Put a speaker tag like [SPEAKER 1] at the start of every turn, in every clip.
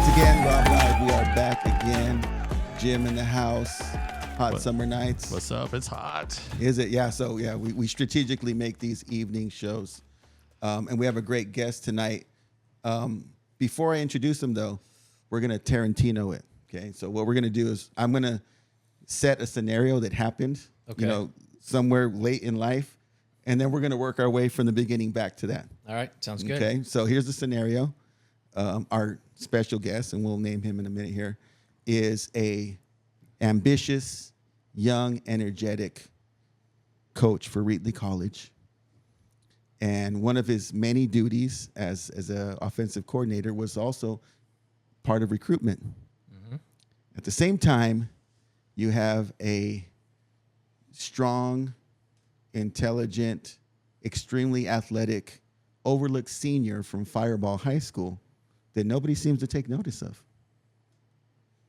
[SPEAKER 1] Once again, RobLive, we are back again. Jim in the house. Hot summer nights.
[SPEAKER 2] What's up? It's hot.
[SPEAKER 1] Is it? Yeah. So, yeah, we strategically make these evening shows. And we have a great guest tonight. Before I introduce him, though, we're going to Tarantino it. Okay. So what we're going to do is I'm going to set a scenario that happened, somewhere late in life. And then we're going to work our way from the beginning back to that.
[SPEAKER 3] All right. Sounds good.
[SPEAKER 1] Okay. So here's the scenario. Our special guest, and we'll name him in a minute here, is a ambitious, young, energetic coach for Reedley College. And one of his many duties as an offensive coordinator was also part of recruitment. Mm-hmm. At the same time, you have a strong, intelligent, extremely athletic, overlooked senior from Firebaugh High School that nobody seems to take notice of.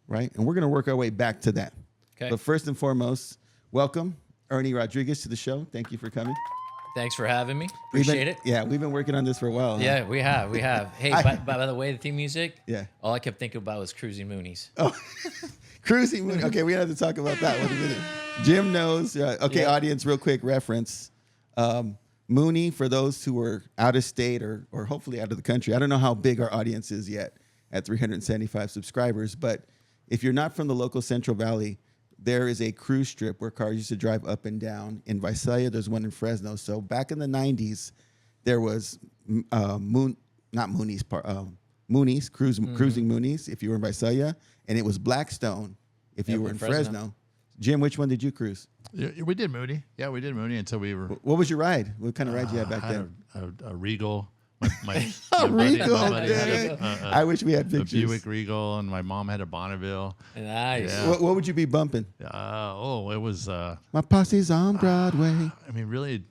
[SPEAKER 1] Right? And we're going to work our way back to that. Okay. But first and foremost, welcome Ernie Rodriguez to the show. Thank you for coming.
[SPEAKER 3] Thanks for having me. Appreciate it.
[SPEAKER 1] Yeah, we've been working on this for a while.
[SPEAKER 3] Yeah, huh? We have. Hey, by the way, the theme music, all I kept thinking about was Cruising Moonies.
[SPEAKER 1] Oh, Cruising Moonies. Okay, we have to talk about that one in a minute. Jim knows. Audience, real quick reference. Mooney, for those who are out of state or hopefully out of the country. I don't know how big our audience is yet at 375 subscribers, but if you're not from the local Central Valley, there is a cruise strip where cars used to drive up and down. In Visalia, there's one in Fresno. So back in the 90s, there was Mooney's, Cruising Moonies, if you were in Visalia, and it was Blackstone if you were in Fresno. Jim, which one did you cruise?
[SPEAKER 2] Yeah, we did Mooney. Yeah, we did Mooney until we were...
[SPEAKER 1] What was your ride? What kind of ride you had back then?
[SPEAKER 2] A Regal. My
[SPEAKER 1] Regal,
[SPEAKER 2] buddy had
[SPEAKER 1] I wish we had pictures.
[SPEAKER 2] A Buick Regal, and my mom had a Bonneville.
[SPEAKER 3] Nice.
[SPEAKER 2] Yeah.
[SPEAKER 1] What would you be bumping?
[SPEAKER 2] It was...
[SPEAKER 1] My posse's on Broadway.
[SPEAKER 2] I mean, really,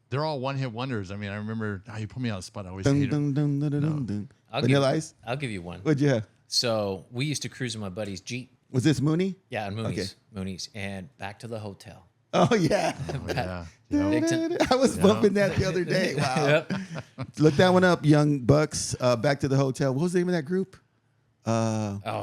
[SPEAKER 2] they're all one-hit wonders. I mean, I remember... you put me on the spot. I always hated it.
[SPEAKER 1] Vanilla Ice?
[SPEAKER 3] I'll give you one.
[SPEAKER 1] What'd you have?
[SPEAKER 3] So we used to cruise in my buddy's Jeep.
[SPEAKER 1] Was this Mooney?
[SPEAKER 3] Yeah, in Mooney's. Okay. Mooney's. And back to the hotel.
[SPEAKER 1] Oh, yeah. I was bumping that the other day. Wow. Yep. Look that one up, Young Bucks. Back to the Hotel. What was the name of that group?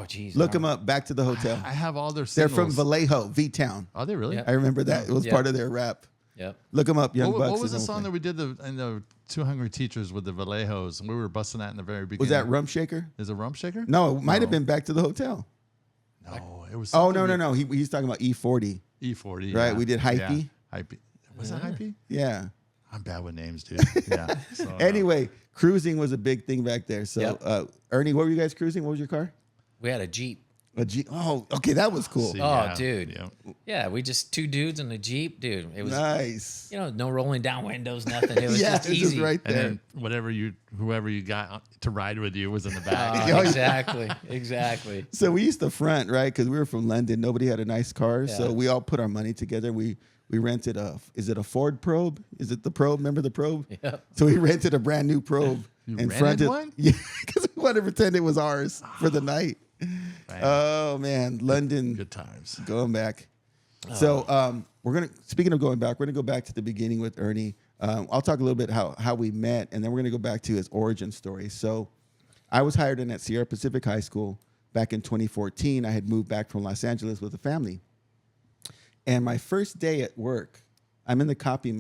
[SPEAKER 3] Geez.
[SPEAKER 1] Look them up. Back to the Hotel.
[SPEAKER 2] I have all their singles.
[SPEAKER 1] They're from Vallejo, V-Town.
[SPEAKER 2] Are they really?
[SPEAKER 1] Yep. I remember that. It was part of their rap.
[SPEAKER 3] Yep.
[SPEAKER 1] Look them up, Young Bucks.
[SPEAKER 2] What was the song that we did in the Two Hungry Teachers with the Vallejos? And we were busting that in the very beginning.
[SPEAKER 1] Was that Rump Shaker?
[SPEAKER 2] Is it Rump Shaker?
[SPEAKER 1] No, it might have been Back to the Hotel.
[SPEAKER 2] No, it was.
[SPEAKER 1] Oh, no. He's talking about E40.
[SPEAKER 2] E40.
[SPEAKER 1] Right.
[SPEAKER 2] Yeah.
[SPEAKER 1] We did Hypey.
[SPEAKER 2] Yeah. Hypey. Was that Hypey?
[SPEAKER 1] Yeah.
[SPEAKER 2] I'm bad with names, dude. Yeah. So,
[SPEAKER 1] anyway, cruising was a big thing back there. So, Ernie, what were you guys cruising? What was your car?
[SPEAKER 3] We had a Jeep.
[SPEAKER 1] A Jeep. Oh, okay. That was cool.
[SPEAKER 3] Dude. Yeah, we just two dudes in the Jeep, dude. It was
[SPEAKER 1] nice.
[SPEAKER 3] No rolling down windows, nothing. It was just easy.
[SPEAKER 1] Just right there.
[SPEAKER 2] And then whoever you got to ride with you was in the back.
[SPEAKER 3] Exactly.
[SPEAKER 1] So we used to front, right? Because we were from London. Nobody had a nice car. Yeah. So we all put our money together. We rented is it a Ford Probe? Is it the Probe? Remember the Probe?
[SPEAKER 3] Yeah.
[SPEAKER 1] So we rented a brand new Probe.
[SPEAKER 2] You rented one?
[SPEAKER 1] Yeah, because we wanted to pretend it was ours for the night. Right. Oh man, London.
[SPEAKER 2] Good times.
[SPEAKER 1] Going back. So speaking of going back, we're gonna go back to the beginning with Ernie. I'll talk a little bit how we met, and then we're gonna go back to his origin story. So I was hired in at Sierra Pacific High School back in 2014. I had moved back from Los Angeles with a family. And my first day at work, I'm in the copy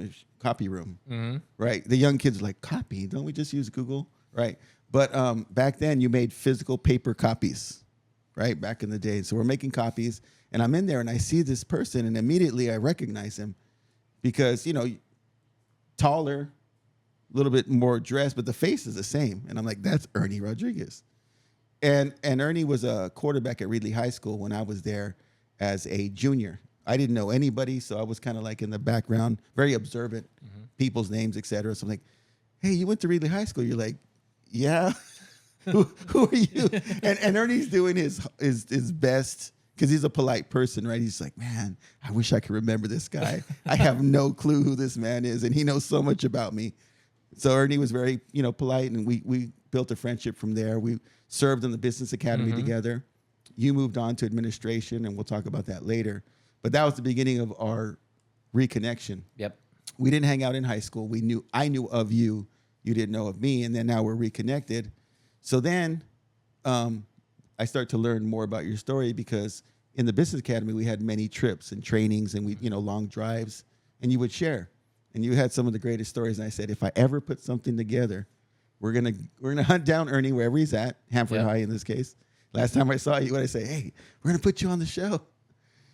[SPEAKER 1] room, right? The young kids are like, copy? Don't we just use Google? Right? But back then, you made physical paper copies, right? Back in the day. So we're making copies, and I'm in there, and I see this person, and immediately I recognize him because, taller, a little bit more dressed, but the face is the same. And I'm like, that's Ernie Rodriguez. And Ernie was a quarterback at Reedley High School when I was there as a junior. I didn't know anybody, so I was kind of like in the background, very observant, people's names, et cetera. So I'm like, hey, you went to Reedley High School? You're like, yeah. who are you? And Ernie's doing his best because he's a polite person, right? He's like, man, I wish I could remember this guy. I have no clue who this man is, and he knows so much about me. So Ernie was very, polite, and we built a friendship from there. We served in the business academy together. You moved on to administration, and we'll talk about that later. But that was the beginning of our reconnection.
[SPEAKER 3] Yep.
[SPEAKER 1] We didn't hang out in high school. I knew of you. You didn't know of me. And then now we're reconnected. So then I start to learn more about your story because in the business academy, we had many trips and trainings and we, long drives, and you would share. And you had some of the greatest stories. And I said, if I ever put something together, we're gonna hunt down Ernie wherever he's at, Hanford High in this case. Last time I saw you, what I say, hey, we're gonna put you on the show.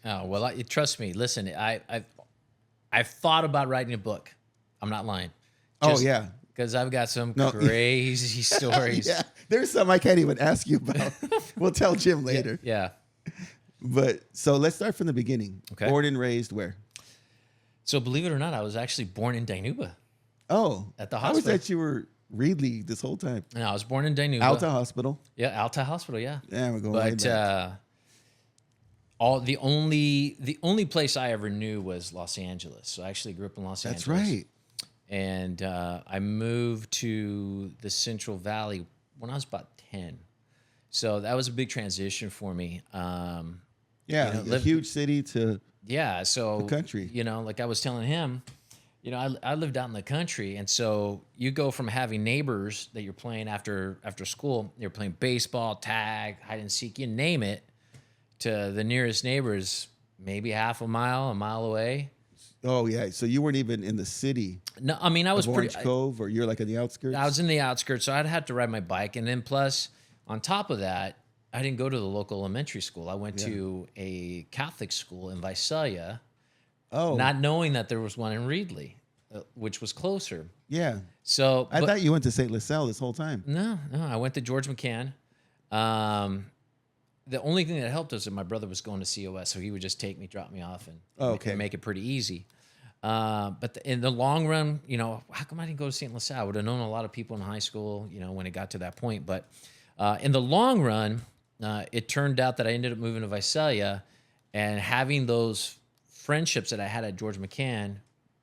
[SPEAKER 3] Oh well, trust me. Listen, I've thought about writing a book. I'm not lying. Because I've got some crazy stories.
[SPEAKER 1] Yeah, there's some I can't even ask you about. We'll tell Jim later.
[SPEAKER 3] Yeah.
[SPEAKER 1] But so let's start from the beginning.
[SPEAKER 3] Okay.
[SPEAKER 1] Born and raised where?
[SPEAKER 3] So believe it or not, I was actually born in Dinuba.
[SPEAKER 1] Oh.
[SPEAKER 3] At the
[SPEAKER 1] I
[SPEAKER 3] hospital.
[SPEAKER 1] was that you were Reedley this whole time.
[SPEAKER 3] No, I was born in Dinuba.
[SPEAKER 1] Alta Hospital.
[SPEAKER 3] Yeah, Alta Hospital, yeah.
[SPEAKER 1] Yeah, we're going way back.
[SPEAKER 3] The only place I ever knew was Los Angeles. So I actually grew up in Los Angeles.
[SPEAKER 1] That's right.
[SPEAKER 3] And I moved to the Central Valley when I was about 10. So that was a big transition for me.
[SPEAKER 1] A huge city to the country.
[SPEAKER 3] Like I was telling him, I lived out in the country. And so you go from having neighbors that you're playing after school, you're playing baseball, tag, hide and seek, you name it, to the nearest neighbors, maybe half a mile away.
[SPEAKER 1] Oh, yeah. So you weren't even in the city.
[SPEAKER 3] No, I mean, I was
[SPEAKER 1] Orange Cove, or you're like in the outskirts?
[SPEAKER 3] I was in the outskirts, so I'd have to ride my bike. And then plus, on top of that, I didn't go to the local elementary school. I went to a Catholic school in Visalia, not knowing that there was one in Reedley, which was closer.
[SPEAKER 1] Yeah.
[SPEAKER 3] So
[SPEAKER 1] I thought you went to St. LaSalle this whole time.
[SPEAKER 3] No, I went to George McCann. The only thing that helped was that my brother was going to COS, so he would just take me, drop me off, and make it pretty easy. But in the long run, how come I didn't go to St. LaSalle? I would have known a lot of people in high school, when it got to that point. But in the long run, it turned out that I ended up moving to Visalia, and having those friendships that I had at George McCann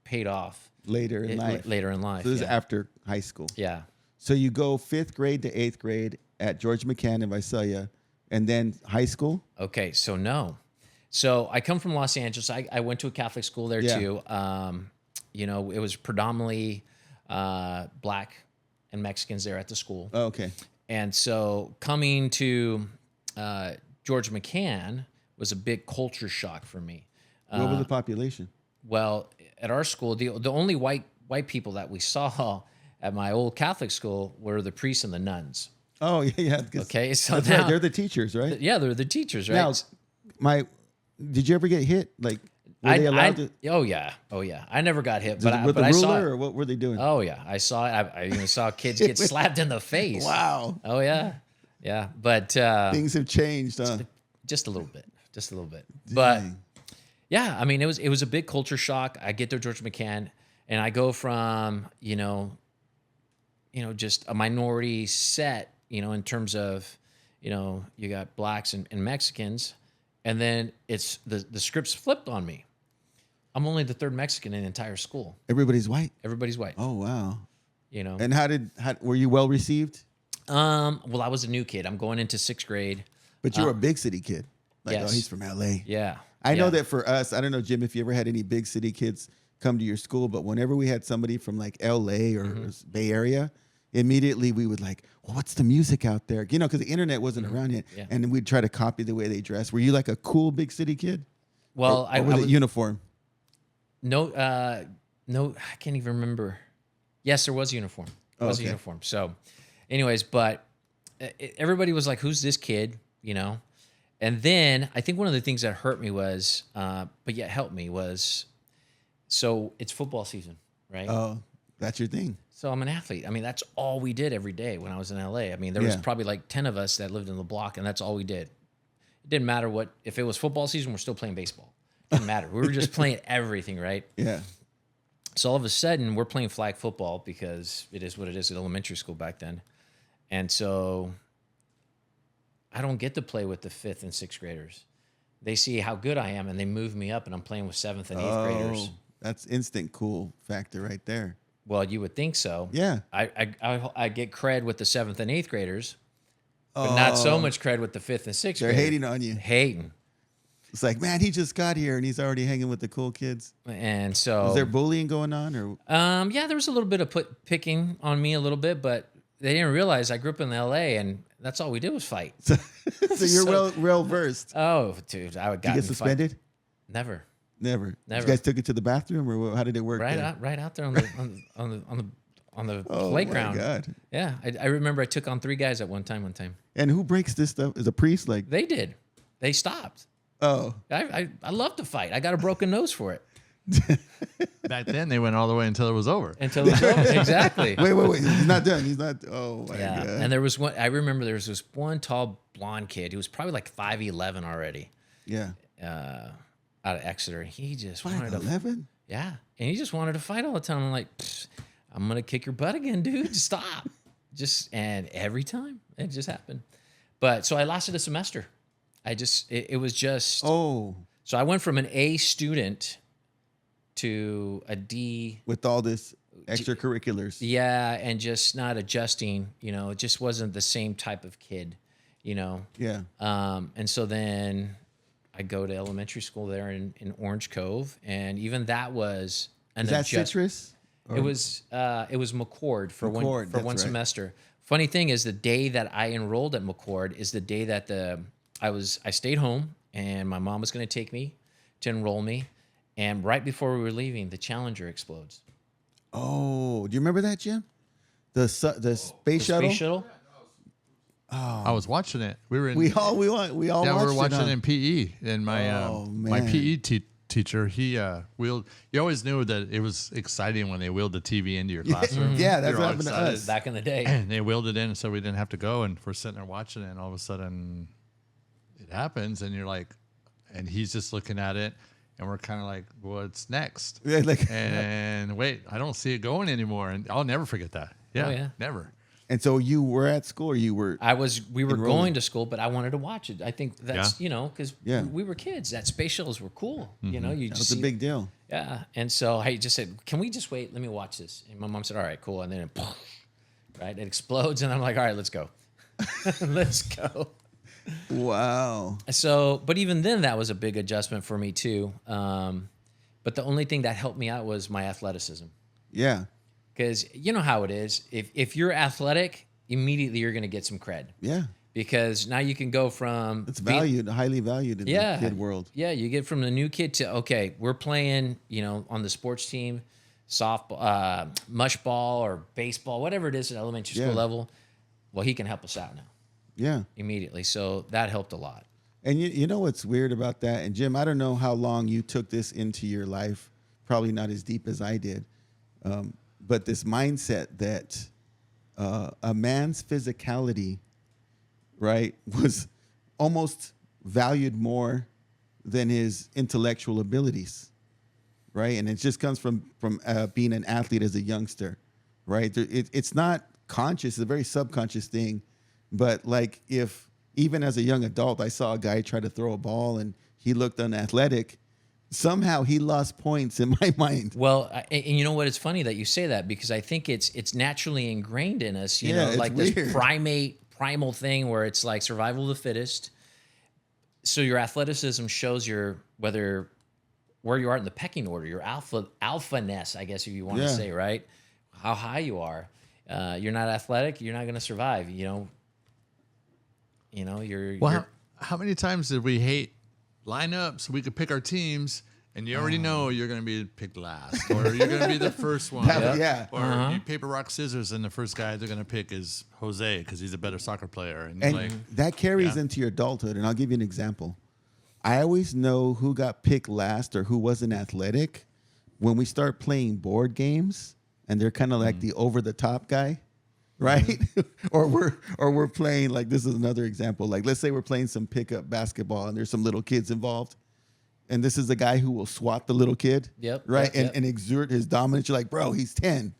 [SPEAKER 3] paid off
[SPEAKER 1] later in life. So this is after high school.
[SPEAKER 3] Yeah.
[SPEAKER 1] So you go 5th grade to 8th grade at George McCann in Visalia, and then high school?
[SPEAKER 3] Okay, so no. So I come from Los Angeles. I went to a Catholic school there too. It was predominantly Black and Mexicans there at the school.
[SPEAKER 1] Oh, okay.
[SPEAKER 3] And so coming to George McCann was a big culture shock for me.
[SPEAKER 1] What was the population?
[SPEAKER 3] Well, at our school, the only white people that we saw at my old Catholic school were the priests and the nuns.
[SPEAKER 1] Oh, yeah.
[SPEAKER 3] Okay, so
[SPEAKER 1] now, they're the teachers, right?
[SPEAKER 3] Yeah, they're the teachers, right?
[SPEAKER 1] Now, did you ever get hit? Like, were they allowed to?
[SPEAKER 3] Oh yeah. I never got hit, but
[SPEAKER 1] with
[SPEAKER 3] I
[SPEAKER 1] a
[SPEAKER 3] saw it.
[SPEAKER 1] ruler, or what were they doing?
[SPEAKER 3] Oh yeah, I saw it. I even saw kids get slapped in the face.
[SPEAKER 1] Wow.
[SPEAKER 3] Oh yeah, yeah. But
[SPEAKER 1] things have changed, huh?
[SPEAKER 3] Just a little bit. But yeah, I mean, it was a big culture shock. I get to George McCann, and I go from just a minority set, in terms of, you got Blacks and Mexicans, and then it's the script's flipped on me. I'm only the 3rd Mexican in the entire school.
[SPEAKER 1] Everybody's white.
[SPEAKER 3] Oh
[SPEAKER 1] wow. And how were you well received?
[SPEAKER 3] Well, I was a new kid. I'm going into 6th grade.
[SPEAKER 1] But you were a big city kid. Like,
[SPEAKER 3] yes.
[SPEAKER 1] Oh, he's from LA.
[SPEAKER 3] Yeah.
[SPEAKER 1] I know that for us, I don't know, Jim, if you ever had any big city kids come to your school, but whenever we had somebody from like LA or Bay Area, immediately we would like, well, what's the music out there? Because the internet wasn't around yet.
[SPEAKER 3] Yeah.
[SPEAKER 1] And then we'd try to copy the way they dress. Were you like a cool big city kid?
[SPEAKER 3] Well,
[SPEAKER 1] or was it uniform?
[SPEAKER 3] No, I can't even remember. Yes, there was uniform. There was a uniform. So anyways, but everybody was like, who's this kid? And then I think one of the things that hurt me was, but yet helped me was, so it's football season, right?
[SPEAKER 1] Oh, that's your thing.
[SPEAKER 3] So I'm an athlete. I mean, that's all we did every day when I was in LA. I mean, there was probably like 10 of us that lived in the block, and that's all we did. It didn't matter if it was football season, we're still playing baseball. It didn't matter. We were just playing everything, right?
[SPEAKER 1] Yeah.
[SPEAKER 3] So all of a sudden, we're playing flag football because it is what it is at elementary school back then. And so I don't get to play with the 5th and 6th graders. They see how good I am, and they move me up, and I'm playing with 7th and 8th graders.
[SPEAKER 1] That's instant cool factor right there.
[SPEAKER 3] Well, you would think so.
[SPEAKER 1] Yeah.
[SPEAKER 3] I get cred with the 7th and 8th graders, but not so much cred with the 5th and 6th graders.
[SPEAKER 1] They're hating on you.
[SPEAKER 3] Hating.
[SPEAKER 1] It's like, man, he just got here and he's already hanging with the cool kids.
[SPEAKER 3] And so,
[SPEAKER 1] was there bullying going on, or?
[SPEAKER 3] Yeah, there was a little bit of picking on me a little bit, but they didn't realize I grew up in LA, and That's all we did was fight.
[SPEAKER 1] So you're well versed.
[SPEAKER 3] Oh, dude, I would
[SPEAKER 1] Did you get suspended?
[SPEAKER 3] Never.
[SPEAKER 1] You guys took it to the bathroom, or how did it work?
[SPEAKER 3] Right out there on the playground.
[SPEAKER 1] Oh my God.
[SPEAKER 3] Yeah, I remember I took on 3 guys at one time.
[SPEAKER 1] And who breaks this stuff? Is a priest like?
[SPEAKER 3] They did. They stopped.
[SPEAKER 1] Oh.
[SPEAKER 3] I love to fight. I got a broken nose for it.
[SPEAKER 2] Back then, they went all the way until it was over.
[SPEAKER 3] Exactly.
[SPEAKER 1] Wait. He's not done. He's not. Oh my God.
[SPEAKER 3] And there was one. I remember there was this one tall blonde kid. He was probably like 5'11" already.
[SPEAKER 1] Yeah.
[SPEAKER 3] Out of Exeter. He just wanted
[SPEAKER 1] 5'11".
[SPEAKER 3] Yeah, and he just wanted to fight all the time. I'm like, I'm gonna kick your butt again, dude. Stop. And every time it just happened. But so I lasted a semester. It was just.
[SPEAKER 1] Oh.
[SPEAKER 3] So I went from an A student to a D
[SPEAKER 1] with all this extracurriculars.
[SPEAKER 3] Yeah, and just not adjusting. It just wasn't the same type of kid.
[SPEAKER 1] Yeah.
[SPEAKER 3] And so then I go to elementary school there in Orange Cove, and even that was an
[SPEAKER 1] Is that Citrus?
[SPEAKER 3] It was McCord for one semester. Funny thing is, the day that I enrolled at McCord is the day that I stayed home, and my mom was going to take me to enroll me, and right before we were leaving, the Challenger explodes.
[SPEAKER 1] Oh, do you remember that, Jim? The space shuttle.
[SPEAKER 3] Space shuttle.
[SPEAKER 1] Oh.
[SPEAKER 2] I was watching it.
[SPEAKER 1] We all watched
[SPEAKER 2] we were watching it in PE, and my PE teacher, he wheeled. You always knew that it was exciting when they wheeled the TV into your classroom.
[SPEAKER 1] Yeah, that's what happened to us
[SPEAKER 3] back in the day.
[SPEAKER 2] And they wheeled it in, so we didn't have to go. And we're sitting there watching it, and all of a sudden, it happens, and you're like, and he's just looking at it, and we're kind of like, what's next?
[SPEAKER 1] Yeah,
[SPEAKER 2] and wait, I don't see it going anymore, and I'll never forget that. Yeah, never.
[SPEAKER 1] And so you were at school, or you were?
[SPEAKER 3] We were going to school, but I wanted to watch it. I think that's because we were kids. That space shuttles were cool.
[SPEAKER 1] Mm-hmm. That was a big deal.
[SPEAKER 3] Yeah, and so I just said, "Can we just wait? Let me watch this." And my mom said, "All right, cool." And then it explodes, and I'm like, "All right, let's go, let's go."
[SPEAKER 1] Wow.
[SPEAKER 3] So, but even then, that was a big adjustment for me too. But the only thing that helped me out was my athleticism.
[SPEAKER 1] Yeah.
[SPEAKER 3] Because you know how it is. If you're athletic, immediately you're going to get some cred.
[SPEAKER 1] Yeah.
[SPEAKER 3] Because now you can go from...
[SPEAKER 1] It's valued, highly valued in the kid world.
[SPEAKER 3] Yeah, you get from the new kid to, okay, we're playing, on the sports team, softball, mush ball or baseball, whatever it is at elementary school level. Well, he can help us out now.
[SPEAKER 1] Yeah.
[SPEAKER 3] Immediately. So that helped a lot.
[SPEAKER 1] And you know what's weird about that? And Jim, I don't know how long you took this into your life. Probably not as deep as I did. But this mindset that a man's physicality, right, was almost valued more than his intellectual abilities, right? And it just comes from being an athlete as a youngster, right? It's not conscious; it's a very subconscious thing. But like, if even as a young adult, I saw a guy try to throw a ball and he looked unathletic, somehow he lost points in my mind.
[SPEAKER 3] Well, and you know what? It's funny that you say that, because I think it's naturally ingrained in us. You know, like
[SPEAKER 1] weird.
[SPEAKER 3] This primal thing where it's like survival of the fittest. So your athleticism shows where you are in the pecking order, your alpha-ness, I guess, if you want to say, right? How high you are. You're not athletic, you're not going to survive.
[SPEAKER 2] How many times did we hate lineups so we could pick our teams, and you already know you're going to be picked last, or you're going to be the first one. Or you paper, rock, scissors, and the first guy they're going to pick is Jose because he's a better soccer player. And
[SPEAKER 1] that carries into your adulthood. And I'll give you an example. I always know who got picked last or who wasn't athletic when we start playing board games, and they're kind of like the over-the-top guy. Right? or we're playing, like, this is another example. Like, let's say we're playing some pickup basketball and there's some little kids involved. And this is the guy who will swat the little kid.
[SPEAKER 3] Yep.
[SPEAKER 1] Right?
[SPEAKER 3] Yep.
[SPEAKER 1] And exert his dominance. You're like, bro, he's 10.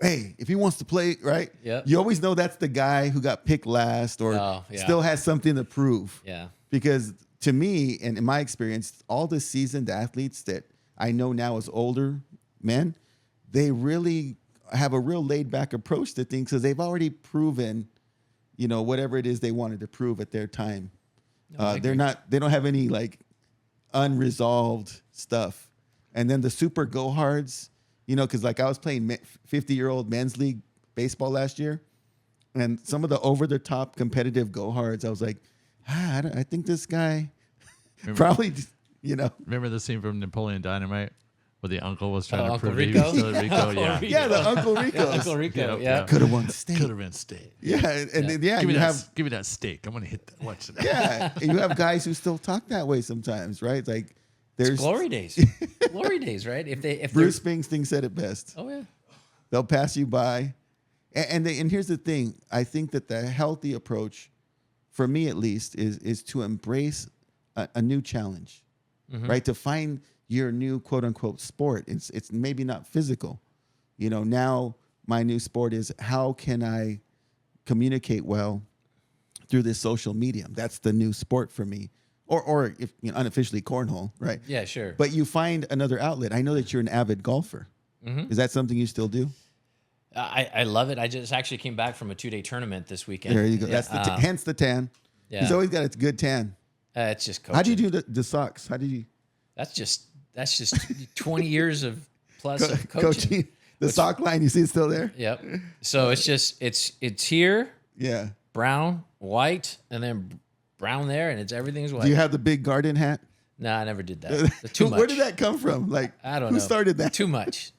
[SPEAKER 1] Hey, if he wants to play, right?
[SPEAKER 3] Yep.
[SPEAKER 1] You always know that's the guy who got picked last or still has something to prove.
[SPEAKER 3] Yeah.
[SPEAKER 1] Because to me, and in my experience, all the seasoned athletes that I know now as older men, they really have a real laid back approach to things because they've already proven, whatever it is they wanted to prove at their time. They don't have any like unresolved stuff. And then the super go-hards, because like I was playing 50-year-old men's league baseball last year, And some of the over-the-top competitive go-hards, I was like, I think this guy probably,
[SPEAKER 2] Remember the scene from Napoleon Dynamite where the uncle was trying to
[SPEAKER 3] Uncle
[SPEAKER 2] prove
[SPEAKER 3] Rico?
[SPEAKER 2] he was still Rico? Yeah.
[SPEAKER 1] Yeah, the Uncle Rico.
[SPEAKER 3] Uncle Rico,
[SPEAKER 2] Yeah.
[SPEAKER 1] Could have won state.
[SPEAKER 2] Could have been state.
[SPEAKER 1] Yeah, and then,
[SPEAKER 2] Give me that steak. I'm gonna hit that. Watch it.
[SPEAKER 1] Yeah, and you have guys who still talk that way sometimes, right? Like there's
[SPEAKER 3] Glory days. Glory days, right? If
[SPEAKER 1] Bruce Springsteen said it best.
[SPEAKER 3] Oh yeah.
[SPEAKER 1] They'll pass you by, and here's the thing. I think that the healthy approach, for me at least, is to embrace a new challenge, right? To find your new quote unquote sport. It's maybe not physical, Now my new sport is how can I communicate well through this social medium? That's the new sport for me. Or if unofficially cornhole, right?
[SPEAKER 3] Yeah, sure.
[SPEAKER 1] But you find another outlet. I know that you're an avid golfer. Is that something you still do?
[SPEAKER 3] I love it. I just actually came back from a 2-day tournament this weekend.
[SPEAKER 1] There you go.
[SPEAKER 3] Yeah,
[SPEAKER 1] That's hence the tan.
[SPEAKER 3] Yeah.
[SPEAKER 1] He's always got a good tan.
[SPEAKER 3] It's just coaching.
[SPEAKER 1] How do you do the socks? How did you
[SPEAKER 3] That's just 20 years of plus of coaching.
[SPEAKER 1] The sock line, you see it's still there?
[SPEAKER 3] Yep. So it's just it's here,
[SPEAKER 1] Yeah.
[SPEAKER 3] brown, white, and then brown there, and everything's white.
[SPEAKER 1] Do you have the big garden hat?
[SPEAKER 3] No, I never did that. Too much.
[SPEAKER 1] Where did that come from? Like,
[SPEAKER 3] I don't know.
[SPEAKER 1] Who started that?
[SPEAKER 3] Too much.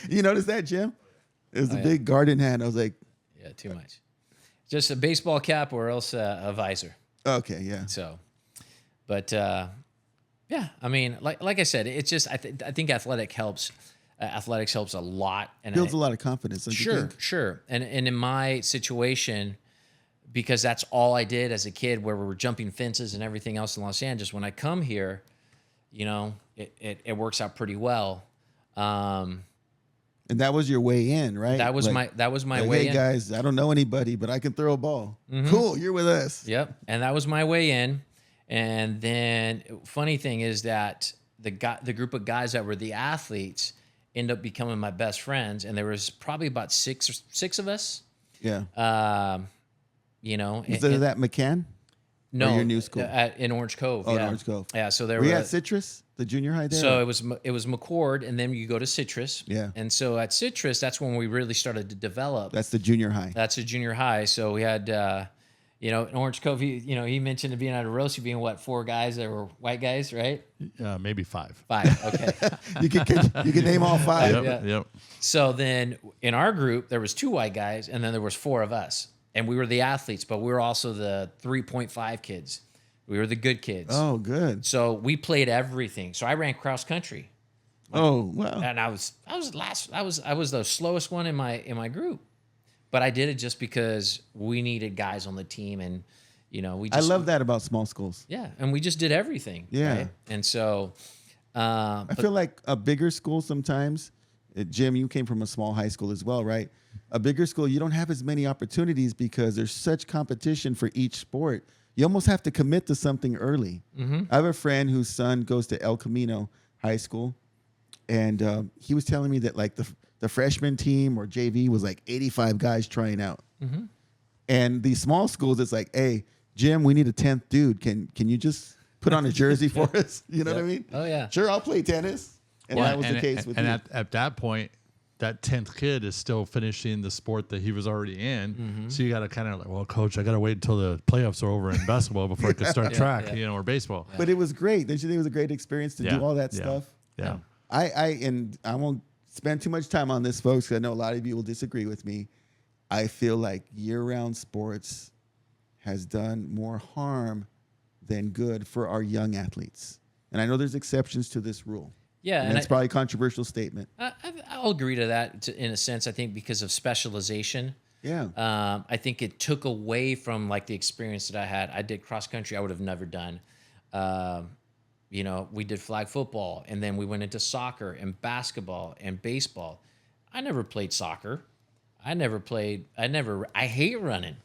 [SPEAKER 1] You notice that, Jim? It was a big garden hat. I was like,
[SPEAKER 3] yeah, too much. Just a baseball cap or else a visor.
[SPEAKER 1] okay, yeah.
[SPEAKER 3] So, but yeah, I mean, like I said, it's just I think athletics helps a lot, and
[SPEAKER 1] Builds a lot of confidence. Don't you think?
[SPEAKER 3] Sure. And in my situation, because that's all I did as a kid, where we were jumping fences and everything else in Los Angeles. When I come here, it works out pretty well.
[SPEAKER 1] And that was your way in, right?
[SPEAKER 3] That was my way
[SPEAKER 1] hey
[SPEAKER 3] in.
[SPEAKER 1] guys, I don't know anybody, but I can throw a ball. Cool, you're with us.
[SPEAKER 3] Yep. And that was my way in. And then funny thing is that the group of guys that were the athletes end up becoming my best friends. And there was probably about six of us.
[SPEAKER 1] Yeah.
[SPEAKER 3] Is
[SPEAKER 1] that McCann?
[SPEAKER 3] No,
[SPEAKER 1] or your new school
[SPEAKER 3] in Orange Cove.
[SPEAKER 1] Oh,
[SPEAKER 3] yeah.
[SPEAKER 1] in Orange Cove.
[SPEAKER 3] Yeah. So there
[SPEAKER 1] were
[SPEAKER 3] were
[SPEAKER 1] you at Citrus, the junior high there?
[SPEAKER 3] So it was McCord, and then you go to Citrus.
[SPEAKER 1] Yeah.
[SPEAKER 3] And so at Citrus, that's when we really started to develop.
[SPEAKER 1] That's the junior high.
[SPEAKER 3] That's a junior high. So we had, in Orange Cove, he mentioned it being at a roast, being what, 4 guys that were white guys, right?
[SPEAKER 2] Maybe 5.
[SPEAKER 3] 5. Okay.
[SPEAKER 1] you can name all 5.
[SPEAKER 2] Yep.
[SPEAKER 3] So then in our group, there was 2 white guys, and then there was 4 of us, and we were the athletes, but we were also the 3.5 kids. We were the good kids.
[SPEAKER 1] Oh, good.
[SPEAKER 3] So we played everything. So I ran cross country.
[SPEAKER 1] Oh, wow.
[SPEAKER 3] And I was last. I was the slowest one in my group, but I did it just because we needed guys on the team, and we. Just,
[SPEAKER 1] I love that about small schools.
[SPEAKER 3] Yeah, and we just did everything.
[SPEAKER 1] Yeah,
[SPEAKER 3] right? And so
[SPEAKER 1] I feel like a bigger school sometimes. Jim, you came from a small high school as well, right? A bigger school, you don't have as many opportunities because there's such competition for each sport. You almost have to commit to something early. I have a friend whose son goes to El Camino High School, and he was telling me that like the freshman team or JV was like 85 guys trying out. And these small schools, it's like, hey, Jim, we need a 10th dude. Can you just put on a jersey for us? You know what I mean?
[SPEAKER 3] Oh, yeah.
[SPEAKER 1] Sure, I'll play tennis. And that was the case with you.
[SPEAKER 2] And at that point, that 10th kid is still finishing the sport that he was already in. So you got to kind of like, well, coach, I got to wait until the playoffs are over in basketball before I can start track, or baseball.
[SPEAKER 1] But it was great. Don't you think it was a great experience to do all that stuff?
[SPEAKER 2] Yeah.
[SPEAKER 1] I won't spend too much time on this, folks, because I know a lot of you will disagree with me. I feel like year-round sports has done more harm than good for our young athletes. And I know there's exceptions to this rule.
[SPEAKER 3] Yeah,
[SPEAKER 1] and it's probably a controversial statement.
[SPEAKER 3] I'll agree to that in a sense. I think because of specialization.
[SPEAKER 1] Yeah.
[SPEAKER 3] I think it took away from like the experience that I had. I did cross country. I would have never done. We did flag football, and then we went into soccer and basketball and baseball. I never played soccer. I hate running.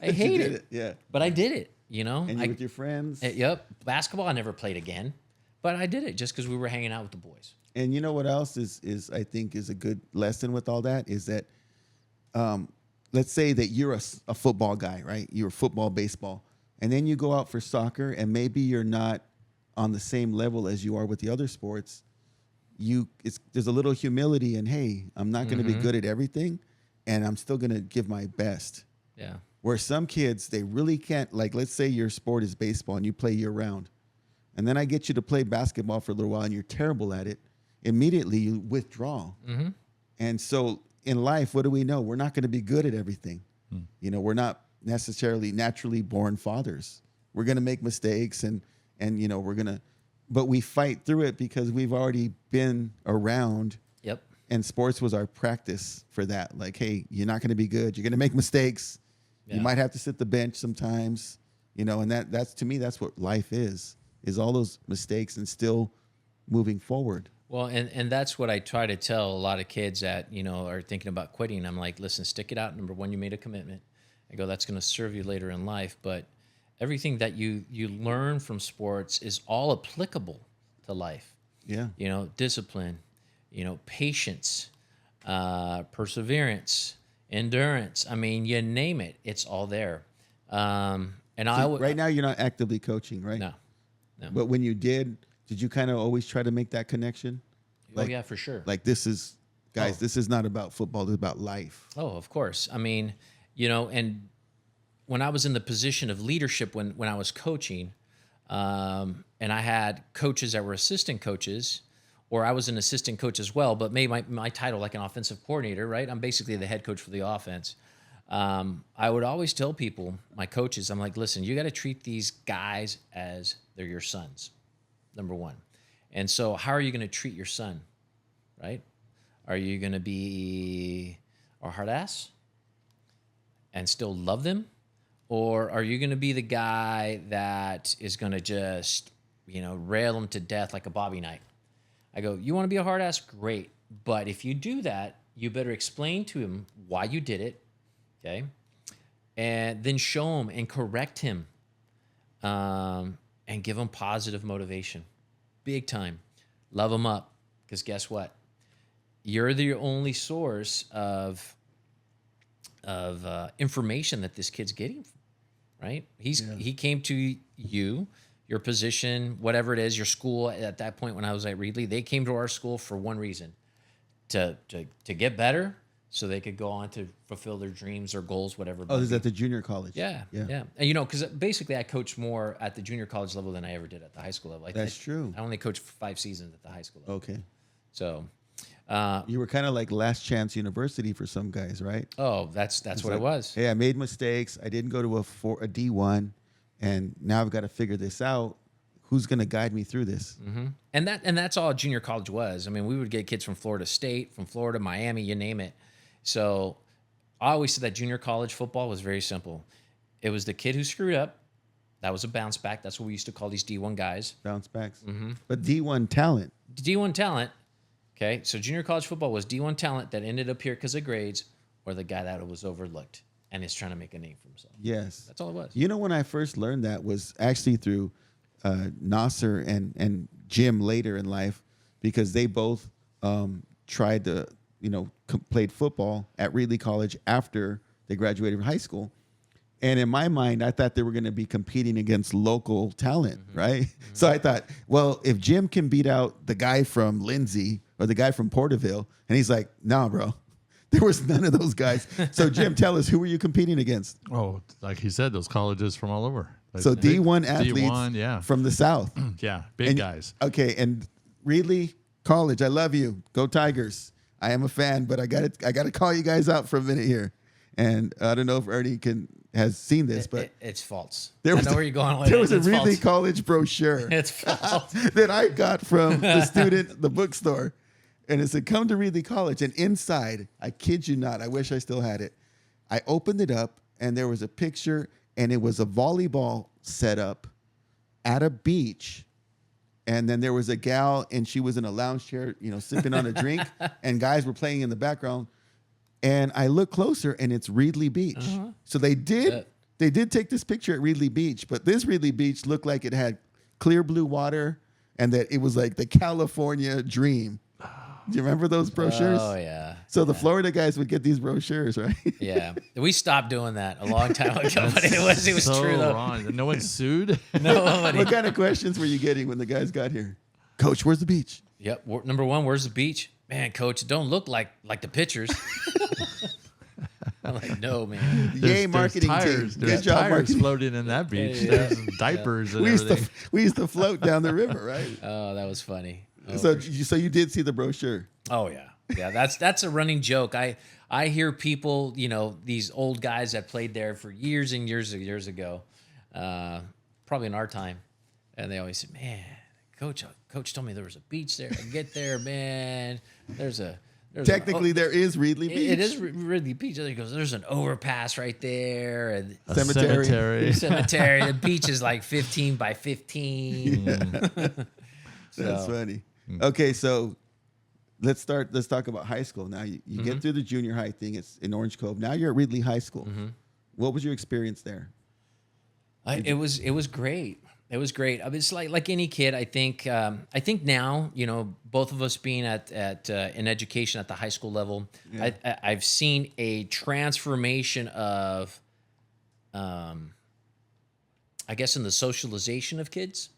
[SPEAKER 3] I hate it.
[SPEAKER 1] Yeah.
[SPEAKER 3] But I did it.
[SPEAKER 1] And you with your friends.
[SPEAKER 3] Yep. Basketball, I never played again. But I did it just because we were hanging out with the boys.
[SPEAKER 1] And you know what else is I think is a good lesson with all that is that, let's say that you're a football guy, right? You're football, baseball, and then you go out for soccer, and maybe you're not on the same level as you are with the other sports. There's a little humility in, hey, I'm not going to be good at everything, and I'm still going to give my best.
[SPEAKER 3] Yeah.
[SPEAKER 1] Where some kids, they really can't, like, let's say your sport is baseball and you play year round. And then I get you to play basketball for a little while and you're terrible at it. Immediately you withdraw. Mm-hmm. And so in life, what do we know? We're not going to be good at everything. You know, we're not necessarily naturally born fathers. We're going to make mistakes and you know, but we fight through it because we've already been around.
[SPEAKER 3] Yep.
[SPEAKER 1] And sports was our practice for that. Like, hey, you're not going to be good. You're going to make mistakes. Yeah. You might have to sit the bench sometimes, you know, and that's to me, that's what life is all those mistakes and still moving forward.
[SPEAKER 3] Well, and that's what I try to tell a lot of kids that, you know, are thinking about quitting. I'm like, listen, stick it out. Number one, you made a commitment. I go, that's going to serve you later in life. But everything that you learn from sports is all applicable to life.
[SPEAKER 1] Yeah.
[SPEAKER 3] You know, discipline, you know, patience, perseverance, endurance. I mean, you name it, it's all there. And
[SPEAKER 1] right now you're not actively coaching, right?
[SPEAKER 3] No.
[SPEAKER 1] But when you did you kind of always try to make that connection? Like,
[SPEAKER 3] oh yeah, for sure.
[SPEAKER 1] Like this is, guys, this is not about football. It's about life.
[SPEAKER 3] Oh, of course. I mean, you know, and when I was in the position of leadership, when I was coaching, and I had coaches that were assistant coaches, or I was an assistant coach as well, but made my title like an offensive coordinator, right? I'm basically the head coach for the offense. I would always tell people, my coaches, I'm like, listen, you got to treat these guys as they're your sons, number one. And so how are you going to treat your son, right? Are you going to be a hard ass and still love them? Or are you going to be the guy that is going to just, you know, rail them to death like a Bobby Knight? I go, you want to be a hard ass? Great. But if you do that, you better explain to him why you did it, okay? And then show him and correct him, and give him positive motivation. Big time. Love him up. Because guess what? You're the only source of information that this kid's getting, right? He came to you, your position, whatever it is, your school. At that point when I was at Reedley, they came to our school for one reason, to get better, so they could go on to fulfill their dreams or goals, whatever.
[SPEAKER 1] Oh, this is at the junior college.
[SPEAKER 3] Yeah. And you know, because basically I coached more at the junior college level than I ever did at the high school level.
[SPEAKER 1] That's true.
[SPEAKER 3] I only coached for 5 seasons at the high school level.
[SPEAKER 1] Okay.
[SPEAKER 3] So
[SPEAKER 1] you were kind of like last chance university for some guys, right?
[SPEAKER 3] Oh, that's what it was.
[SPEAKER 1] Hey, I made mistakes. I didn't go to a D1, and now I've got to figure this out. Who's going to guide me through this?
[SPEAKER 3] Mm-hmm. And that's all junior college was. I mean, we would get kids from Florida State, from Florida, Miami, you name it. So I always said that junior college football was very simple. It was the kid who screwed up. That was a bounce back. That's what we used to call these D1 guys.
[SPEAKER 1] Bounce backs.
[SPEAKER 3] Mm-hmm.
[SPEAKER 1] But D1 talent.
[SPEAKER 3] D1 talent. Okay, so junior college football was D1 talent that ended up here because of grades, or the guy that was overlooked and is trying to make a name for himself.
[SPEAKER 1] Yes.
[SPEAKER 3] That's all it was.
[SPEAKER 1] You know, when I first learned that was actually through Nasser and Jim later in life, because they both tried to, you know, played football at Reedley College after they graduated from high school. And in my mind, I thought they were going to be competing against local talent, right? Mm-hmm. So I thought, well, if Jim can beat out the guy from Lindsay or the guy from Porterville, and he's like, nah, bro, there was none of those guys. So Jim, tell us, who were you competing against?
[SPEAKER 2] Oh, like he said, those colleges from all over. Like
[SPEAKER 1] so D1 athletes
[SPEAKER 2] D1,
[SPEAKER 1] from the South.
[SPEAKER 2] Yeah, big guys.
[SPEAKER 1] Okay, and Reedley College, I love you. Go Tigers. I am a fan, but I got to call you guys out for a minute here. And I don't know if Ernie has seen this, but
[SPEAKER 3] it's false.
[SPEAKER 1] I know
[SPEAKER 3] where you're going with it.
[SPEAKER 1] There was a Reedley College brochure
[SPEAKER 3] it's false.
[SPEAKER 1] that I got from the student, the bookstore. And it said, come to Reedley College. And inside, I kid you not, I wish I still had it. I opened it up, and there was a picture, and it was a volleyball setup at a beach. And then there was a gal, and she was in a lounge chair, you know, sipping on a drink, and guys were playing in the background. And I look closer, and it's Reedley Beach. Uh-huh. So they did take this picture at Reedley Beach, but this Reedley Beach looked like it had clear blue water, and that it was like the California dream. Do you remember those brochures?
[SPEAKER 3] Oh, yeah.
[SPEAKER 1] So the Florida guys would get these brochures, right?
[SPEAKER 3] Yeah. We stopped doing that a long time ago, but it was
[SPEAKER 2] so
[SPEAKER 3] true, though.
[SPEAKER 2] Wrong. No one sued?
[SPEAKER 3] Nobody.
[SPEAKER 1] What kind of questions were you getting when the guys got here? Coach, where's the beach?
[SPEAKER 3] Yep. Number one, where's the beach? Man, Coach, don't look like the pictures. I'm like, no, man.
[SPEAKER 1] Yay, marketing team.
[SPEAKER 2] There's
[SPEAKER 1] Good job,
[SPEAKER 2] tires
[SPEAKER 1] marketing.
[SPEAKER 2] floating in that beach.
[SPEAKER 3] Yeah.
[SPEAKER 2] There's diapers and
[SPEAKER 1] We
[SPEAKER 2] everything.
[SPEAKER 1] we used to float down the river, right?
[SPEAKER 3] Oh, that was funny. Oh,
[SPEAKER 1] So you did see the brochure.
[SPEAKER 3] oh yeah. Yeah, that's a running joke. I hear people, these old guys that played there for years and years ago, probably in our time, and they always say, "Man, coach told me there was a beach there. I get there, man.
[SPEAKER 1] Technically, there is Reedley Beach.
[SPEAKER 3] It is Reedley Beach." He goes, "There's an overpass right there, and
[SPEAKER 2] A
[SPEAKER 1] cemetery.
[SPEAKER 3] cemetery. The beach is like 15 by 15."
[SPEAKER 1] That's funny. Okay, so let's talk about high school. Now you get through the junior high thing. It's in Orange Cove. Now you're at Reedley High School. What was your experience there?
[SPEAKER 3] It was great. It was great. I mean, it's like any kid. I think now, both of us being at in education at the high school level, I've seen a transformation of, I guess, in the socialization of kids.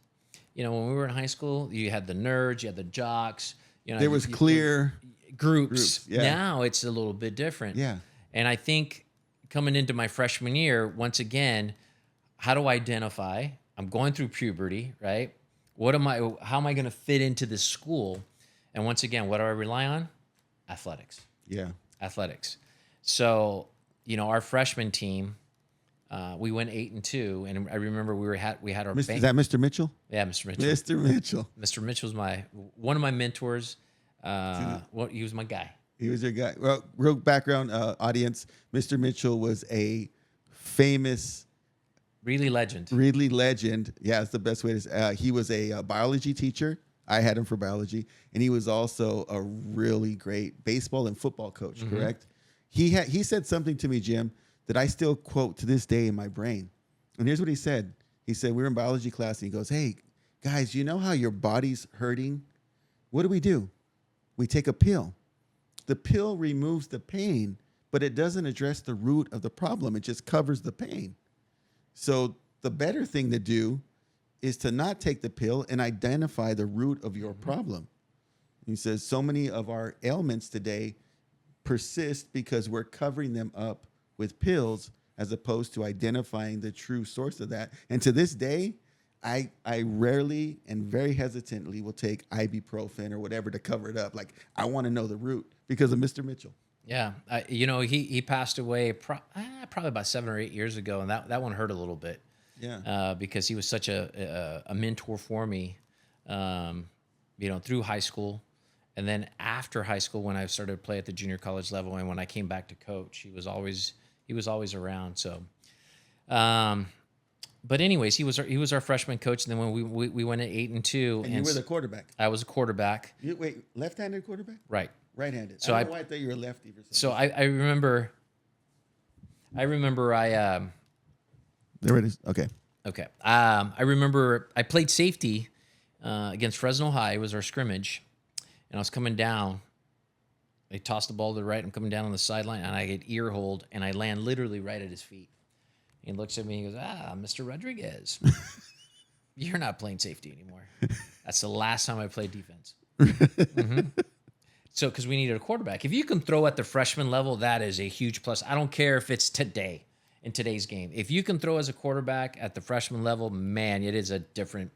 [SPEAKER 3] When we were in high school, you had the nerds, you had the jocks.
[SPEAKER 1] There was clear
[SPEAKER 3] groups.
[SPEAKER 1] Yeah.
[SPEAKER 3] Now it's a little bit different.
[SPEAKER 1] Yeah.
[SPEAKER 3] And I think coming into my freshman year, once again, how do I identify? I'm going through puberty, right? How am I going to fit into this school? And once again, what do I rely on? Athletics.
[SPEAKER 1] Yeah.
[SPEAKER 3] Athletics. So, our freshman team, we went 8-2, and I remember we had our bank.
[SPEAKER 1] Is that Mr. Mitchell?
[SPEAKER 3] Yeah, Mr. Mitchell.
[SPEAKER 1] Mr. Mitchell.
[SPEAKER 3] Mr. Mitchell's one of my mentors. He was my guy.
[SPEAKER 1] He was your guy. Well, real background audience. Mr. Mitchell was a famous
[SPEAKER 3] Reedley legend.
[SPEAKER 1] Reedley legend. Yeah, it's the best way to say. He was a biology teacher. I had him for biology, and he was also a really great baseball and football coach. Correct? He said something to me, Jim, that I still quote to this day in my brain. And here's what he said. He said, we were in biology class, and he goes, "Hey, guys, you know how your body's hurting? What do? We take a pill. The pill removes the pain, but it doesn't address the root of the problem. It just covers the pain. So the better thing to do is to not take the pill and identify the root of your problem." He says so many of our ailments today persist because we're covering them up with pills as opposed to identifying the true source of that. And to this day, I rarely and very hesitantly will take ibuprofen or whatever to cover it up. Like, I want to know the root because of Mr. Mitchell.
[SPEAKER 3] Yeah, he passed away probably about 7 or 8 years ago, and that one hurt a little bit.
[SPEAKER 1] Yeah,
[SPEAKER 3] because he was such a mentor for me, through high school, and then after high school when I started to play at the junior college level, and when I came back to coach, he was always around. So, but anyways, he was our freshman coach, and then when we went at 8-2,
[SPEAKER 1] and you were the quarterback.
[SPEAKER 3] I was a quarterback.
[SPEAKER 1] Wait, left-handed quarterback?
[SPEAKER 3] Right.
[SPEAKER 1] Right-handed.
[SPEAKER 3] So
[SPEAKER 1] I don't know why I thought you were lefty for some
[SPEAKER 3] So I remember
[SPEAKER 1] There it is. Okay.
[SPEAKER 3] Okay. I remember I played safety against Fresno High. It was our scrimmage, and I was coming down. They tossed the ball to the right. I'm coming down on the sideline, and I get ear hold, and I land literally right at his feet. He looks at me and he goes, Mr. Rodriguez, you're not playing safety anymore. That's the last time I played defense. So, because we needed a quarterback. If you can throw at the freshman level, that is a huge plus. I don't care if it's today, in today's game. If you can throw as a quarterback at the freshman level, man, it's different.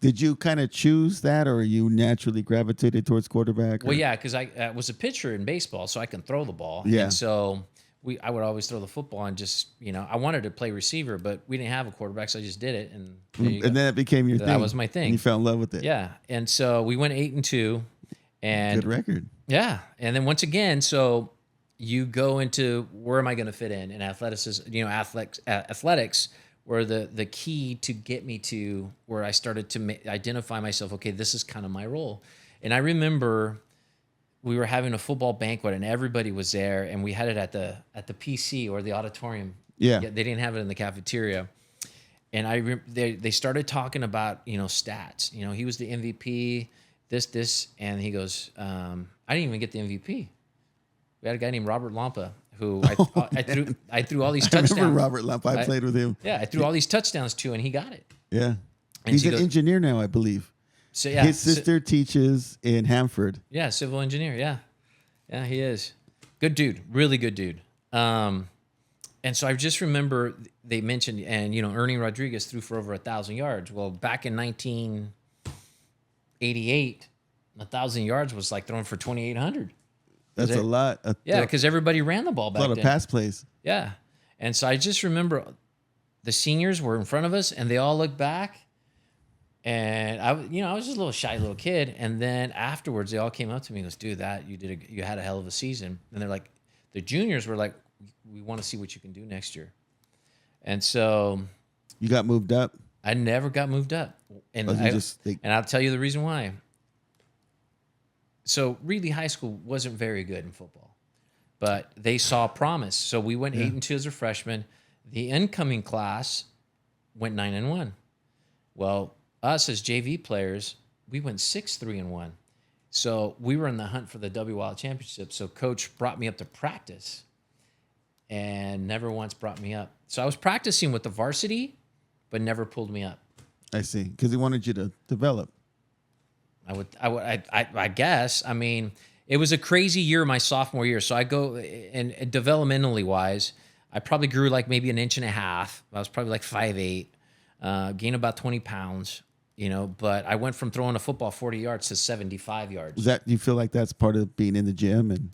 [SPEAKER 1] Did you kind of choose that, or you naturally gravitated towards quarterback?
[SPEAKER 3] Well, yeah, because I was a pitcher in baseball, so I can throw the ball.
[SPEAKER 1] Yeah.
[SPEAKER 3] And so I would always throw the football and just, I wanted to play receiver, but we didn't have a quarterback, so I just did it. And
[SPEAKER 1] then it became your thing.
[SPEAKER 3] That was my thing.
[SPEAKER 1] And you fell in love with it.
[SPEAKER 3] Yeah. And so we went 8-2. And
[SPEAKER 1] good record.
[SPEAKER 3] Yeah. And then once again, so you go into where am I going to fit in? And athleticism, athletics were the key to get me to where I started to identify myself. Okay, this is kind of my role. And I remember we were having a football banquet and everybody was there, and we had it at the PC or the auditorium.
[SPEAKER 1] Yeah.
[SPEAKER 3] They didn't have it in the cafeteria. And they started talking about, stats. He was the MVP, this, and he goes, I didn't even get the MVP. We had a guy named Robert Lampa who I threw all these touchdowns.
[SPEAKER 1] I remember Robert Lampa. I played with him.
[SPEAKER 3] Yeah, I threw all these touchdowns to, and he got it.
[SPEAKER 1] Yeah. He's an engineer now, I believe.
[SPEAKER 3] So yeah,
[SPEAKER 1] his sister teaches in Hanford.
[SPEAKER 3] Yeah, civil engineer. Yeah, he is. Good dude. Really good dude. And so I just remember they mentioned, and Ernie Rodriguez threw for over 1,000 yards. Well, back in 1988, 1,000 yards was like throwing for 2,800.
[SPEAKER 1] That's a lot.
[SPEAKER 3] Yeah, because everybody ran the ball back then.
[SPEAKER 1] A lot of pass plays.
[SPEAKER 3] Yeah. And so I just remember the seniors were in front of us, and they all looked back. And I was just a little shy little kid. And then afterwards, they all came up to me and goes, "Dude, you had a hell of a season." And they're like, the juniors were like, "We want to see what you can do next year." And so
[SPEAKER 1] you got moved up.
[SPEAKER 3] I never got moved up, and and I'll tell you the reason why. So Reedley High School wasn't very good in football, but they saw promise. So we went 8-2 as a freshman. The incoming class went 9-1. Well, us as JV players, we went 6-3-1. So we were in the hunt for the W Wild Championship. So coach brought me up to practice and never once brought me up. So I was practicing with the varsity, but never pulled me up.
[SPEAKER 1] I see. Because he wanted you to develop.
[SPEAKER 3] I guess. I mean, it was a crazy year my sophomore year. So I go, and developmentally wise, I probably grew like maybe 1.5 inches. I was probably like 5'8", gained about 20 pounds, but I went from throwing a football 40 yards to 75 yards.
[SPEAKER 1] Do you feel like that's part of being in the gym? And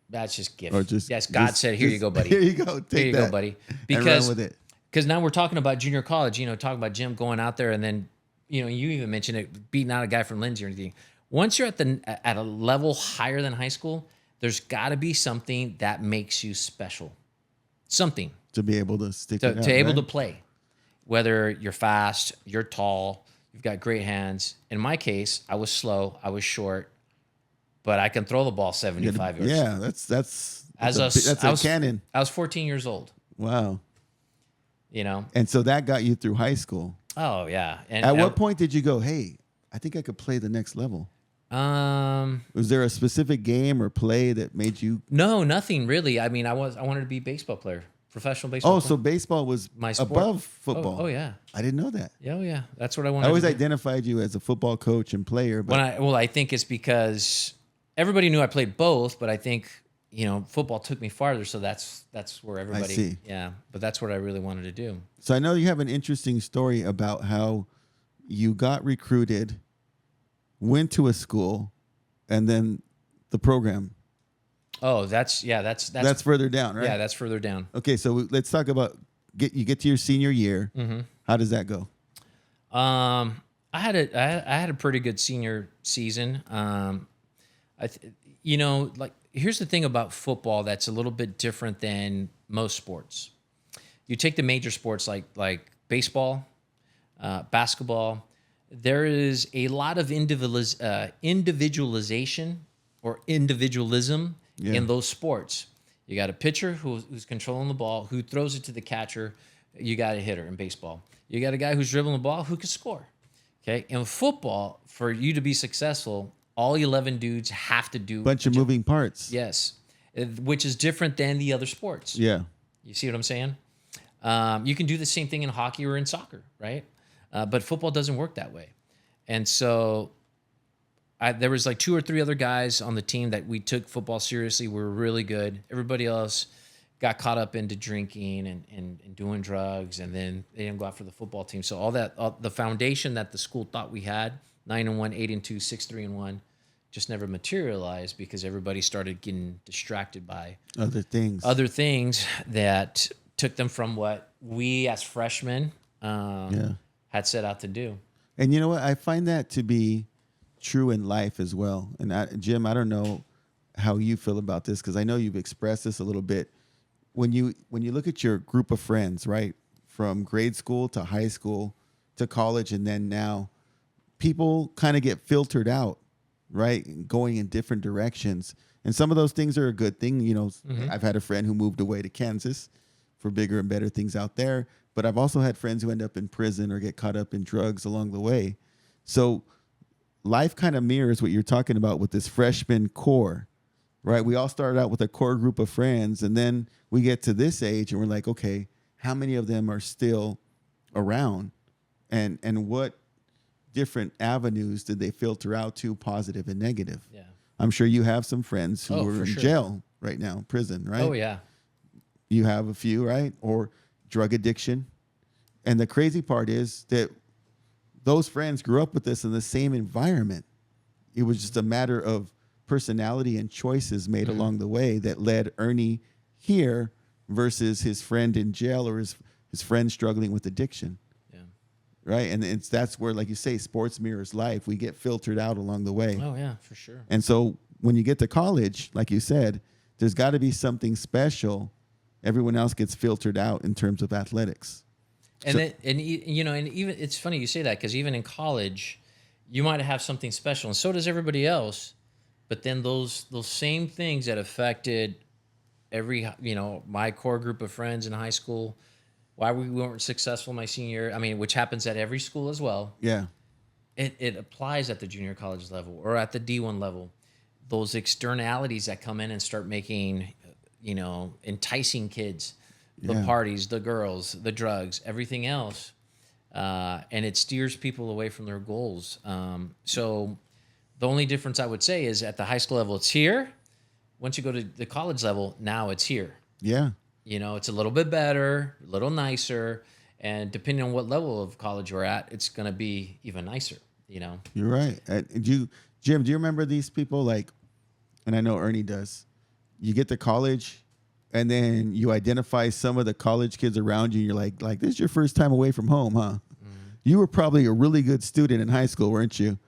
[SPEAKER 3] that's just gift.
[SPEAKER 1] Or just,
[SPEAKER 3] yes, God said, "Here you go, buddy.
[SPEAKER 1] Here you go. Take that.
[SPEAKER 3] Go, buddy."
[SPEAKER 1] And run with it.
[SPEAKER 3] Because now we're talking about junior college, talking about Jim going out there and then, you even mentioned it, beating out a guy from Lindsay or anything. Once you're at a level higher than high school, there's got to be something that makes you special. Something.
[SPEAKER 1] To be able to stick it out,
[SPEAKER 3] to able to play. Whether you're fast, you're tall, you've got great hands. In my case, I was slow, I was short, but I can throw the ball 75 yards.
[SPEAKER 1] Yeah, that's a cannon.
[SPEAKER 3] I was 14 years old.
[SPEAKER 1] Wow.
[SPEAKER 3] And
[SPEAKER 1] so that got you through high school.
[SPEAKER 3] Oh, yeah. And
[SPEAKER 1] at what point did you go, "Hey, I think I could play the next level"? Was there a specific game or play that made you?
[SPEAKER 3] No, nothing really. I mean, I wanted to be a baseball player, professional baseball player.
[SPEAKER 1] So baseball was
[SPEAKER 3] my sport.
[SPEAKER 1] Above football.
[SPEAKER 3] Oh, yeah.
[SPEAKER 1] I didn't know that.
[SPEAKER 3] Oh, yeah. That's what I wanted.
[SPEAKER 1] I always identified you as a football coach and player. But
[SPEAKER 3] I think it's because everybody knew I played both, but I think football took me farther, so that's where everybody.
[SPEAKER 1] I see.
[SPEAKER 3] Yeah, but that's what I really wanted to do.
[SPEAKER 1] So I know you have an interesting story about how you got recruited, went to a school, and then the program.
[SPEAKER 3] Oh, that's
[SPEAKER 1] further down, right?
[SPEAKER 3] Yeah, that's further down.
[SPEAKER 1] Okay, so let's talk about you get to your senior year.
[SPEAKER 3] Mm-hmm.
[SPEAKER 1] How does that go?
[SPEAKER 3] I had a pretty good senior season. Here's the thing about football that's a little bit different than most sports. You take the major sports like baseball, basketball. There is a lot of individualization or individualism in those sports. You got a pitcher who's controlling the ball, who throws it to the catcher. You got a hitter in baseball. You got a guy who's dribbling the ball who can score. Okay, in football, for you to be successful, all 11 dudes have to do
[SPEAKER 1] bunch of moving parts.
[SPEAKER 3] Yes, which is different than the other sports.
[SPEAKER 1] Yeah,
[SPEAKER 3] you see what I'm saying? You can do the same thing in hockey or in soccer, right? But football doesn't work that way. And so there was like 2 or 3 other guys on the team that we took football seriously. We were really good. Everybody else got caught up into drinking and doing drugs, and then they didn't go out for the football team. So all the foundation that the school thought we had, 9-1, 8-2, 6-3-1, just never materialized because everybody started getting distracted by
[SPEAKER 1] other things
[SPEAKER 3] that took them from what we as freshmen had set out to do.
[SPEAKER 1] And you know what? I find that to be true in life as well. And Jim, I don't know how you feel about this because I know you've expressed this a little bit. When you look at your group of friends, right, from grade school to high school to college and then now, people kind of get filtered out, right, going in different directions. And some of those things are a good thing. I've had a friend who moved away to Kansas for bigger and better things out there. But I've also had friends who end up in prison or get caught up in drugs along the way. So life kind of mirrors what you're talking about with this freshman core, right? We all started out with a core group of friends, and then we get to this age and we're like, okay, how many of them are still around? And what different avenues did they filter out to, positive and negative?
[SPEAKER 3] Yeah.
[SPEAKER 1] I'm sure you have some friends who are in jail right now, prison, right?
[SPEAKER 3] Oh, yeah.
[SPEAKER 1] You have a few, right? Or drug addiction. And the crazy part is that those friends grew up with us in the same environment. It was just a matter of personality and choices made along the way that led Ernie here versus his friend in jail or his friend struggling with addiction. Yeah. Right? And that's where, like you say, sports mirrors life. We get filtered out along the way.
[SPEAKER 3] Oh, yeah, for sure.
[SPEAKER 1] And so when you get to college, like you said, there's got to be something special. Everyone else gets filtered out in terms of athletics.
[SPEAKER 3] And even it's funny you say that, because even in college, you might have something special, and so does everybody else. But then those same things that affected my core group of friends in high school, why we weren't successful my senior year, I mean, which happens at every school as well.
[SPEAKER 1] Yeah.
[SPEAKER 3] It applies at the junior college level or at the D1 level. Those externalities that come in and start making, enticing kids, the parties, the girls, the drugs, everything else. And it steers people away from their goals. So the only difference I would say is at the high school level, it's here. Once you go to the college level, now it's here.
[SPEAKER 1] Yeah.
[SPEAKER 3] It's a little bit better, a little nicer. And depending on what level of college you're at, it's going to be even nicer,
[SPEAKER 1] You're right. Jim, do you remember these people? And I know Ernie does. You get to college, and then you identify some of the college kids around you, and you're like, this is your first time away from home, huh? You were probably a really good student in high school, weren't you?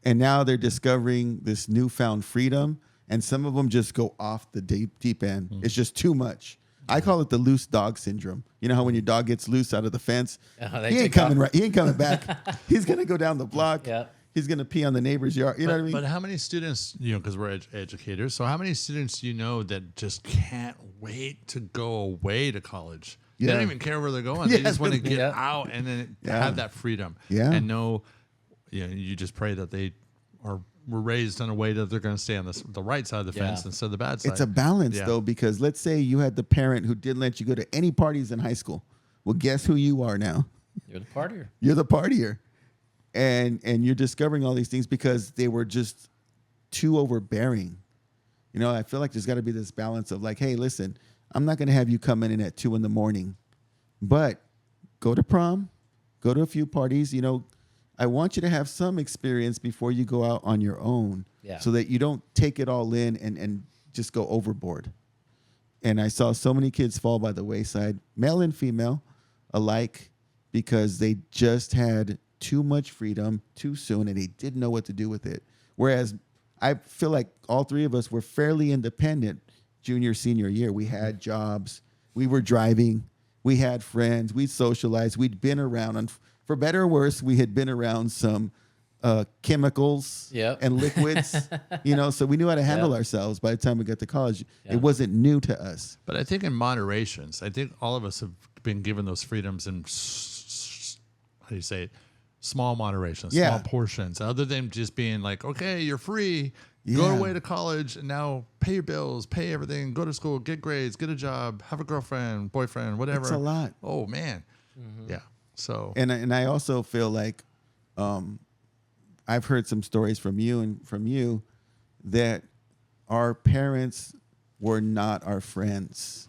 [SPEAKER 1] And now they're discovering this newfound freedom, and some of them just go off the deep end. It's just too much. I call it the loose dog syndrome. You know how when your dog gets loose out of the fence, he ain't coming right. He ain't coming back. He's gonna go down the block. Yeah. He's gonna pee on the neighbor's yard. You know what I mean?
[SPEAKER 2] But how many students, because we're educators, so how many students that just can't wait to go away to college? Yeah. They don't even care where they're going. They just want to get out and then have that freedom. Yeah. And know, you just pray that they were raised in a way that they're going to stay on the right side of the fence instead of the bad side.
[SPEAKER 1] It's a balance, though, because let's say you had the parent who didn't let you go to any parties in high school. Well, guess who you are now?
[SPEAKER 3] You're the partier.
[SPEAKER 1] You're the partier. And you're discovering all these things because they were just too overbearing. I feel like there's got to be this balance of hey, listen, I'm not going to have you come in at 2 a.m, but go to prom, go to a few parties, I want you to have some experience before you go out on your own so that you don't take it all in and just go overboard. And I saw so many kids fall by the wayside, male and female alike, because they just had too much freedom too soon and they didn't know what to do with it. Whereas I feel like all three of us were fairly independent junior, senior year. We had jobs. We were driving. We had friends. We socialized. We'd been around. And for better or worse, we had been around some chemicals and liquids, so we knew how to handle ourselves by the time we got to college. It wasn't new to us.
[SPEAKER 2] But I think in moderations, I think all of us have been given those freedoms in, how do you say it? Small moderations, small portions, other than just being okay, you're free, go away to college, and now pay your bills, pay everything, go to school, get grades, get a job, have a girlfriend, boyfriend, whatever.
[SPEAKER 1] It's a lot.
[SPEAKER 2] Oh, man. Yeah. So.
[SPEAKER 1] And I also feel like I've heard some stories from you that our parents were not our friends.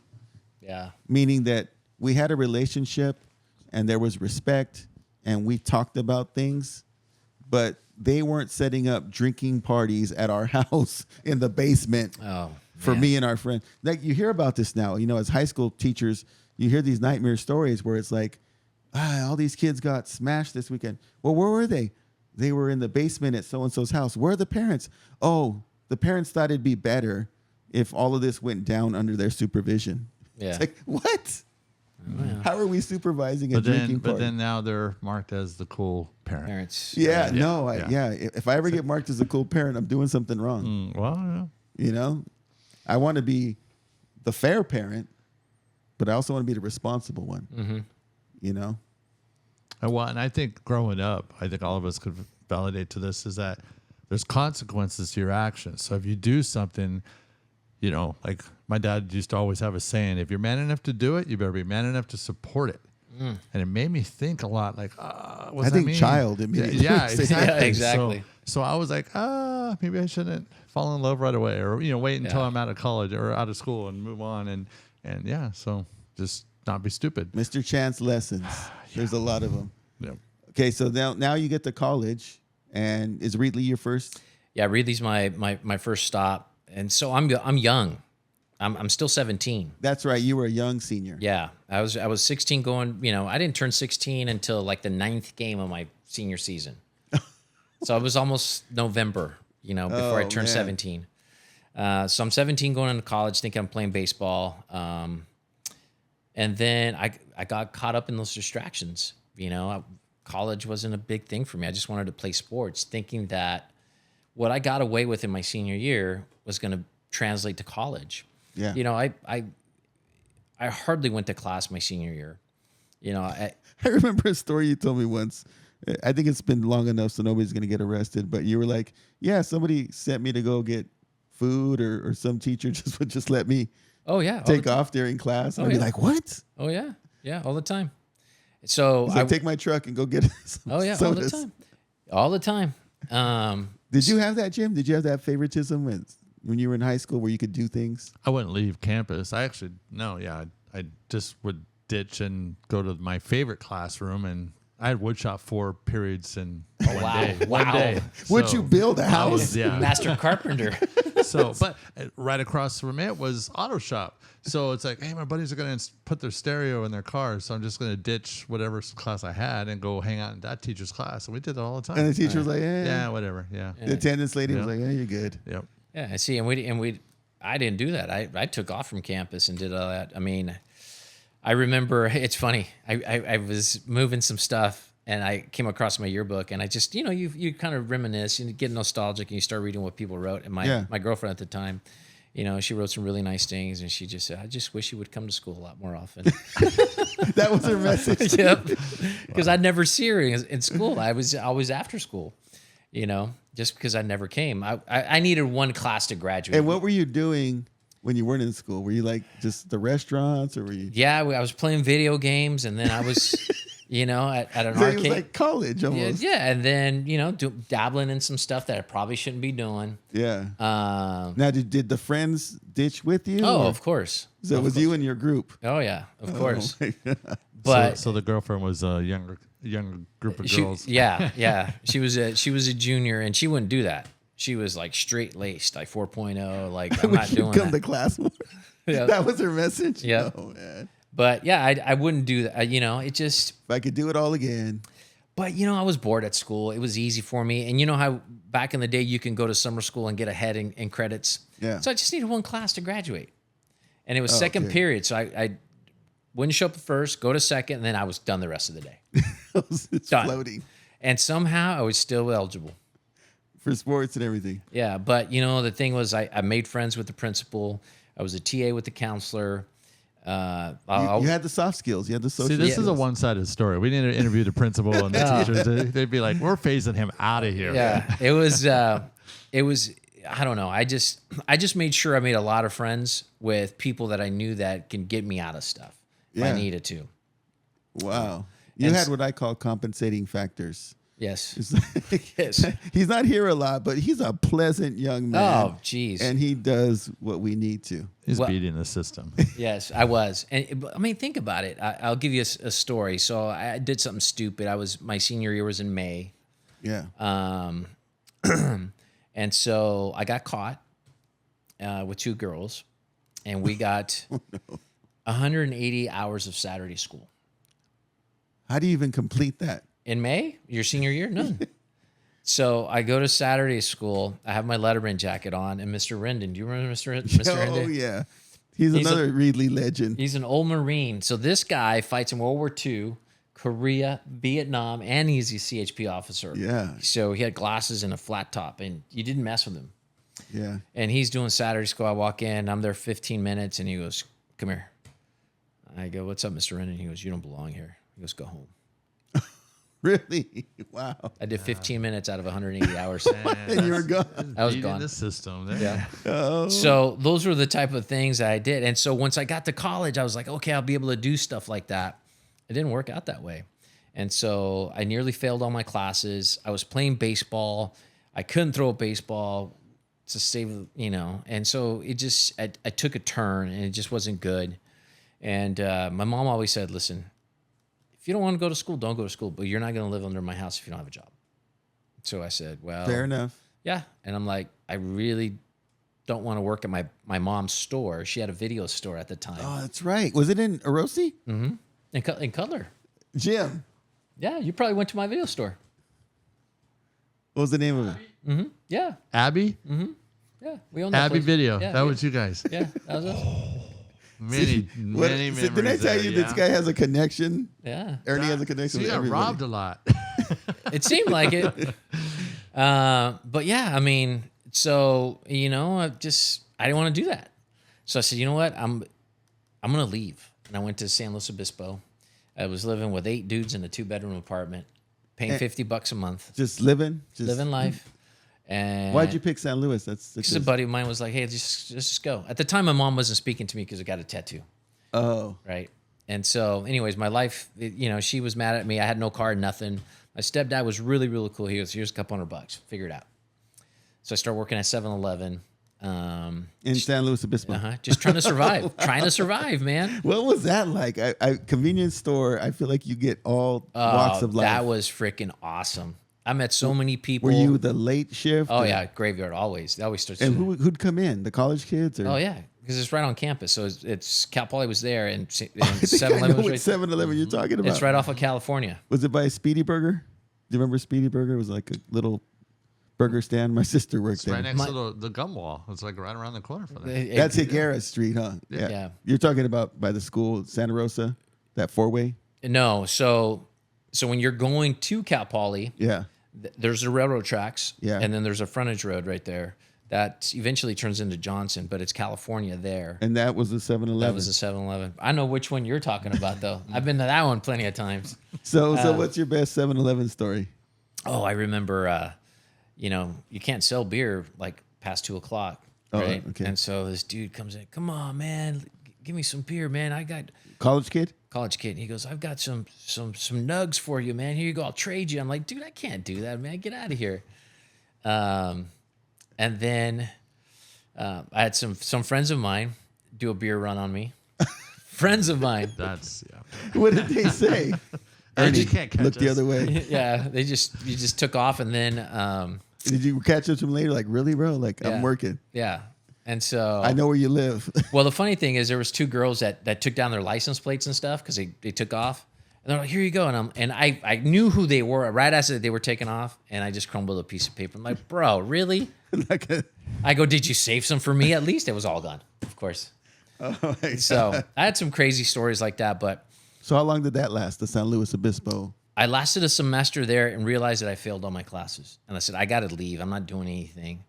[SPEAKER 3] Yeah.
[SPEAKER 1] Meaning that we had a relationship and there was respect and we talked about things, but they weren't setting up drinking parties at our house in the basement for me and our friends. You hear about this now, as high school teachers, you hear these nightmare stories where it's all these kids got smashed this weekend. Well, where were they? They were in the basement at so-and-so's house. Where are the parents? Oh, the parents thought it'd be better if all of this went down under their supervision.
[SPEAKER 3] Yeah.
[SPEAKER 1] It's what? How are we supervising a drinking party?
[SPEAKER 2] But then now they're marked as the cool parents.
[SPEAKER 1] Yeah, If I ever get marked as a cool parent, I'm doing something wrong. I want to be the fair parent, but I also want to be the responsible one. Mm-hmm.
[SPEAKER 2] And I think growing up, I think all of us could validate to this, is that there's consequences to your actions. So if you do something, my dad used to always have a saying, if you're man enough to do it, you better be man enough to support it. And it made me think a lot, what's that mean?
[SPEAKER 1] Child immediately.
[SPEAKER 2] Yeah, exactly.
[SPEAKER 3] Exactly.
[SPEAKER 2] So I was maybe I shouldn't fall in love right away, or wait until I'm out of college or out of school and move on, and so just not be stupid.
[SPEAKER 1] Mr. Chance lessons. There's a lot of them.
[SPEAKER 2] Yep.
[SPEAKER 1] Okay, so now you get to college, and is Reedley your first?
[SPEAKER 3] Yeah, Reedley's my first stop, and so I'm young. I'm still 17.
[SPEAKER 1] That's right. You were a young senior.
[SPEAKER 3] Yeah, I was 16 going. I didn't turn 16 until like the 9th game of my senior season. So it was almost November, before I turned 17. So I'm 17 going into college, thinking I'm playing baseball. And then I got caught up in those distractions. College wasn't a big thing for me. I just wanted to play sports, thinking that what I got away with in my senior year was going to translate to college.
[SPEAKER 1] Yeah.
[SPEAKER 3] I hardly went to class my senior year.
[SPEAKER 1] I remember a story you told me once. I think it's been long enough so nobody's going to get arrested. But you were like, yeah, somebody sent me to go get food, or some teacher just would let me take off during class. And I'd be like, what?
[SPEAKER 3] Oh, yeah. Yeah, all the time. So
[SPEAKER 1] I take my truck and go get some sodas.
[SPEAKER 3] All the time.
[SPEAKER 1] Did you have that, Jim? Did you have that favoritism when you were in high school where you could do things?
[SPEAKER 2] I wouldn't leave campus. I just would ditch and go to my favorite classroom, and I had woodshop 4 periods in one day.
[SPEAKER 3] Wow.
[SPEAKER 2] One day.
[SPEAKER 1] Would you build a house?
[SPEAKER 3] Master carpenter.
[SPEAKER 2] But right across from it was auto shop. So it's like, hey, my buddies are going to put their stereo in their car, so I'm just going to ditch whatever class I had and go hang out in that teacher's class. And we did that all the time.
[SPEAKER 1] And the teacher was like,
[SPEAKER 2] yeah, whatever. Yeah.
[SPEAKER 1] The attendance lady was like, yeah, you're good.
[SPEAKER 2] Yep.
[SPEAKER 3] Yeah, I see. I didn't do that. I took off from campus and did all that. I mean, I remember, it's funny. I was moving some stuff, and I came across my yearbook, and I just, you kind of reminisce, you get nostalgic, and you start reading what people wrote. And my girlfriend at the time, she wrote some really nice things, and she just said, I just wish you would come to school a lot more often.
[SPEAKER 1] That was her message.
[SPEAKER 3] Yep. Because I'd never see her in school. I was always after school, just because I never came. I needed one class to graduate.
[SPEAKER 1] And what were you doing when you weren't in school? Were you like just the restaurants, or were you?
[SPEAKER 3] Yeah, I was playing video games, and then I was, at an arcade.
[SPEAKER 1] It was like college almost.
[SPEAKER 3] Yeah, and then dabbling in some stuff that I probably shouldn't be doing.
[SPEAKER 1] Yeah. Now, did the friends ditch with you?
[SPEAKER 3] Oh, of course.
[SPEAKER 1] So it was you and your group.
[SPEAKER 3] Oh yeah, of course.
[SPEAKER 2] But so the girlfriend was a younger group of girls.
[SPEAKER 3] Yeah. She was a junior, and she wouldn't do that. She was like straight laced, like 4.0. Like, I'm not doing
[SPEAKER 1] come
[SPEAKER 3] that.
[SPEAKER 1] to class more.
[SPEAKER 3] Yeah.
[SPEAKER 1] That was her message.
[SPEAKER 3] Yeah.
[SPEAKER 1] Oh man.
[SPEAKER 3] But yeah, I wouldn't do that. It just.
[SPEAKER 1] If I could do it all again.
[SPEAKER 3] But I was bored at school. It was easy for me, and you know how back in the day you can go to summer school and get ahead in credits.
[SPEAKER 1] Yeah.
[SPEAKER 3] So I just needed one class to graduate, and it was second period. So I wouldn't show up at first, go to second, and then I was done the rest of the day.
[SPEAKER 1] It's
[SPEAKER 3] done.
[SPEAKER 1] floating.
[SPEAKER 3] And somehow I was still eligible
[SPEAKER 1] for sports and everything.
[SPEAKER 3] Yeah, but the thing was, I made friends with the principal. I was a TA with the counselor.
[SPEAKER 1] You had the soft skills. You had the social.
[SPEAKER 2] See, this
[SPEAKER 1] skills.
[SPEAKER 2] is a one-sided story. We need to interview the principal and the teachers. They'd be like, "We're phasing him out of here."
[SPEAKER 3] Yeah, it was. I don't know. I just made sure I made a lot of friends with people that I knew that can get me out of stuff if I needed to.
[SPEAKER 1] Wow, you had what I call compensating factors.
[SPEAKER 3] Yes.
[SPEAKER 1] Yes. He's not here a lot, but he's a pleasant young man.
[SPEAKER 3] Oh, geez.
[SPEAKER 1] And he does what we need to.
[SPEAKER 2] He's beating the system.
[SPEAKER 3] Yes, I was. And I mean, think about it. I'll give you a story. So I did something stupid. My senior year was in May.
[SPEAKER 1] Yeah.
[SPEAKER 3] And so I got caught with 2 girls, and we got 180 hours of Saturday school.
[SPEAKER 1] How do you even complete that?
[SPEAKER 3] In May, your senior year? None. So I go to Saturday school. I have my Letterman jacket on, and Mr. Rendon. Do you remember Mr. Rendon?
[SPEAKER 1] Oh, yeah. He's another Reedley legend.
[SPEAKER 3] He's an old Marine. So this guy fights in World War II, Korea, Vietnam, and he's a CHP officer.
[SPEAKER 1] Yeah.
[SPEAKER 3] So he had glasses and a flat top, and you didn't mess with him.
[SPEAKER 1] Yeah.
[SPEAKER 3] And he's doing Saturday school. I walk in. I'm there 15 minutes, and he goes, "Come here." I go, "What's up, Mr. Rendon?" He goes, "You don't belong here." He goes, "Go home."
[SPEAKER 1] Really? Wow.
[SPEAKER 3] I did 15 minutes out of 180 hours.
[SPEAKER 1] And you were gone.
[SPEAKER 3] I was
[SPEAKER 2] Beating
[SPEAKER 3] gone.
[SPEAKER 2] the system.
[SPEAKER 3] Yeah.
[SPEAKER 1] Oh.
[SPEAKER 3] So those were the type of things that I did. And so once I got to college, I was like, okay, I'll be able to do stuff like that. It didn't work out that way. And so I nearly failed all my classes. I was playing baseball. I couldn't throw a baseball to save, and so it just, I took a turn and it just wasn't good. And my mom always said, listen, if you don't want to go to school, don't go to school, but you're not going to live under my house if you don't have a job. So I said, well,
[SPEAKER 1] fair enough.
[SPEAKER 3] Yeah. And I'm like, I really don't want to work at my mom's store. She had a video store at the time.
[SPEAKER 1] Oh, that's right. Was it in Orosi?
[SPEAKER 3] Mm-hmm. In Cutler.
[SPEAKER 1] Jim.
[SPEAKER 3] Yeah, you probably went to my video store.
[SPEAKER 1] What was the name of it?
[SPEAKER 3] Mm-hmm. Yeah.
[SPEAKER 2] Abby?
[SPEAKER 3] Mm-hmm. Yeah. We own that
[SPEAKER 2] Abby
[SPEAKER 3] place.
[SPEAKER 2] Video.
[SPEAKER 3] Yeah,
[SPEAKER 2] that was you guys.
[SPEAKER 3] Yeah, that was us.
[SPEAKER 2] Many memories.
[SPEAKER 1] Didn't I tell you this guy has a connection?
[SPEAKER 3] Yeah.
[SPEAKER 1] Ernie has a connection
[SPEAKER 2] So you
[SPEAKER 1] with
[SPEAKER 2] got
[SPEAKER 1] everybody.
[SPEAKER 2] robbed a lot.
[SPEAKER 3] It seemed like it. But yeah, I mean, so, I didn't want to do that. So I said, you know what? I'm going to leave. And I went to San Luis Obispo. I was living with 8 dudes in a 2-bedroom apartment, paying $50 a month.
[SPEAKER 1] Just living
[SPEAKER 3] life. And
[SPEAKER 1] why'd you pick San Luis?
[SPEAKER 3] Because a buddy of mine was like, hey, just go. At the time, my mom wasn't speaking to me because I got a tattoo.
[SPEAKER 1] Oh.
[SPEAKER 3] Right. And so anyways, my life, she was mad at me. I had no car, nothing. My stepdad was really, really cool. He goes, here's a couple $100. Figure it out. So I started working at 7-Eleven.
[SPEAKER 1] In San Luis Obispo.
[SPEAKER 3] Just trying to survive. Man.
[SPEAKER 1] What was that like? I convenience store, I feel like you get all walks of life.
[SPEAKER 3] That was freaking awesome. I met so many people.
[SPEAKER 1] Were you the late shift?
[SPEAKER 3] Oh, yeah. Graveyard, always. They always start.
[SPEAKER 1] And who'd come in? The college kids? Or?
[SPEAKER 3] Oh, yeah. Because it's right on campus. So it's Cal Poly was there, and
[SPEAKER 1] I think I know what 7-Eleven you're talking about.
[SPEAKER 3] It's right off of California.
[SPEAKER 1] Was it by Speedy Burger? Do you remember Speedy Burger? It was like a little burger stand. My sister worked
[SPEAKER 2] It's
[SPEAKER 1] there.
[SPEAKER 2] right next to the gum wall. It's like right around the corner from there.
[SPEAKER 1] That's Higuera Street, huh?
[SPEAKER 3] Yeah.
[SPEAKER 1] You're talking about by the school, Santa Rosa, that 4-way?
[SPEAKER 3] No. So when you're going to Cal Poly,
[SPEAKER 1] yeah,
[SPEAKER 3] there's the railroad tracks,
[SPEAKER 1] yeah,
[SPEAKER 3] and then there's a frontage road right there that eventually turns into Johnson, but it's California there.
[SPEAKER 1] And that was the 7-Eleven.
[SPEAKER 3] That was the 7-Eleven. I know which one you're talking about, though. I've been to that one plenty of times.
[SPEAKER 1] So what's your best 7-Eleven story?
[SPEAKER 3] Oh, I remember, you can't sell beer like past 2:00, right?
[SPEAKER 1] Oh, okay.
[SPEAKER 3] And so this dude comes in, come on, man, give me some beer, man. I got
[SPEAKER 1] college kid.
[SPEAKER 3] And he goes, I've got some nugs for you, man. Here you go. I'll trade you. I'm like, dude, I can't do that, man. Get out of here. And then I had some friends of mine do a beer run on me. Friends of mine.
[SPEAKER 2] That's
[SPEAKER 1] What did they say?
[SPEAKER 2] Ernie can't catch
[SPEAKER 1] look
[SPEAKER 2] us.
[SPEAKER 1] the other way.
[SPEAKER 3] Yeah, you just took off, and then
[SPEAKER 1] did you catch up to him later? Like, really, bro? Like, I'm working.
[SPEAKER 3] Yeah, and so
[SPEAKER 1] I know where you live.
[SPEAKER 3] Well, the funny thing is, there was 2 girls that took down their license plates and stuff because they took off, and they're like, "Here you go," and I knew who they were right as they were taking off, and I just crumbled a piece of paper. I'm like, "Bro, really?" I go, "Did you save some for me at least?" It was all gone, of course.
[SPEAKER 1] Oh my
[SPEAKER 3] So
[SPEAKER 1] God.
[SPEAKER 3] I had some crazy stories like that, but.
[SPEAKER 1] So how long did that last? The San Luis Obispo.
[SPEAKER 3] I lasted a semester there and realized that I failed all my classes. And I said, I got to leave. I'm not doing anything.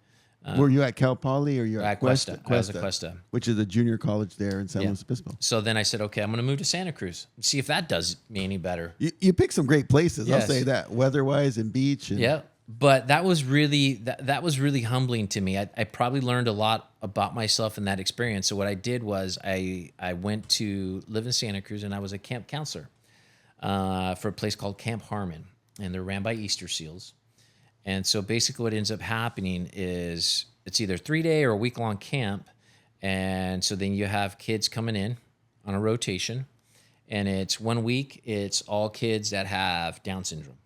[SPEAKER 1] Were you at Cal Poly or you
[SPEAKER 3] At Cuesta? I was at Cuesta.
[SPEAKER 1] Which is a junior college there in San Luis Obispo.
[SPEAKER 3] So then I said, okay, I'm going to move to Santa Cruz. See if that does me any better.
[SPEAKER 1] You picked some great places.
[SPEAKER 3] Yes.
[SPEAKER 1] I'll say that. Weather-wise and beach. And
[SPEAKER 3] Yeah. But that was really that was really humbling to me. I probably learned a lot about myself in that experience. So what I did was I went to live in Santa Cruz, and I was a camp counselor for a place called Camp Harmon, and they're ran by Easter Seals. And so basically what ends up happening is it's either 3-day or a week-long camp. And so then you have kids coming in on a rotation, and it's 1 week, it's all kids that have Down syndrome.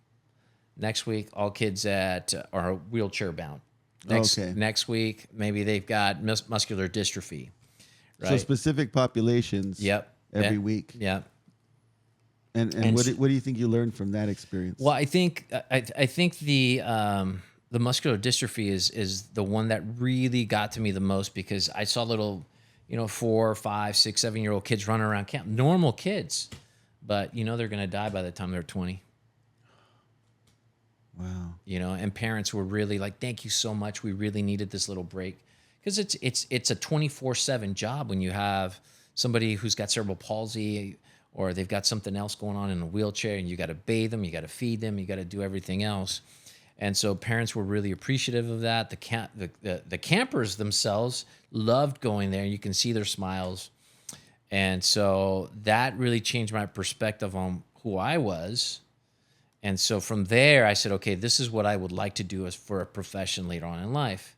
[SPEAKER 3] Next week, all kids that are wheelchair bound. Next week, maybe they've got muscular dystrophy. Right?
[SPEAKER 1] So specific populations.
[SPEAKER 3] Yep.
[SPEAKER 1] Every week.
[SPEAKER 3] Yeah.
[SPEAKER 1] And what do you think you learned from that experience?
[SPEAKER 3] Well, I think the muscular dystrophy is the one that really got to me the most, because I saw little, 4, 5, 6, 7-year-old kids running around camp, normal kids, but they're going to die by the time they're 20.
[SPEAKER 1] Wow.
[SPEAKER 3] And parents were really like, thank you so much. We really needed this little break, because it's a 24/7 job when you have somebody who's got cerebral palsy, or they've got something else going on in a wheelchair, and you got to bathe them, you got to feed them, you got to do everything else. And so parents were really appreciative of that. The campers themselves loved going there. You can see their smiles. And so that really changed my perspective on who I was And so from there, I said, okay, this is what I would like to do as for a profession later on in life.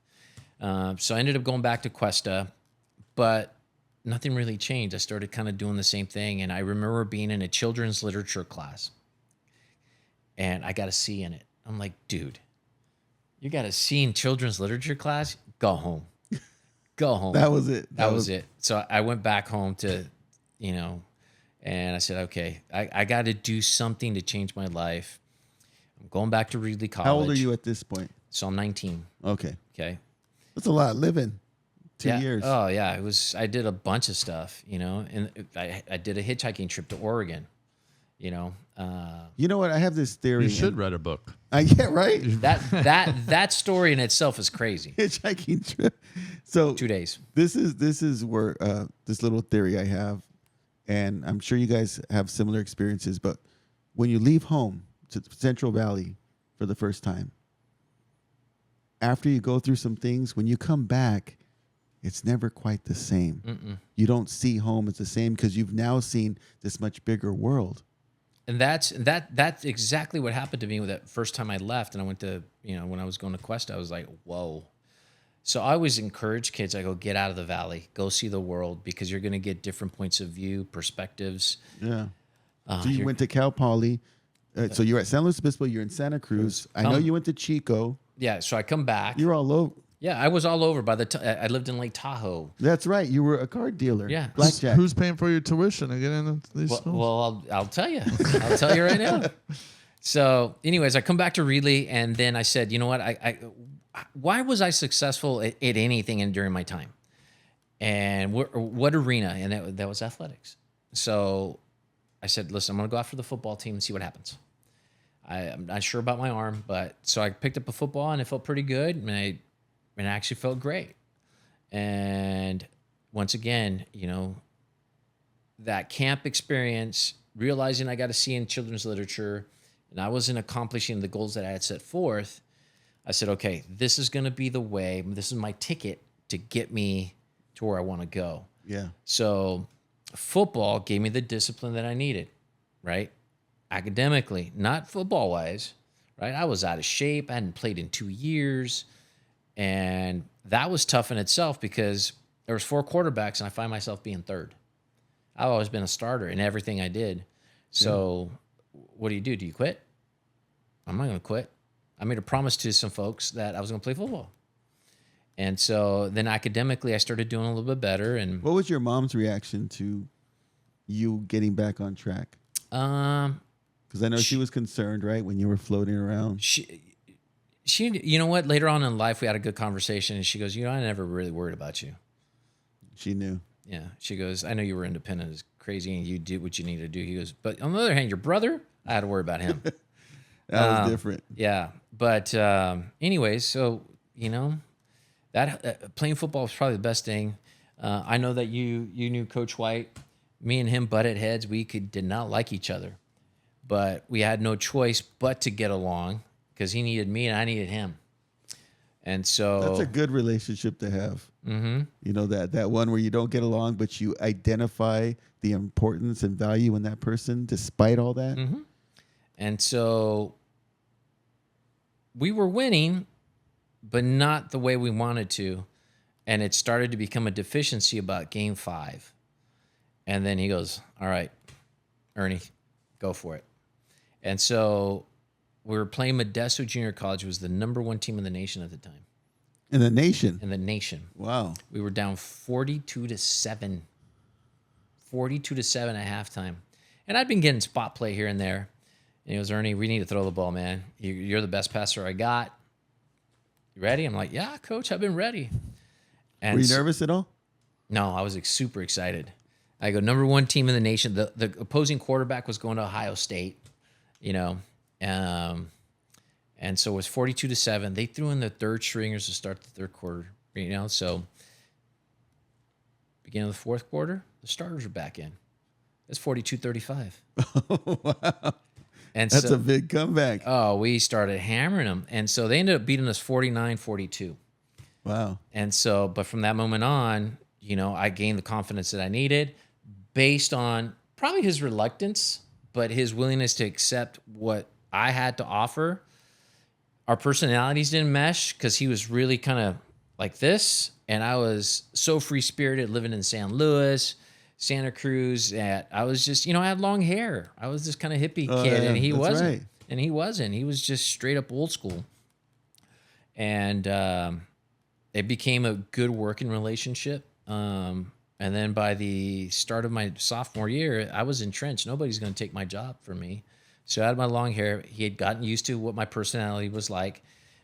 [SPEAKER 3] So I ended up going back to Cuesta, but nothing really changed. I started kind of doing the same thing. And I remember being in a children's literature class, and I got a C in it. I'm like, dude, you got a C in children's literature class? Go home. Go home.
[SPEAKER 1] That was it.
[SPEAKER 3] That was it. So I went back home to, and I said, okay, I got to do something to change my life. I'm going back to Reedley College.
[SPEAKER 1] How old are you at this point?
[SPEAKER 3] So I'm 19.
[SPEAKER 1] Okay.
[SPEAKER 3] Okay.
[SPEAKER 1] That's a lot living. 2
[SPEAKER 3] yeah.
[SPEAKER 1] years.
[SPEAKER 3] Oh yeah. I did a bunch of stuff, and I did a hitchhiking trip to Oregon,
[SPEAKER 1] You know what? I have this theory.
[SPEAKER 2] You should write a book.
[SPEAKER 1] Yeah, right?
[SPEAKER 3] That story in itself is crazy.
[SPEAKER 1] Hitchhiking trip. So
[SPEAKER 3] 2 days.
[SPEAKER 1] This is where this little theory I have, and I'm sure you guys have similar experiences, but when you leave home to Central Valley for the first time, after you go through some things, when you come back, it's never quite the same.
[SPEAKER 3] Mm-mm.
[SPEAKER 1] You don't see home as the same because you've now seen this much bigger world.
[SPEAKER 3] And that's exactly what happened to me with that first time I left. And I went to, when I was going to Cuesta, I was like, whoa. So I always encourage kids, I go, get out of the valley, go see the world, because you're going to get different points of view, perspectives.
[SPEAKER 1] Yeah. So you went to Cal Poly. So you're at San Luis Obispo, you're in Santa Cruz. I know you went to Chico.
[SPEAKER 3] Yeah. So I come back.
[SPEAKER 1] You're all over.
[SPEAKER 3] Yeah, I was all over. By the time I lived in Lake Tahoe.
[SPEAKER 1] That's right. You were a card dealer.
[SPEAKER 3] Yeah.
[SPEAKER 1] Blackjack.
[SPEAKER 2] Who's paying for your tuition to get into these schools?
[SPEAKER 3] Well, I'll tell you. I'll tell you right now. So, anyways, I come back to Reedley, and then I said, you know what? Why was I successful at anything during my time? And what arena? And that was athletics. So I said, listen, I'm going to go after the football team and see what happens. I'm not sure about my arm, but so I picked up a football, and it felt pretty good, and I actually felt great. And once again, that camp experience, realizing I got to see in children's literature, and I wasn't accomplishing the goals that I had set forth, I said, okay, this is going to be the way. This is my ticket to get me to where I want to go.
[SPEAKER 1] Yeah.
[SPEAKER 3] So football gave me the discipline that I needed, right? Academically, not football-wise, right? I was out of shape. I hadn't played in 2 years. And that was tough in itself because there was 4 quarterbacks, and I find myself being third. I've always been a starter in everything I did. So what do? Do you quit? I'm not going to quit. I made a promise to some folks that I was going to play football. And so then academically, I started doing a little bit better. And
[SPEAKER 1] what was your mom's reaction to you getting back on track? Because I know she was concerned, right, when you were floating around.
[SPEAKER 3] She, you know what? Later on in life, we had a good conversation, and she goes, I never really worried about you.
[SPEAKER 1] She knew.
[SPEAKER 3] Yeah. She goes, I know you were independent as crazy, and you did what you needed to do. He goes, but on the other hand, your brother, I had to worry about him.
[SPEAKER 1] That was different.
[SPEAKER 3] Yeah. But anyways, so, that playing football was probably the best thing. I know that you knew Coach White. Me and him butted heads. We did not like each other, but we had no choice but to get along because he needed me and I needed him. And so
[SPEAKER 1] that's a good relationship to have. Mm-hmm. That one where you don't get along, but you identify the importance and value in that person despite all that.
[SPEAKER 3] Mm-hmm. And so we were winning, but not the way we wanted to. And it started to become a deficiency about game 5. And then he goes, all right, Ernie, go for it. And so we were playing Modesto Junior College. It was the #1 team in the nation at the time.
[SPEAKER 1] In the nation?
[SPEAKER 3] In the nation.
[SPEAKER 1] Wow.
[SPEAKER 3] We were down 42-7. 42-7 at halftime. And I'd been getting spot play here and there. And he goes, Ernie, we need to throw the ball, man. You're the best passer I got. You ready? I'm like, yeah, coach, I've been ready. And
[SPEAKER 1] were you nervous at all?
[SPEAKER 3] No, I was super excited. I go, #1 team in the nation. The opposing quarterback was going to Ohio State, and so it was 42-7. They threw in the third stringers to start the third quarter, so beginning of the fourth quarter, the starters are back in. It's 42-35.
[SPEAKER 1] Wow. And that's a big comeback.
[SPEAKER 3] Oh, we started hammering them. And so they ended up beating us 49-42.
[SPEAKER 1] Wow.
[SPEAKER 3] And so, but from that moment on, I gained the confidence that I needed based on probably his reluctance, but his willingness to accept what I had to offer. Our personalities didn't mesh because he was really kind of like this, and I was so free-spirited living in San Luis, Santa Cruz, that I was just, I had long hair. I was this kind of hippie kid, and he wasn't. Right. And he wasn't. He was just straight up old school. And it became a good working relationship. And then by the start of my sophomore year, I was entrenched. Nobody's going to take my job from me. So I had my long hair. He had gotten used to what my personality was like.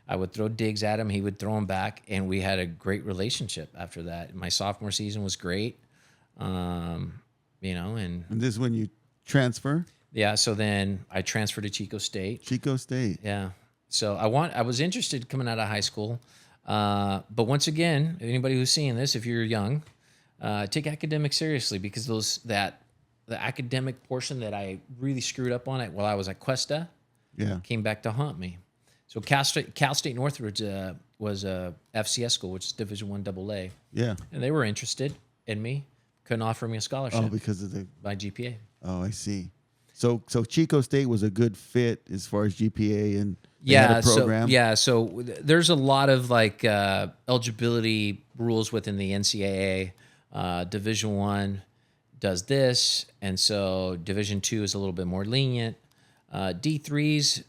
[SPEAKER 3] I would throw digs at him. He would throw them back. And we had a great relationship after that. My sophomore season was great. And
[SPEAKER 1] this is when you transfer?
[SPEAKER 3] Yeah. So then I transferred to Chico State.
[SPEAKER 1] Chico State.
[SPEAKER 3] Yeah. So I was interested coming out of high school. But once again, anybody who's seeing this, if you're young, take academics seriously, because the academic portion that I really screwed up on it while I was at Cuesta, came back to haunt me. So Cal State Northridge was a FCS school, which is Division I AA.
[SPEAKER 1] Yeah.
[SPEAKER 3] And they were interested in me, couldn't offer me a scholarship.
[SPEAKER 1] Oh, because of
[SPEAKER 3] my GPA.
[SPEAKER 1] Oh, I see. So Chico State was a good fit as far as GPA and program.
[SPEAKER 3] So there's a lot of eligibility rules within the NCAA. Division I does this, and so Division II is a little bit more lenient. D3s,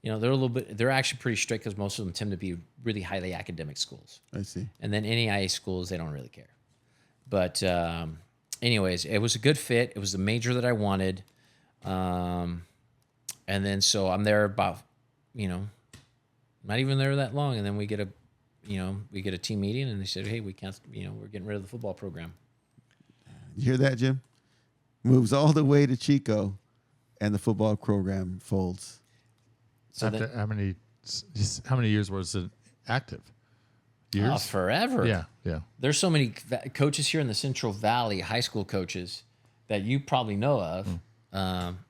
[SPEAKER 3] they're actually pretty strict because most of them tend to be really highly academic schools.
[SPEAKER 1] I see.
[SPEAKER 3] And then NAIA schools, they don't really care. But anyways, it was a good fit. It was the major that I wanted. And then so I'm there about, not even there that long. And then we get a team meeting, and they said, hey, we can't, we're getting rid of the football program.
[SPEAKER 1] You hear that, Jim? Moves all the way to Chico, and the football program folds.
[SPEAKER 2] So after how many years was it active? Years?
[SPEAKER 3] Forever.
[SPEAKER 2] Yeah.
[SPEAKER 3] There's so many coaches here in the Central Valley, high school coaches that you probably know of.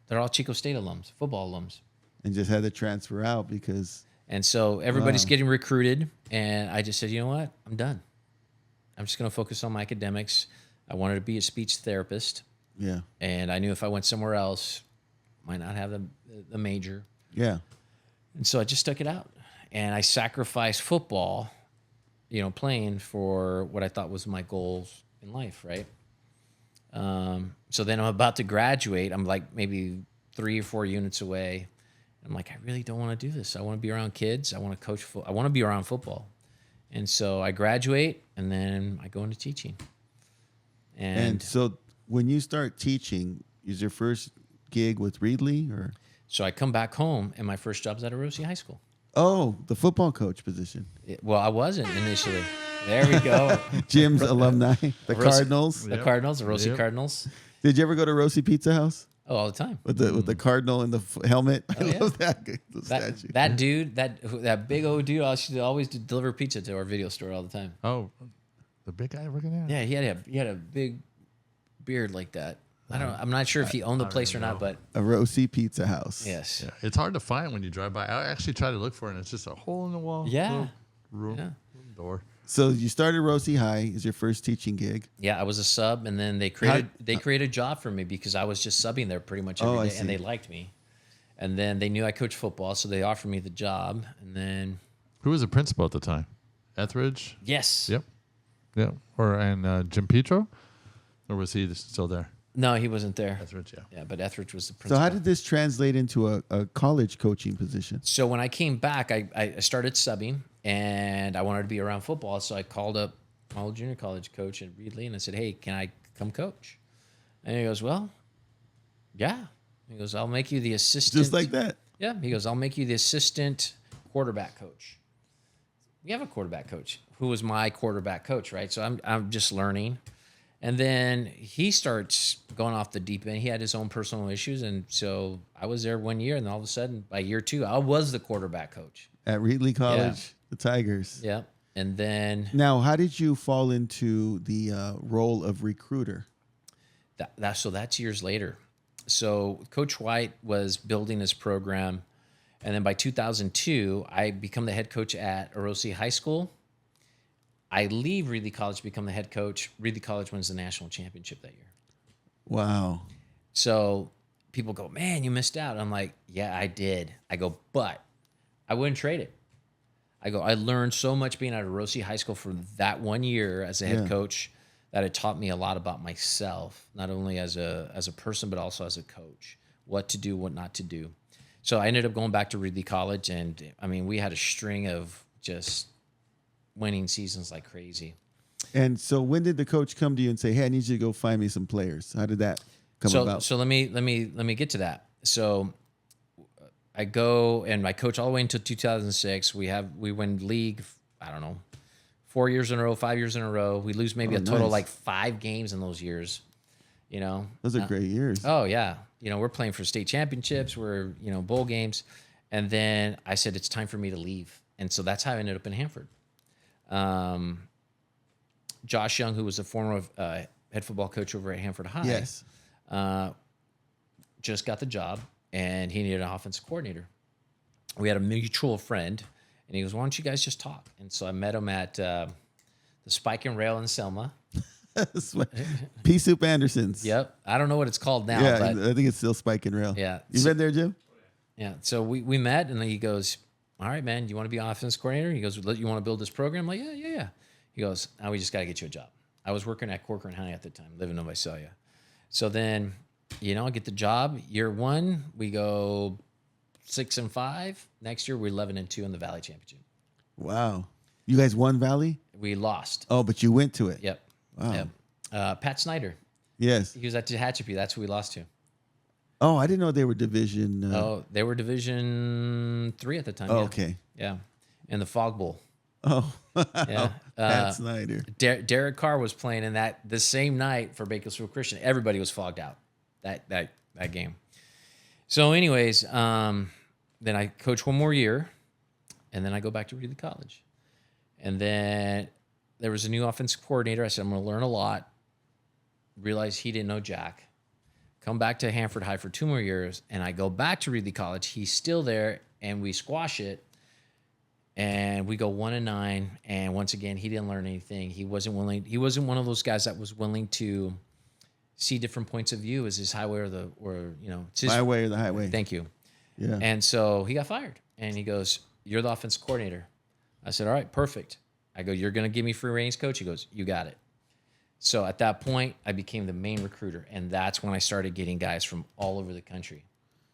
[SPEAKER 3] They're all Chico State alums, football alums.
[SPEAKER 1] And just had to transfer out because...
[SPEAKER 3] And so everybody's getting recruited, and I just said, you know what? I'm done. I'm just going to focus on my academics. I wanted to be a speech therapist.
[SPEAKER 1] Yeah.
[SPEAKER 3] And I knew if I went somewhere else, might not have the major.
[SPEAKER 1] Yeah.
[SPEAKER 3] And so I just stuck it out. And I sacrificed football, playing for what I thought was my goals in life, right? So then I'm about to graduate. I'm like maybe 3 or 4 units away. I'm like, I really don't want to do this. I want to be around kids. I want to coach. I want to be around football. And so I graduate, and then I go into teaching.
[SPEAKER 1] And so when you start teaching, is your first gig with Reedley, or?
[SPEAKER 3] So I come back home, and my first job is at Reedley High School.
[SPEAKER 1] Oh, the football coach position.
[SPEAKER 3] Well, I wasn't initially. There we go.
[SPEAKER 1] Jim's alumni, the Cardinals.
[SPEAKER 3] The Cardinals, the Rossi Cardinals.
[SPEAKER 1] Did you ever go to Rossi Pizza House?
[SPEAKER 3] Oh, all the time.
[SPEAKER 1] With the cardinal and the helmet. I love that statue.
[SPEAKER 3] That dude, that big old dude, always deliver pizza to our video store all the time.
[SPEAKER 2] Oh, the big guy working there?
[SPEAKER 3] Yeah, he had a big beard like that. I'm not sure if he owned the place or not, but
[SPEAKER 1] a Rossi Pizza House.
[SPEAKER 3] Yes.
[SPEAKER 2] Yeah, it's hard to find when you drive by. I actually tried to look for it, and it's just a hole in the wall.
[SPEAKER 3] Yeah.
[SPEAKER 2] Room door.
[SPEAKER 1] So you started Rossi High as your first teaching gig.
[SPEAKER 3] Yeah, I was a sub, and then they created a job for me because I was just subbing there pretty much every day, and they liked me. And then they knew I coached football, so they offered me the job. And then
[SPEAKER 2] who was the principal at the time? Etheridge?
[SPEAKER 3] Yes.
[SPEAKER 2] Yep. Yeah. And Jim Petro? Or was he still there?
[SPEAKER 3] No, he wasn't there.
[SPEAKER 2] Etheridge, yeah.
[SPEAKER 3] Yeah, but Etheridge was the principal.
[SPEAKER 1] So how did this translate into a college coaching position?
[SPEAKER 3] So when I came back, I started subbing, and I wanted to be around football. So I called up my old junior college coach at Reedley, and I said, hey, can I come coach? And he goes, well, yeah. He goes, I'll make you the assistant.
[SPEAKER 1] Just like that?
[SPEAKER 3] Yeah. He goes, I'll make you the assistant quarterback coach. We have a quarterback coach who was my quarterback coach, right? So I'm just learning. And then he starts going off the deep end. He had his own personal issues. And so I was there 1 year, and all of a sudden, by year 2, I was the quarterback coach. At
[SPEAKER 1] Reedley College, the Tigers.
[SPEAKER 3] Yeah. And then...
[SPEAKER 1] Now, how did you fall into the role of recruiter?
[SPEAKER 3] So that's years later. So Coach White was building his program. And then by 2002, I become the head coach at Reedley High School. I leave Reedley College to become the head coach. Reedley College wins the national championship that year.
[SPEAKER 1] Wow.
[SPEAKER 3] So people go, man, you missed out. I'm like, yeah, I did. I go, but I wouldn't trade it. I go, I learned so much being at Reedley High School for that 1 year as a head coach that it taught me a lot about myself, not only as a person, but also as a coach, what to do, what not to do. So I ended up going back to Reedley College, and I mean, we had a string of just winning seasons like crazy.
[SPEAKER 1] And so when did the coach come to you and say, hey, I need you to go find me some players? How did that come about?
[SPEAKER 3] So let me get to that. So I go and I coach all the way until 2006. We win league, I don't know, 4 years in a row, 5 years in a row. We lose maybe a total like 5 games in those years. You know,
[SPEAKER 1] those are great years.
[SPEAKER 3] Oh yeah. You know, we're playing for state championships. We're, you know, bowl games. And then I said, it's time for me to leave. And so that's how I ended up in Hanford. Josh Young, who was a former head football coach over at Hanford High, just got the job, and he needed an offensive coordinator. We had a mutual friend, and he goes, why don't you guys just talk? And so I met him at the Spike and Rail in Selma.
[SPEAKER 1] Pea Soup Anderson's.
[SPEAKER 3] Yep. I don't know what it's called now.
[SPEAKER 1] Yeah,
[SPEAKER 3] but
[SPEAKER 1] I think it's still Spike and Rail.
[SPEAKER 3] Yeah.
[SPEAKER 1] You been there, Jim?
[SPEAKER 3] Yeah. So we met, and then he goes, all right, man, you want to be offensive coordinator? He goes, you want to build this program? I'm like, yeah. He goes, now we just got to get you a job. I was working at Corcoran High at the time, living in Visalia. So then, you know, I get the job. Year 1, we go 6-5. Next year, we're 11-2 in the Valley Championship.
[SPEAKER 1] Wow. You guys won Valley?
[SPEAKER 3] We lost.
[SPEAKER 1] Oh, but you went to it.
[SPEAKER 3] Yep.
[SPEAKER 1] Wow.
[SPEAKER 3] Yep. Pat Snyder.
[SPEAKER 1] Yes.
[SPEAKER 3] He was at Tehachapi. That's who we lost to.
[SPEAKER 1] Oh, I didn't know they were Division.
[SPEAKER 3] They were Division 3 at the time.
[SPEAKER 1] Oh,
[SPEAKER 3] yeah.
[SPEAKER 1] okay.
[SPEAKER 3] Yeah. In the Fog Bowl.
[SPEAKER 1] Oh,
[SPEAKER 3] yeah.
[SPEAKER 1] Pat Snyder.
[SPEAKER 3] Derek Carr was playing in that the same night for Bakersfield Christian. Everybody was fogged out that game. So, anyways, then I coach 1 more year, and then I go back to Reedley College, and then there was a new offensive coordinator. I said, I'm going to learn a lot. Realized he didn't know jack. Come back to Hanford High for 2 more years, and I go back to Reedley College. He's still there, and we squash it. And we go 1-9, and once again, he didn't learn anything. He wasn't one of those guys that was willing to see different points of view as his highway it's his
[SPEAKER 1] highway or the highway.
[SPEAKER 3] Thank you.
[SPEAKER 1] Yeah.
[SPEAKER 3] And so he got fired, and he goes, "You're the offensive coordinator." I said, "All right, perfect." I go, "You're going to give me free reins, coach?" He goes, "You got it." So at that point, I became the main recruiter, and that's when I started getting guys from all over the country.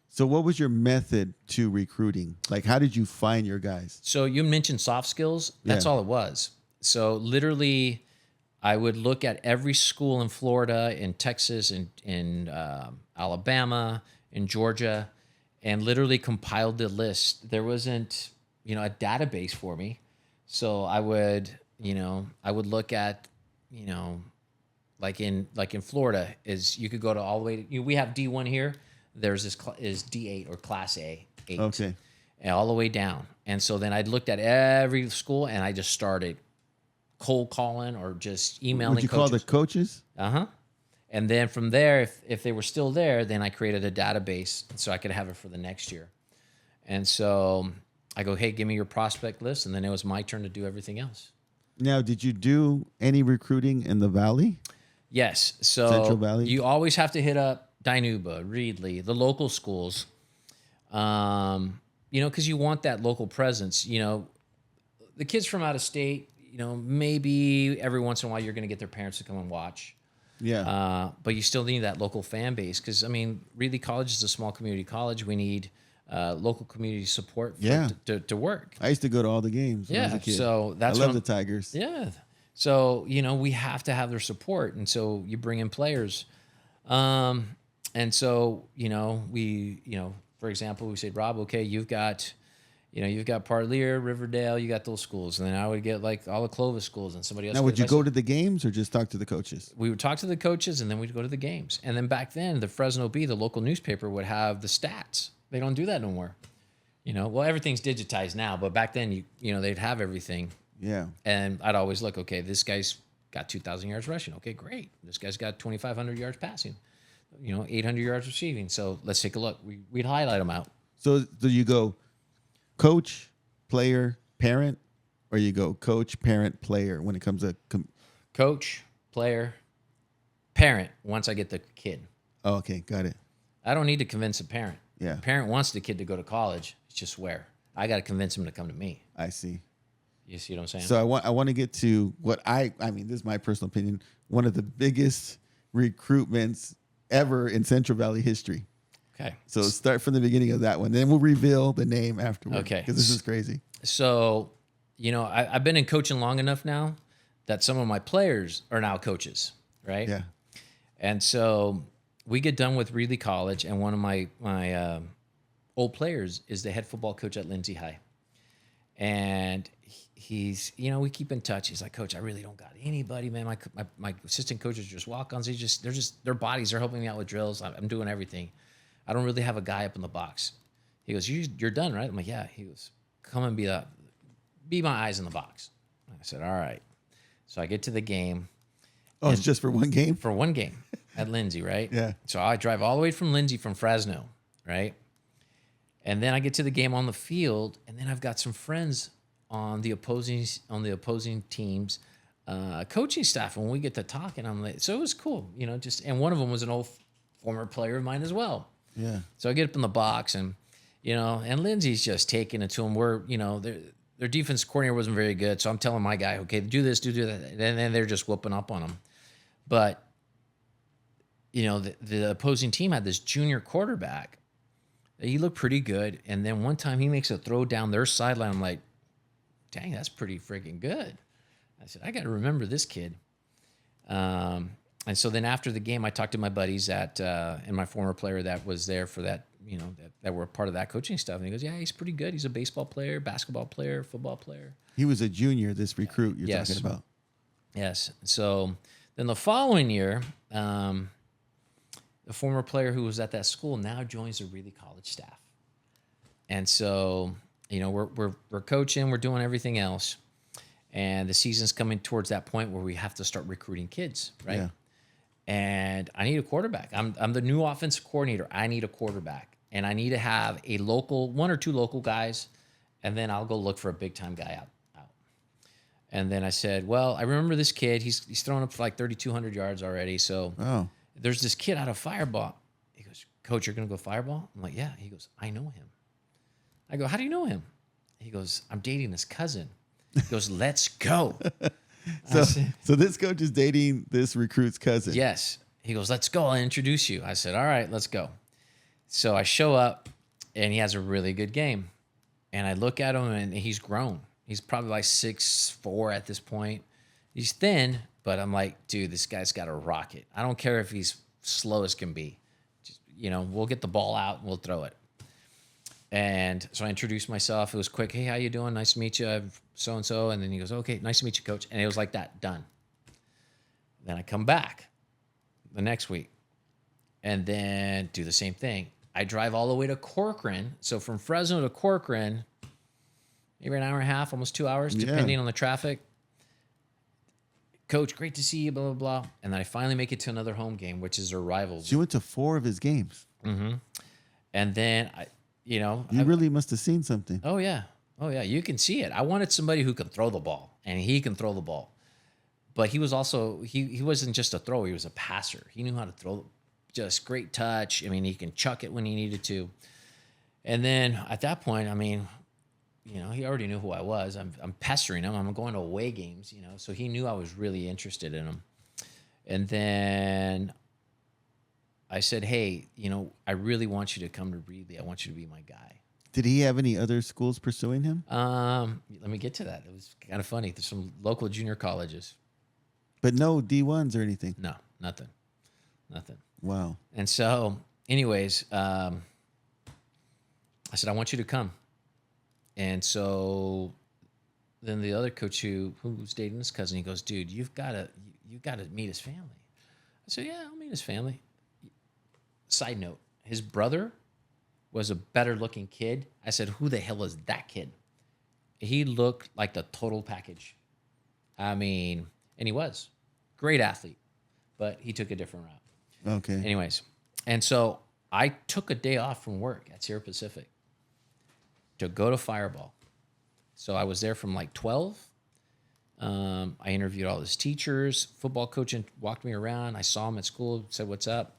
[SPEAKER 1] So what was your method to recruiting? Like, how did you find your guys?
[SPEAKER 3] So you mentioned soft skills. That's all it was. So literally, I would look at every school in Florida, in Texas, in Alabama, in Georgia, and literally compiled the list. There wasn't, a database for me. So I would look at, like in Florida, is you could go to all the way to, we have D1 here. There's this is D8 or Class A 8.
[SPEAKER 1] Okay.
[SPEAKER 3] And all the way down. And so then I looked at every school, and I just started cold calling or just emailing
[SPEAKER 1] Would you call the coaches?
[SPEAKER 3] Uh-huh. And then from there, if they were still there, then I created a database so I could have it for the next year. And so I go, hey, give me your prospect list. And then it was my turn to do everything else. Now,
[SPEAKER 1] did you do any recruiting in the Valley?
[SPEAKER 3] Yes. So
[SPEAKER 1] Central Valley?
[SPEAKER 3] You always have to hit up Dinuba, Reedley, the local schools, because you want that local presence. The kids from out of state, maybe every once in a while you're going to get their parents to come and watch.
[SPEAKER 1] Yeah.
[SPEAKER 3] But you still need that local fan base because, Reedley College is a small community college. We need local community support to work.
[SPEAKER 1] I used to go to all the games when I was a kid.
[SPEAKER 3] So that's
[SPEAKER 1] I love the Tigers.
[SPEAKER 3] Yeah. So, we have to have their support. And so you bring in players. And so, for example, we said, Rob, okay, you've got Parlier, Riverdale, you got those schools. And then I would get like all the Clovis schools and somebody else.
[SPEAKER 1] Now, would you go to the games or just talk to the coaches?
[SPEAKER 3] We would talk to the coaches and then we'd go to the games. And then back then, the Fresno Bee, the local newspaper, would have the stats. They don't do that no more. Well, everything's digitized now, but back then, they'd have everything.
[SPEAKER 1] Yeah.
[SPEAKER 3] And I'd always look, okay, this guy's got 2,000 yards rushing. Okay, great. This guy's got 2,500 yards passing. 800 yards receiving. So let's take a look. We'd highlight them out.
[SPEAKER 1] So do you go coach, player, parent, or you go coach, parent, player when it comes to
[SPEAKER 3] coach, player, parent once I get the kid.
[SPEAKER 1] Oh, okay. Got it.
[SPEAKER 3] I don't need to convince a parent.
[SPEAKER 1] Yeah.
[SPEAKER 3] A parent wants the kid to go to college. It's just where. I got to convince him to come to me.
[SPEAKER 1] I see.
[SPEAKER 3] You see what I'm saying?
[SPEAKER 1] So I want to get to what I mean, this is my personal opinion, one of the biggest recruitments ever in Central Valley history.
[SPEAKER 3] Okay.
[SPEAKER 1] So start from the beginning of that one. Then we'll reveal the name afterwards.
[SPEAKER 3] Okay.
[SPEAKER 1] Because this is crazy.
[SPEAKER 3] So, I've been in coaching long enough now that some of my players are now coaches, right?
[SPEAKER 1] Yeah.
[SPEAKER 3] And so we get done with Reedley College, and one of my old players is the head football coach at Lindsay High. And he's, we keep in touch. He's like, Coach, I really don't got anybody, man. My assistant coaches are just walk-ons. Their bodies are helping me out with drills. I'm doing everything. I don't really have a guy up in the box. He goes, you're done, right? I'm like, yeah. He goes, come and be my eyes in the box. I said, all right. So I get to the game.
[SPEAKER 1] Oh, it's just for one game?
[SPEAKER 3] For one game at Lindsay, right?
[SPEAKER 1] Yeah.
[SPEAKER 3] So I drive all the way from Lindsay from Fresno, right? And then I get to the game on the field, and then I've got some friends on the opposing teams, coaching staff. And when we get to talking, I'm like, so it was cool, and one of them was an old former player of mine as well.
[SPEAKER 1] Yeah.
[SPEAKER 3] So I get up in the box, and and Lindsay's just taking it to him. Their defense coordinator wasn't very good, so I'm telling my guy, okay, do this, do that, and then they're just whooping up on him. But the opposing team had this junior quarterback. He looked pretty good, and then one time he makes a throw down their sideline. I'm like, dang, that's pretty freaking good. I said, I got to remember this kid. And so then after the game, I talked to my buddies and my former player that was there for that, that were part of that coaching stuff. And he goes, yeah, he's pretty good. He's a baseball player, basketball player, football player.
[SPEAKER 1] He was a junior, this recruit you're talking about.
[SPEAKER 3] Yes. So then the following year, the former player who was at that school now joins the Reedley College staff. And so, we're coaching, we're doing everything else. And the season's coming towards that point where we have to start recruiting kids, right?
[SPEAKER 1] Yeah.
[SPEAKER 3] And I need a quarterback. I'm the new offensive coordinator. I need a quarterback. And I need to have one or two local guys, and then I'll go look for a big-time guy out. And then I said, well, I remember this kid. He's thrown up for like 3,200 yards already. So there's this kid out of Firebaugh. He goes, Coach, you're going to go Firebaugh? I'm like, yeah. He goes, I know him. I go, how do you know him? He goes, I'm dating his cousin. He goes, let's go.
[SPEAKER 1] So this coach is dating this recruit's cousin.
[SPEAKER 3] Yes. He goes, let's go. I'll introduce you. I said, all right, let's go. So I show up, and he has a really good game. And I look at him, and he's grown. He's probably like 6'4" at this point. He's thin, but I'm like, dude, this guy's got a rocket. I don't care if he's slow as can be. Just, we'll get the ball out, and we'll throw it. And so I introduced myself. It was quick. Hey, how you doing? Nice to meet you. I'm so-and-so. And then he goes, okay, nice to meet you, Coach. And it was like that, done. Then I come back the next week and then do the same thing. I drive all the way to Corcoran. So from Fresno to Corcoran, maybe an hour and a half, almost 2 hours, depending on the traffic. Coach, great to see you, blah, blah, blah. And then I finally make it to another home game, which is their rivals.
[SPEAKER 1] So you went to 4 of his games.
[SPEAKER 3] Mm-hmm. And then
[SPEAKER 1] you really must have seen something.
[SPEAKER 3] Oh yeah. You can see it. I wanted somebody who could throw the ball, and he can throw the ball. But he was also, he wasn't just a thrower. He was a passer. He knew how to throw, just great touch. I mean, he can chuck it when he needed to. And then at that point, I mean, he already knew who I was. I'm pestering him. I'm going to away games, so he knew I was really interested in him. And then I said, hey, I really want you to come to Reedley. I want you to be my guy.
[SPEAKER 1] Did he have any other schools pursuing him?
[SPEAKER 3] Let me get to that. It was kind of funny. There's some local junior colleges.
[SPEAKER 1] But no D1s or anything?
[SPEAKER 3] No, nothing.
[SPEAKER 1] Wow.
[SPEAKER 3] And so, anyways, I said, I want you to come. And so then the other coach who was dating his cousin, he goes, dude, you've got to meet his family. I said, yeah, I'll meet his family. Side note, his brother was a better looking kid. I said, who the hell is that kid? He looked like the total package. I mean, and he was great athlete, but he took a different route.
[SPEAKER 1] Okay.
[SPEAKER 3] Anyways, and so I took a day off from work at Sierra Pacific to go to Firebaugh. So I was there from like 12. I interviewed all his teachers. Football coach walked me around. I saw him at school, said, what's up?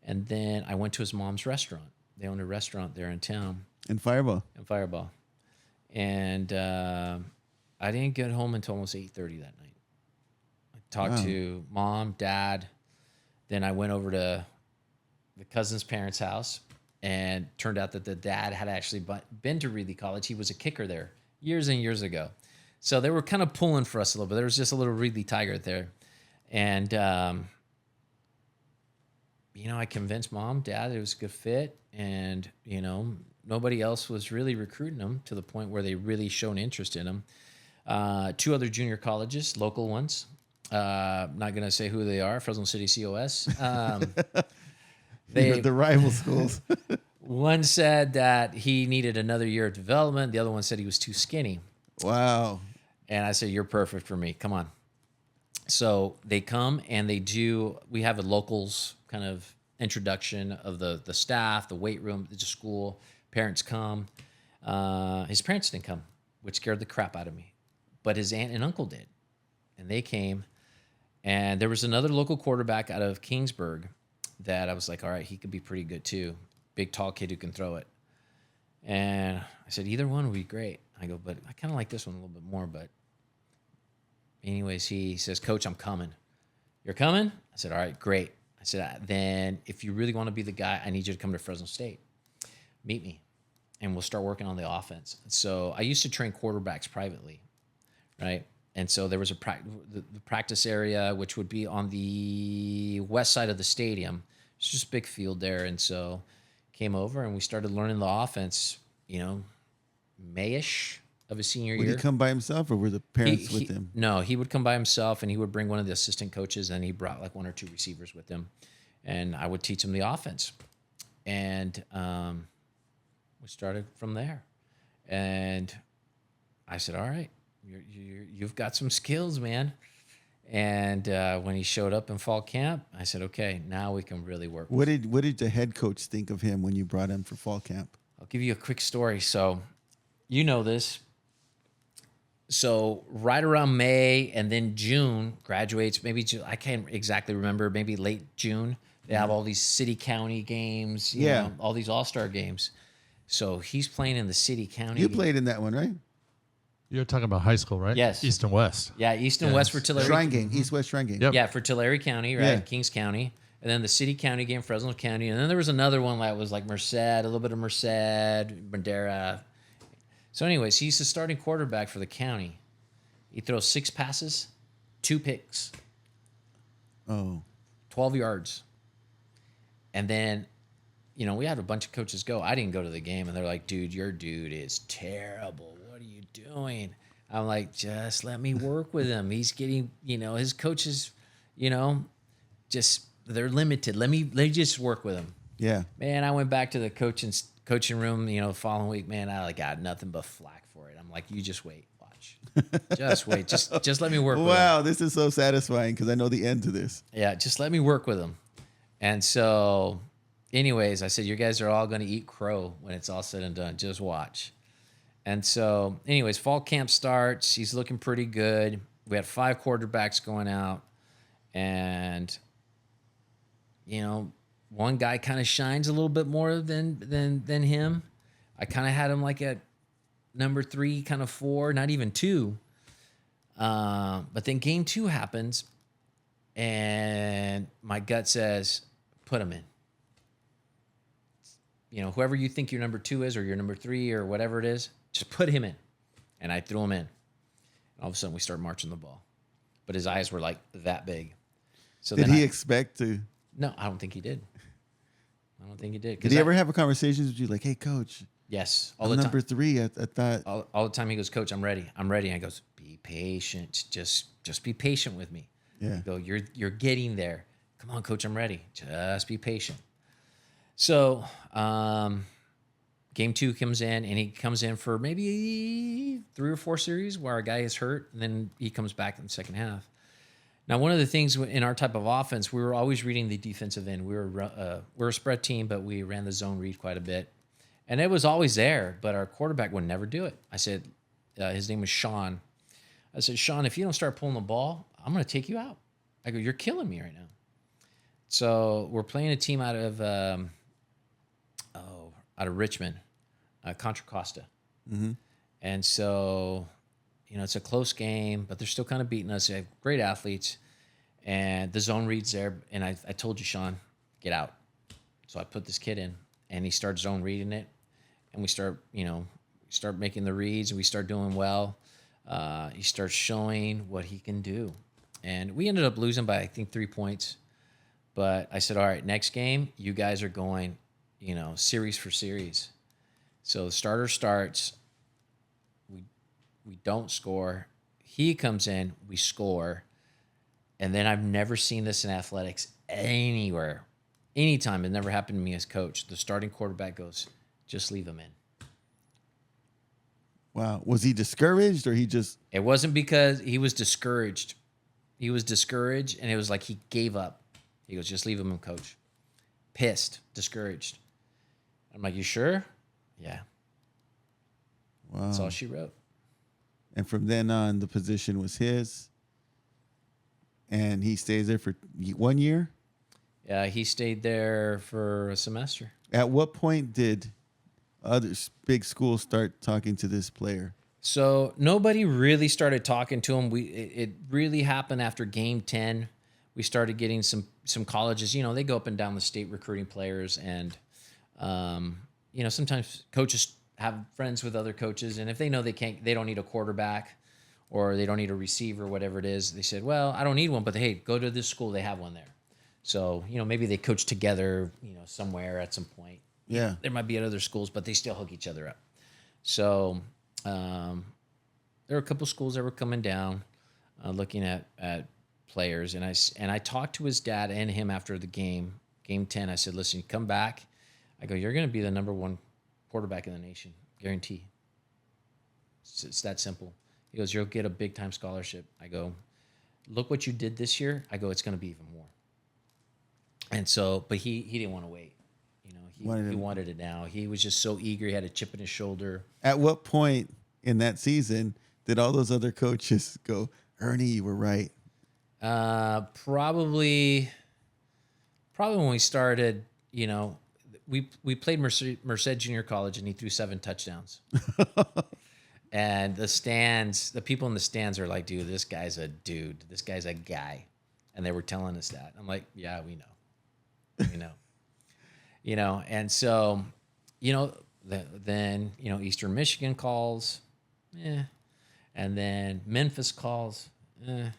[SPEAKER 3] And then I went to his mom's restaurant. They owned a restaurant there in town.
[SPEAKER 1] In Firebaugh.
[SPEAKER 3] And I didn't get home until almost 8:30 that night. I talked to mom, dad. Then I went over to the cousin's parents' house, and turned out that the dad had actually been to Reedley College. He was a kicker there years and years ago. So they were kind of pulling for us a little bit. There was just a little Reedley Tiger there. And, I convinced mom, dad, it was a good fit. And, nobody else was really recruiting them to the point where they really showed interest in them. 2 other junior colleges, local ones. Not going to say who they are, Fresno City COS.
[SPEAKER 1] The rival schools.
[SPEAKER 3] One said that he needed another year of development. The other one said he was too skinny.
[SPEAKER 1] Wow.
[SPEAKER 3] And I said, you're perfect for me. Come on. So they come and we have a locals kind of introduction of the staff, the weight room, the school. Parents come. His parents didn't come, which scared the crap out of me. But his aunt and uncle did. And they came. And there was another local quarterback out of Kingsburg that I was like, all right, he could be pretty good too. Big, tall kid who can throw it. And I said, either one would be great. I go, but I kind of like this one a little bit more. But anyways, he says, Coach, I'm coming. You're coming? I said, all right, great. I said, then if you really want to be the guy, I need you to come to Fresno State. Meet me, and we'll start working on the offense. So I used to train quarterbacks privately, right? And so there was the practice area, which would be on the west side of the stadium. It's just a big field there. And so came over and we started learning the offense, May-ish of his senior year.
[SPEAKER 1] Would he come by himself or were the parents with him?
[SPEAKER 3] No, he would come by himself, and he would bring one of the assistant coaches, and he brought like 1 or 2 receivers with him. And I would teach him the offense. And we started from there. And I said, all right, you've got some skills, man. And when he showed up in fall camp, I said, okay, now we can really work.
[SPEAKER 1] What did the head coach think of him when you brought him for fall camp?
[SPEAKER 3] I'll give you a quick story. So you know this. So right around May and then June, graduates, maybe June, I can't exactly remember, maybe late June. They have all these city-county games, you know, all these all-star games. So he's playing in the city-county.
[SPEAKER 1] You played in that one, right?
[SPEAKER 2] You're talking about high school, right?
[SPEAKER 3] Yes.
[SPEAKER 2] East and West.
[SPEAKER 3] Yeah, East and West for Tulare.
[SPEAKER 1] Shrine game, East-West Shrine game.
[SPEAKER 2] Yep.
[SPEAKER 3] Yeah, for Tulare County, right?
[SPEAKER 1] Yeah.
[SPEAKER 3] Kings County. And then the city-county game, Fresno County. And then there was another one that was like Merced, a little bit of Merced, Bandera. So anyways, he's the starting quarterback for the county. He throws 6 passes, 2 picks.
[SPEAKER 1] Oh.
[SPEAKER 3] 12 yards. And then, we had a bunch of coaches go. I didn't go to the game, and they're like, dude, your dude is terrible. What are you doing? I'm like, just let me work with him. He's getting, his coaches, just, they're limited. Let me just work with him.
[SPEAKER 1] Yeah.
[SPEAKER 3] Man, I went back to the coaching room, the following week. Man, I got nothing but flack for it. I'm like, you just wait. Just wait. Just let me work with him.
[SPEAKER 1] Wow, this is so satisfying because I know the end to this.
[SPEAKER 3] Yeah, just let me work with him. And so, anyways, I said, you guys are all going to eat crow when it's all said and done. Just watch. And so, anyways, fall camp starts. He's looking pretty good. We had 5 quarterbacks going out. And, one guy kind of shines a little bit more than him. I kind of had him like at number 3, kind of 4, not even 2. But then game 2 happens, and my gut says, put him in. Whoever you think your number 2 is, or your number 3, or whatever it is, just put him in. And I threw him in. And all of a sudden, we start marching the ball. But his eyes were like that big. So
[SPEAKER 1] did he expect to?
[SPEAKER 3] No, I don't think he did.
[SPEAKER 1] Did he ever have a conversation with you like, hey, coach?
[SPEAKER 3] Yes,
[SPEAKER 1] all the time. Number 3, I thought.
[SPEAKER 3] All the time he goes, Coach, I'm ready. And I goes, be patient. Just be patient with me.
[SPEAKER 1] Yeah.
[SPEAKER 3] I go, you're getting there. Come on, Coach, I'm ready. Just be patient. So, game 2 comes in, and he comes in for maybe 3 or 4 series where our guy is hurt, and then he comes back in the second half. Now, one of the things in our type of offense, we were always reading the defensive end. We're a spread team, but we ran the zone read quite a bit. And it was always there, but our quarterback would never do it. I said, his name was Sean. I said, Sean, if you don't start pulling the ball, I'm going to take you out. I go, you're killing me right now. So we're playing a team out of Richmond, Contra Costa.
[SPEAKER 1] Mm-hmm.
[SPEAKER 3] And so, it's a close game, but they're still kind of beating us. They have great athletes, and the zone reads there. And I told you, Sean, get out. So I put this kid in, and he starts zone reading it, and we start making the reads, and we start doing well. He starts showing what he can do, and we ended up losing by, I think, 3 points. But I said, all right, next game, you guys are going, series for series. So the starter starts. We don't score. He comes in, we score. And then I've never seen this in athletics anywhere. Anytime. It never happened to me as coach. The starting quarterback goes, just leave him in.
[SPEAKER 1] Wow. Was he discouraged or he just...
[SPEAKER 3] It wasn't because he was discouraged. He was discouraged, and it was like he gave up. He goes, just leave him in, coach. Pissed, discouraged. I'm like, you sure? Yeah.
[SPEAKER 1] Wow.
[SPEAKER 3] That's all she wrote.
[SPEAKER 1] And from then on, the position was his. And he stays there for 1 year?
[SPEAKER 3] Yeah, he stayed there for a semester.
[SPEAKER 1] At what point did other big schools start talking to this player?
[SPEAKER 3] So nobody really started talking to him. It really happened after game 10. We started getting some colleges. They go up and down the state recruiting players, and sometimes coaches have friends with other coaches, and if they know they don't need a quarterback or they don't need a receiver, whatever it is, they said, well, I don't need one, but hey, go to this school, they have one there. So, maybe they coach together, somewhere at some point.
[SPEAKER 1] Yeah.
[SPEAKER 3] There might be at other schools, but they still hook each other up. So there were a couple schools that were coming down, looking at players, and I talked to his dad and him after the game 10. I said, listen, come back. I go, you're going to be the number one quarterback in the nation, guarantee. It's that simple. He goes, you'll get a big time scholarship. I go, look what you did this year. I go, it's going to be even more. And so, but he didn't want to wait. He wanted it now. He was just so eager. He had a chip in his shoulder.
[SPEAKER 1] At what point in that season did all those other coaches go, Ernie, you were right?
[SPEAKER 3] Probably when we started, we played Merced Junior College, and he threw 7 touchdowns. And the people in the stands are like, dude, this guy's a dude. This guy's a guy. And they were telling us that. I'm like, yeah, we know. And so, then, Eastern Michigan calls, and then Memphis calls, and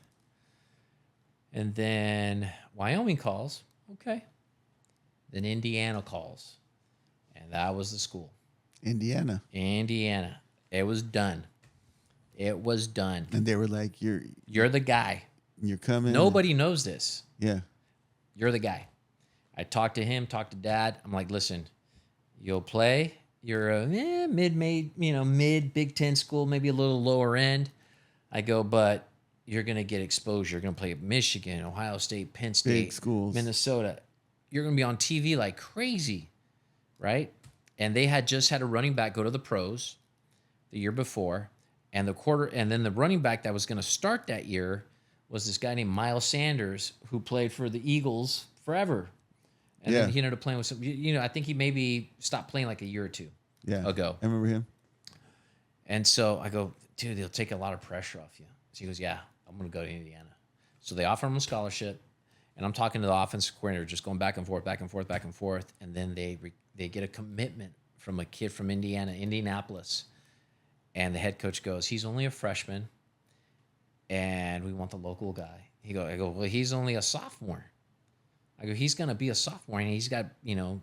[SPEAKER 3] then Wyoming calls, okay. Then Indiana calls, and that was the school. Indiana. It was done. And
[SPEAKER 1] they were like,
[SPEAKER 3] you're the guy.
[SPEAKER 1] You're coming.
[SPEAKER 3] Nobody knows this.
[SPEAKER 1] Yeah.
[SPEAKER 3] You're the guy. I talked to him, talked to Dad. I'm like, listen, you'll play. You're a mid Big Ten school, maybe a little lower end. I go, but you're going to get exposure. You're going to play at Michigan, Ohio State, Penn State,
[SPEAKER 1] big schools,
[SPEAKER 3] Minnesota. You're going to be on TV like crazy, right? And they had just had a running back go to the pros the year before, and then the running back that was going to start that year was this guy named Miles Sanders, who played for the Eagles forever. And then he ended up playing with some, I think he maybe stopped playing like a year or two ago.
[SPEAKER 1] I remember him.
[SPEAKER 3] And so I go, dude, they'll take a lot of pressure off you. So he goes, yeah, I'm going to go to Indiana. So they offer him a scholarship, and I'm talking to the offensive coordinator, just going back and forth. And then they get a commitment from a kid from Indianapolis. And the head coach goes, he's only a freshman, and we want the local guy. I go, well, he's only a sophomore. I go, he's going to be a sophomore, and he's got, a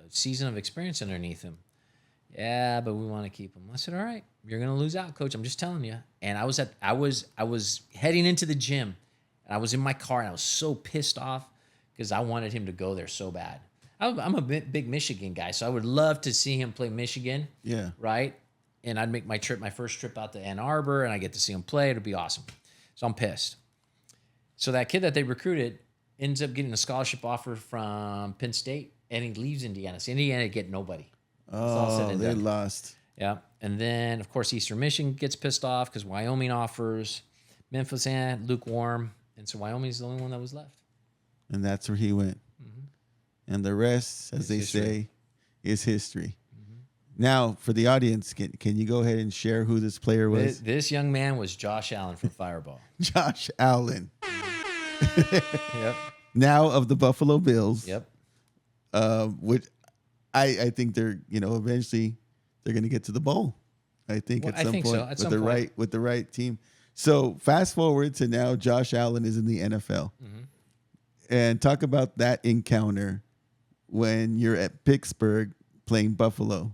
[SPEAKER 3] season of experience underneath him. Yeah, but we want to keep him. I said, all right, you're going to lose out, coach. I'm just telling you. And I was heading into the gym, and I was in my car, and I was so pissed off because I wanted him to go there so bad. I'm a big Michigan guy, so I would love to see him play Michigan.
[SPEAKER 1] Yeah.
[SPEAKER 3] Right? And I'd make my first trip out to Ann Arbor, and I get to see him play. It'd be awesome. So I'm pissed. So that kid that they recruited ends up getting a scholarship offer from Penn State, and he leaves Indiana. So Indiana get nobody.
[SPEAKER 1] Oh, they lost.
[SPEAKER 3] Yeah. And then, of course, Eastern Michigan gets pissed off because Wyoming offers. Memphis lukewarm. And so Wyoming's the only one that was left.
[SPEAKER 1] And that's where he went. Mm-hmm. And the rest, as they say, is history. Mm-hmm. Now, for the audience, can you go ahead and share who this player was?
[SPEAKER 3] This young man was Josh Allen from Firebaugh.
[SPEAKER 1] Josh Allen.
[SPEAKER 3] Yep.
[SPEAKER 1] Now of the Buffalo Bills.
[SPEAKER 3] Yep.
[SPEAKER 1] Which I think they're, eventually they're going to get to the bowl. I think at some point with the right team. So fast forward to now, Josh Allen is in the NFL. Mm-hmm. And talk about that encounter when you're at Pittsburgh playing Buffalo.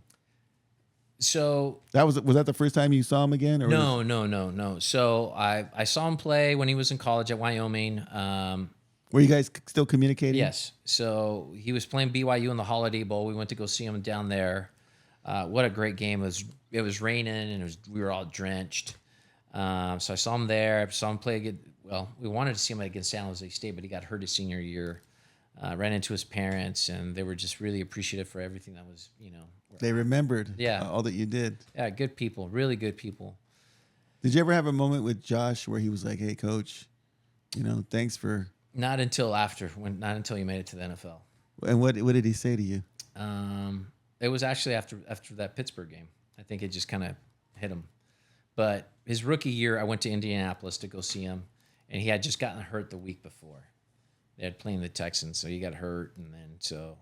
[SPEAKER 3] So
[SPEAKER 1] was that the first time you saw him again? Or
[SPEAKER 3] No. So I saw him play when he was in college at Wyoming.
[SPEAKER 1] Were you guys still communicating?
[SPEAKER 3] Yes. So he was playing BYU in the Holiday Bowl. We went to go see him down there. What a great game! It was raining and we were all drenched. So I saw him there. I saw him play against. Well, we wanted to see him against San Jose State, but he got hurt his senior year. Ran into his parents, and they were just really appreciative for everything that was,
[SPEAKER 1] They remembered all that you did.
[SPEAKER 3] Yeah, good people, really good people.
[SPEAKER 1] Did you ever have a moment with Josh where he was like, "Hey, coach, thanks for..."
[SPEAKER 3] Not until you made it to the NFL.
[SPEAKER 1] And what did he say to you?
[SPEAKER 3] It was actually after that Pittsburgh game. I think it just kind of hit him. But his rookie year, I went to Indianapolis to go see him, and he had just gotten hurt the week before. They had playing the Texans, so he got hurt, and then so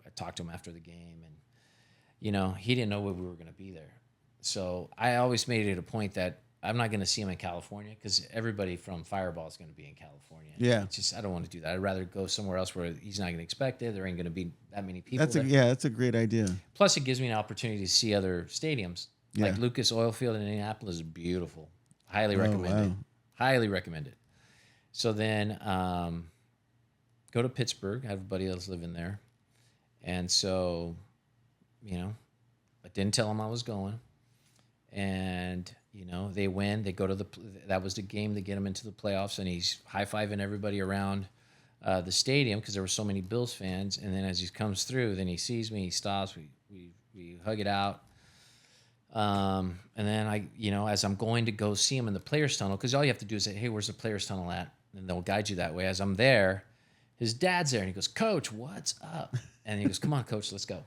[SPEAKER 3] I talked to him after the game, and he didn't know we were going to be there. So I always made it a point that I'm not going to see him in California because everybody from Firebaugh is going to be in California.
[SPEAKER 1] Yeah,
[SPEAKER 3] it's just I don't want to do that. I'd rather go somewhere else where he's not going to expect it. There ain't going to be that many people.
[SPEAKER 1] That's a great idea.
[SPEAKER 3] Plus, it gives me an opportunity to see other stadiums. Yeah. Like Lucas Oil Field in Indianapolis is beautiful. Highly recommend it. Highly recommend it. So then go to Pittsburgh. I have a buddy that's living there. And so, I didn't tell him I was going. And, they win. They go to that was the game to get him into the playoffs. And he's high-fiving everybody around the stadium because there were so many Bills fans. And then as he comes through, then he sees me, he stops, we hug it out. And then as I'm going to go see him in the players tunnel, because all you have to do is say, "Hey, where's the players tunnel at?" And they'll guide you that way. As I'm there, his dad's there, and he goes, "Coach, what's up?" And he goes, "Come on, Coach, let's go."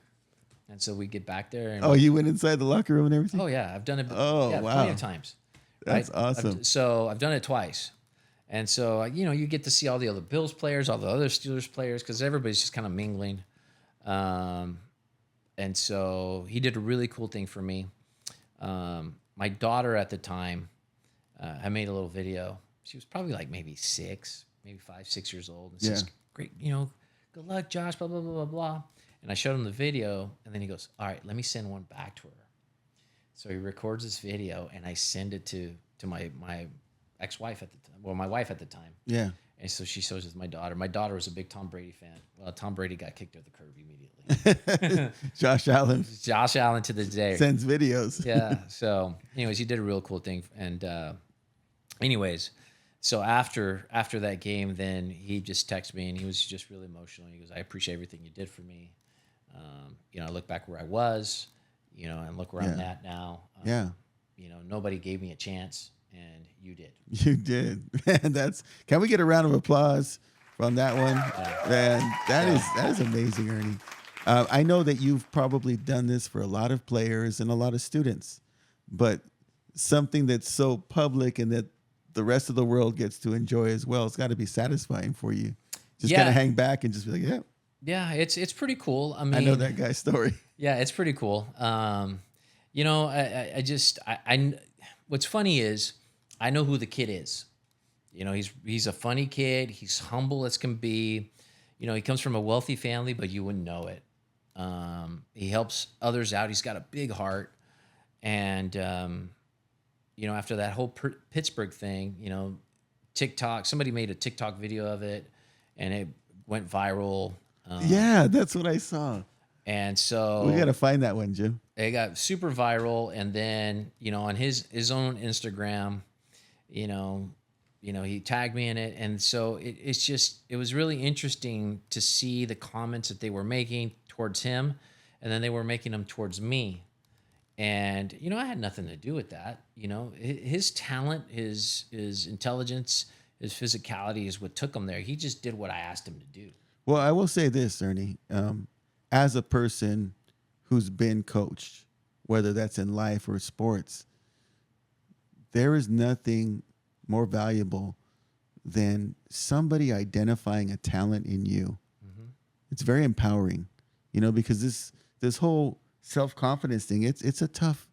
[SPEAKER 3] And so we get back there. And
[SPEAKER 1] you went inside the locker room and everything?
[SPEAKER 3] Oh yeah, I've done it.
[SPEAKER 1] Oh
[SPEAKER 3] wow, plenty of times.
[SPEAKER 1] That's awesome.
[SPEAKER 3] I've done it twice. And so you get to see all the other Bills players, all the other Steelers players, because everybody's just kind of mingling. And so he did a really cool thing for me. My daughter at the time, I made a little video. She was probably like maybe 5, 6 years old. And says, "Great, good luck, Josh, blah, blah, blah, blah, blah." And I showed him the video, and then he goes, "All right, let me send one back to her." So he records this video, and I send it to my ex-wife at the time, well, my wife at the time.
[SPEAKER 1] Yeah.
[SPEAKER 3] And so she shows it to my daughter. My daughter was a big Tom Brady fan. Well, Tom Brady got kicked off the curb immediately.
[SPEAKER 1] Josh Allen
[SPEAKER 3] to the day
[SPEAKER 1] sends videos.
[SPEAKER 3] Yeah. So, anyways, he did a real cool thing. And anyways, so after that game, then he just texted me, and he was just really emotional. He goes, "I appreciate everything you did for me. I look back where I was, and look where I'm at now. Nobody gave me a chance, and you did."
[SPEAKER 1] You did. Man, can we get a round of applause from that one? Yeah. Man, that is amazing, Ernie. I know that you've probably done this for a lot of players and a lot of students, but something that's so public and that the rest of the world gets to enjoy as well, it's got to be satisfying for you. Just kind of hang back and just be like, "Yeah."
[SPEAKER 3] Yeah, it's pretty cool. I mean,
[SPEAKER 1] I know that guy's story.
[SPEAKER 3] Yeah, it's pretty cool. What's funny is I know who the kid is. He's a funny kid. He's humble as can be. He comes from a wealthy family, but you wouldn't know it. He helps others out. He's got a big heart. And, after that whole Pittsburgh thing, TikTok, somebody made a TikTok video of it, and it went viral.
[SPEAKER 1] Yeah, that's what I saw.
[SPEAKER 3] And so
[SPEAKER 1] we got to find that one, Jim.
[SPEAKER 3] It got super viral. And then, on his own Instagram, he tagged me in it. And so it was really interesting to see the comments that they were making towards him, and then they were making them towards me. And, I had nothing to do with that. His talent, his intelligence, his physicality is what took him there. He just did what I asked him to do.
[SPEAKER 1] Well, I will say this, Ernie, as a person who's been coached, whether that's in life or sports, there is nothing more valuable than somebody identifying a talent in you. Mm-hmm. It's very empowering, because this whole self-confidence thing, it's a tough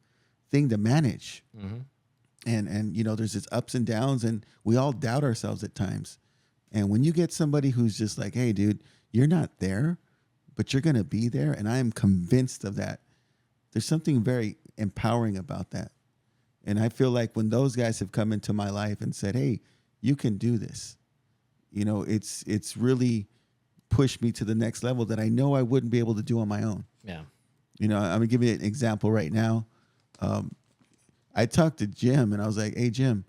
[SPEAKER 1] thing to manage. Mm-hmm. And there's this ups and downs, and we all doubt ourselves at times. And when you get somebody who's just like, hey, dude, you're not there, but you're going to be there, and I am convinced of that, there's something very empowering about that. And I feel like when those guys have come into my life and said, hey, you can do this, it's really pushed me to the next level that I know I wouldn't be able to do on my own.
[SPEAKER 3] Yeah.
[SPEAKER 1] I'm going to give you an example right now. I talked to Jim, and I was like, hey, Jim,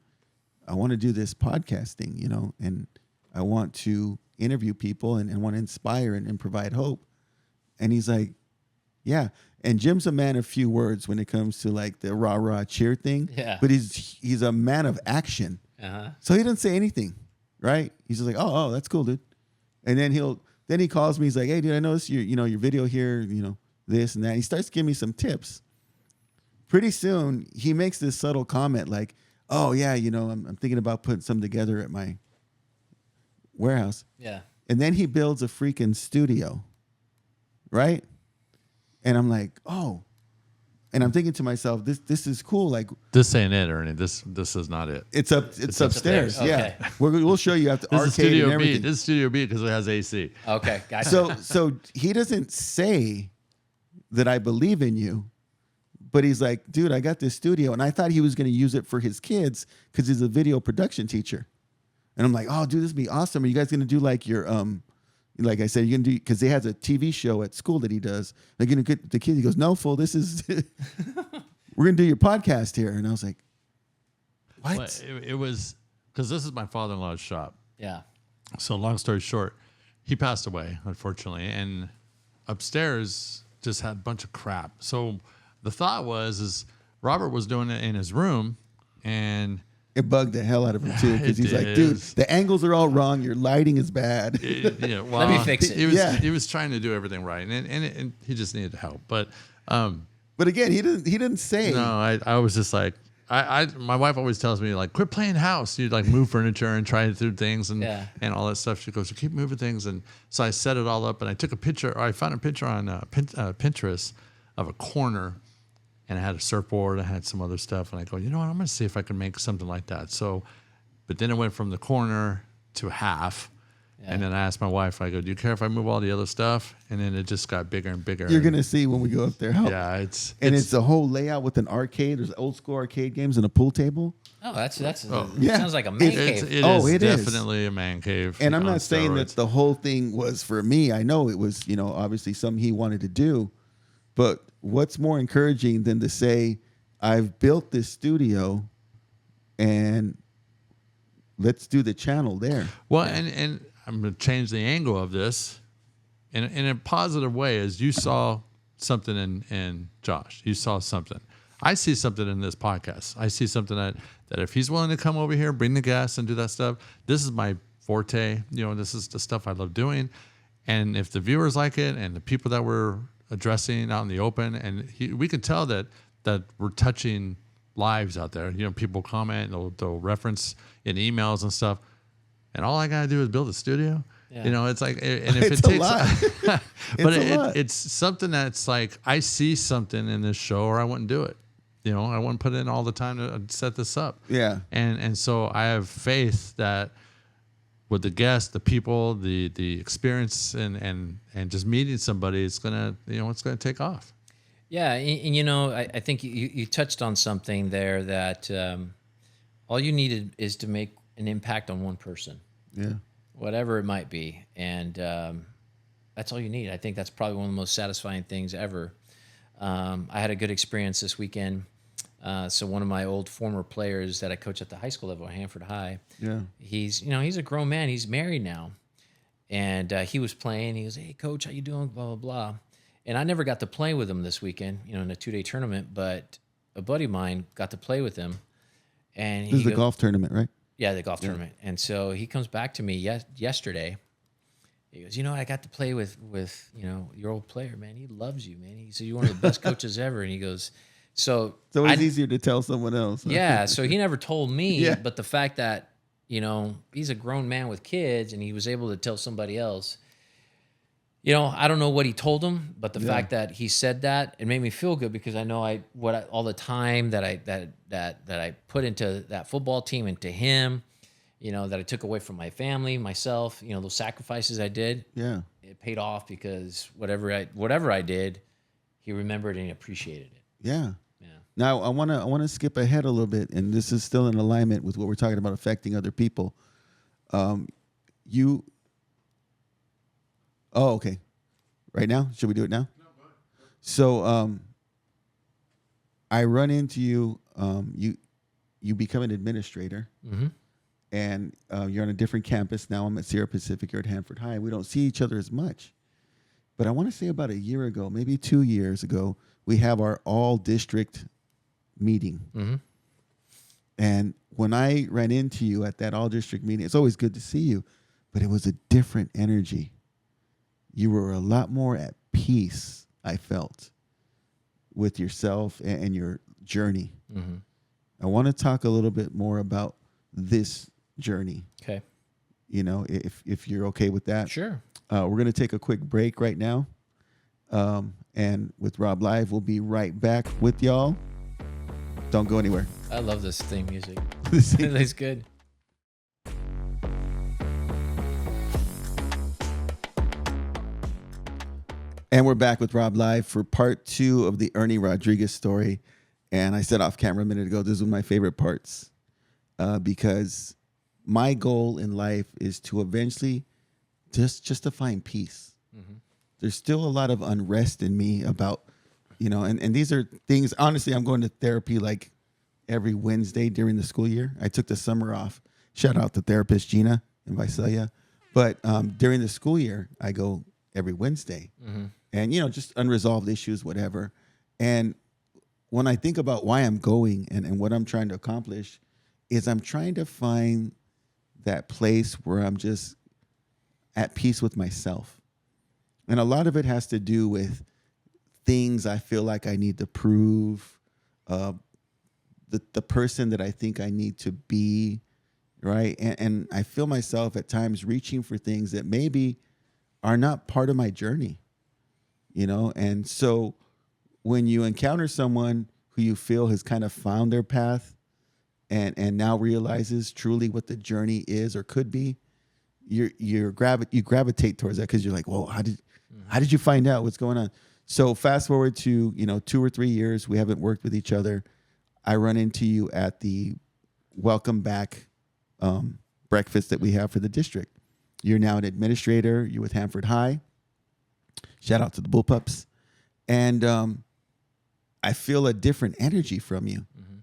[SPEAKER 1] I want to do this podcast thing, and I want to interview people and want to inspire and provide hope. And he's like, yeah. And Jim's a man of few words when it comes to like the rah-rah cheer thing.
[SPEAKER 3] Yeah.
[SPEAKER 1] But he's a man of action. Uh-huh. So he doesn't say anything, right? He's just like, oh, that's cool, dude. And then he calls me. He's like, hey, dude, I noticed your video here, this and that. He starts giving me some tips. Pretty soon, he makes this subtle comment like, oh, yeah, I'm thinking about putting some together at my warehouse.
[SPEAKER 3] Yeah. And
[SPEAKER 1] then he builds a freaking studio, right? And I'm like, oh. And I'm thinking to myself, this is cool. Like,
[SPEAKER 2] this ain't it, Ernie. This is not it.
[SPEAKER 1] It's upstairs.
[SPEAKER 3] Okay.
[SPEAKER 1] Yeah. We'll show you after
[SPEAKER 2] this
[SPEAKER 1] arcade
[SPEAKER 2] is Studio
[SPEAKER 1] and everything.
[SPEAKER 2] B. This is Studio B because it has AC.
[SPEAKER 3] Okay, gotcha.
[SPEAKER 1] So he doesn't say that I believe in you, but he's like, dude, I got this studio, and I thought he was going to use it for his kids because he's a video production teacher. And I'm like, oh, dude, this would be awesome. Are you guys going to do like your like I said, you're gonna do, because they has a TV show at school that he does. They're gonna get the kids. He goes, no, fool, this is we're gonna do your podcast here. And I was like, what?
[SPEAKER 2] Well, it was because this is my father-in-law's shop.
[SPEAKER 3] Yeah.
[SPEAKER 2] So long story short, he passed away, unfortunately, and upstairs just had a bunch of crap. So the thought is Robert was doing it in his room, and
[SPEAKER 1] it bugged the hell out of him too, because he's like, dude, the angles are all wrong. Your lighting is bad.
[SPEAKER 3] Well, let me fix it.
[SPEAKER 2] He was trying to do everything right, and he just needed help. But
[SPEAKER 1] again, he didn't say.
[SPEAKER 2] No, I was just like, my wife always tells me like, quit playing house. You like move furniture and try to do things and all that stuff. She goes, you keep moving things, and so I set it all up, and I took a picture. Or I found a picture on Pinterest of a corner. And I had a surfboard, I had some other stuff, and I go, you know what, I'm going to see if I can make something like that. So, but then it went from the corner to half, and then I asked my wife, I go, do you care if I move all the other stuff? And then it just got bigger and bigger.
[SPEAKER 1] You're going to see when we go up there.
[SPEAKER 2] Yeah,
[SPEAKER 1] it's a whole layout with an arcade. There's old school arcade games and a pool table.
[SPEAKER 3] Oh, sounds like a man cave.
[SPEAKER 2] It is definitely a man cave.
[SPEAKER 1] And I'm not saying that the whole thing was for me. I know it was, obviously something he wanted to do, but what's more encouraging than to say, I've built this studio and let's do the channel there.
[SPEAKER 2] Well, and I'm going to change the angle of this in a positive way, as you saw something in Josh. You saw something. I see something in this podcast. I see something that if he's willing to come over here, bring the guests and do that stuff, this is my forte. This is the stuff I love doing. And if the viewers like it and the people that we're addressing out in the open, and we can tell that we're touching lives out there. People comment, they'll reference in emails and stuff, and all I gotta do is build a studio. Yeah. It's like, and if it takes, but it's something that's like, I see something in this show, or I wouldn't do it. I wouldn't put in all the time to set this up. Yeah, and so I have faith that with the guests, the people, the experience, and just meeting somebody, it's gonna take off.
[SPEAKER 3] Yeah, and I think you touched on something there that all you needed is to make an impact on one person. Yeah, whatever it might be, and that's all you need. I think that's probably one of the most satisfying things ever. I had a good experience this weekend. So one of my old former players that I coach at the high school level, Hanford High, he's a grown man. He's married now, and he was playing. He goes, "Hey, coach, how you doing?" Blah blah blah. And I never got to play with him this weekend, in a 2-day tournament. But a buddy of mine got to play with him, and
[SPEAKER 1] this is the golf tournament, right?
[SPEAKER 3] Yeah, the golf tournament. And so he comes back to me yesterday. He goes, I got to play with your old player, man. He loves you, man. He said, you're one of the best coaches ever. And he goes, so
[SPEAKER 1] it's easier to tell someone else.
[SPEAKER 3] Yeah. So he never told me,
[SPEAKER 1] Yeah.
[SPEAKER 3] but the fact that, he's a grown man with kids and he was able to tell somebody else, I don't know what he told him, but the fact that he said that, it made me feel good because I know all the time that I put into that football team and to him, that I took away from my family, myself, those sacrifices I did.
[SPEAKER 1] Yeah.
[SPEAKER 3] It paid off because whatever I did, he remembered and he appreciated it.
[SPEAKER 1] Yeah.
[SPEAKER 3] Yeah.
[SPEAKER 1] Now I want to skip ahead a little bit, and this is still in alignment with what we're talking about affecting other people. Oh, okay. Right now? Should we do it now? No, go ahead. So I run into you. You become an administrator, and you're on a different campus now. I'm at Sierra Pacific. You're at Hanford High. We don't see each other as much. But I want to say about a year ago, maybe 2 years ago, we have our all-district meeting.
[SPEAKER 3] Mm-hmm.
[SPEAKER 1] And when I ran into you at that all-district meeting, it's always good to see you, but it was a different energy. You were a lot more at peace, I felt, with yourself and your journey.
[SPEAKER 3] Mm-hmm.
[SPEAKER 1] I want to talk a little bit more about this journey.
[SPEAKER 3] Okay.
[SPEAKER 1] If you're okay with that.
[SPEAKER 3] Sure.
[SPEAKER 1] We're going to take a quick break right now. And with RobLive, we'll be right back with y'all. Don't go anywhere.
[SPEAKER 3] I love this theme music. It's good.
[SPEAKER 1] And we're back with RobLive for part 2 of the Ernie Rodriguez story. And I said off camera a minute ago, this was my favorite parts because my goal in life is to eventually just to find peace. Mm-hmm. There's still a lot of unrest in me about, and these are things, honestly, I'm going to therapy like every Wednesday during the school year. I took the summer off. Shout out to therapist Gina in Visalia. But during the school year, I go every Wednesday. Mm-hmm. And, just unresolved issues, whatever. And when I think about why I'm going and what I'm trying to accomplish is I'm trying to find that place where I'm just at peace with myself. And a lot of it has to do with things I feel like I need to prove, the person that I think I need to be, right? And I feel myself at times reaching for things that maybe are not part of my journey, And so when you encounter someone who you feel has kind of found their path and now realizes truly what the journey is or could be, you gravitate towards that because you're like, well, how did you find out what's going on? So fast forward to 2 or 3 years, we haven't worked with each other. I run into you at the welcome back breakfast that we have for the district. You're now an administrator. You're with Hanford High. Shout out to the Bullpups. And I feel a different energy from you. Mm-hmm.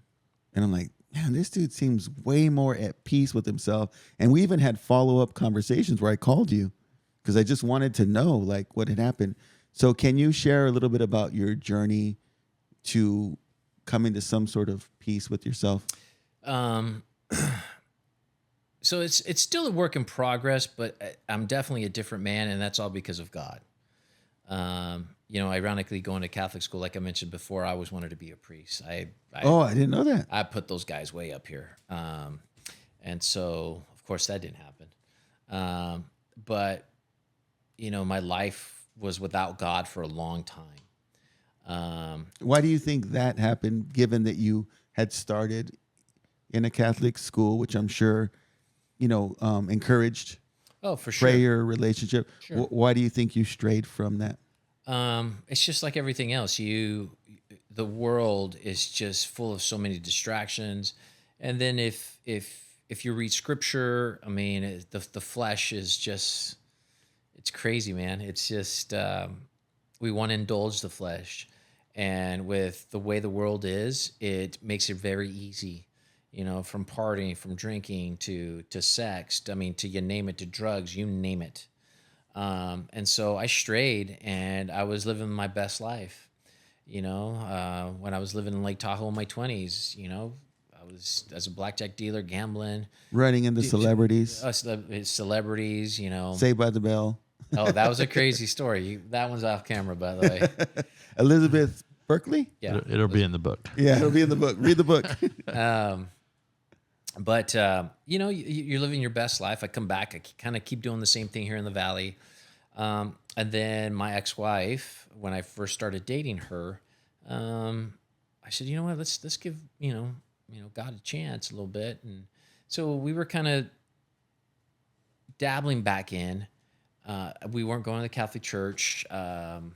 [SPEAKER 1] And I'm like, man, this dude seems way more at peace with himself. And we even had follow-up conversations where I called you because I just wanted to know like what had happened. So can you share a little bit about your journey to coming to some sort of peace with yourself?
[SPEAKER 3] So it's still a work in progress, but I'm definitely a different man, and that's all because of God. Ironically, going to Catholic school, like I mentioned before, I always wanted to be a priest. I
[SPEAKER 1] didn't know that.
[SPEAKER 3] I put those guys way up here. And so, of course, that didn't happen. But, my life was without God for a long time.
[SPEAKER 1] Why do you think that happened, given that you had started in a Catholic school, which I'm sure, encouraged
[SPEAKER 3] Oh, for sure.
[SPEAKER 1] prayer, relationship.
[SPEAKER 3] Sure.
[SPEAKER 1] Why do you think you strayed from that?
[SPEAKER 3] It's just like everything else. The world is just full of so many distractions. And then if you read scripture, I mean, the flesh is just, it's crazy, man. It's just, we want to indulge the flesh. And with the way the world is, it makes it very easy, from partying, from drinking to sex. I mean, to you name it, to drugs, you name it. And so I strayed, and I was living my best life. When I was living in Lake Tahoe in my 20s, was as a blackjack dealer, gambling,
[SPEAKER 1] running into celebrities,
[SPEAKER 3] celebrities,
[SPEAKER 1] Saved by the Bell.
[SPEAKER 3] Oh, that was a crazy story. That one's off camera, by the way.
[SPEAKER 1] Elizabeth Berkley?
[SPEAKER 2] Yeah. It'll be in the book.
[SPEAKER 1] Yeah, it'll be in the book. Read the book.
[SPEAKER 3] But you're living your best life. I come back. I kind of keep doing the same thing here in the Valley. And then my ex-wife, when I first started dating her, I said, you know what, let's give, God a chance a little bit. And so we were kind of dabbling back in. We weren't going to the Catholic Church. And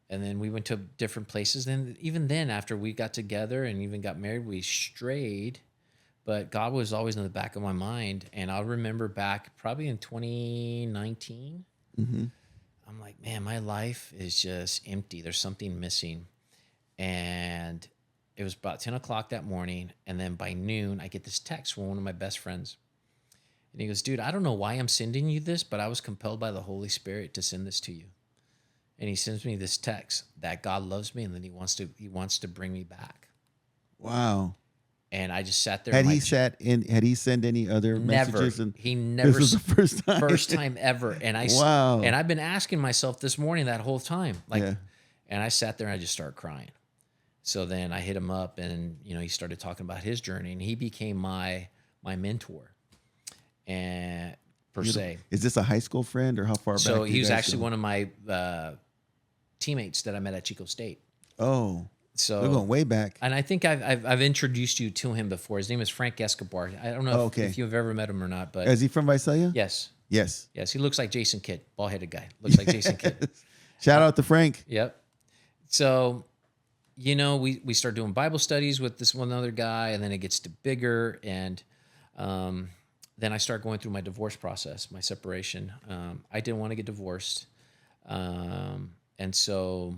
[SPEAKER 3] then we went to different places. Then even then, after we got together and even got married, we strayed. But God was always in the back of my mind. And I'll remember back probably in 2019, I'm like, man, my life is just empty. There's something missing. And it was about 10 o'clock that morning. And then by noon, I get this text from one of my best friends. And he goes, dude, I don't know why I'm sending you this, but I was compelled by the Holy Spirit to send this to you. And he sends me this text that God loves me and then he wants to bring me back.
[SPEAKER 1] Wow.
[SPEAKER 3] And I just sat there.
[SPEAKER 1] Had he sent any other messages?
[SPEAKER 3] He never.
[SPEAKER 1] This was the first time.
[SPEAKER 3] First time ever. And and I've been asking myself this morning that whole time. And I sat there and I just started crying. So then I hit him up and, he started talking about his journey and he became my mentor. And per se.
[SPEAKER 1] Is this a high school friend or how far back?
[SPEAKER 3] So he was actually one of my teammates that I met at Chico State.
[SPEAKER 1] Oh,
[SPEAKER 3] so
[SPEAKER 1] we're going way back.
[SPEAKER 3] And I think I've introduced you to him before. His name is Frank Escobar. I don't know if you've ever met him or not, but
[SPEAKER 1] is he from Visalia?
[SPEAKER 3] Yes.
[SPEAKER 1] Yes.
[SPEAKER 3] Yes. He looks like Jason Kidd, bald-headed guy. Looks like Jason Kidd.
[SPEAKER 1] Shout out to Frank.
[SPEAKER 3] Yep. So, we start doing Bible studies with this one other guy, and then it gets to bigger, and then I start going through my divorce process, my separation. I didn't want to get divorced. And so,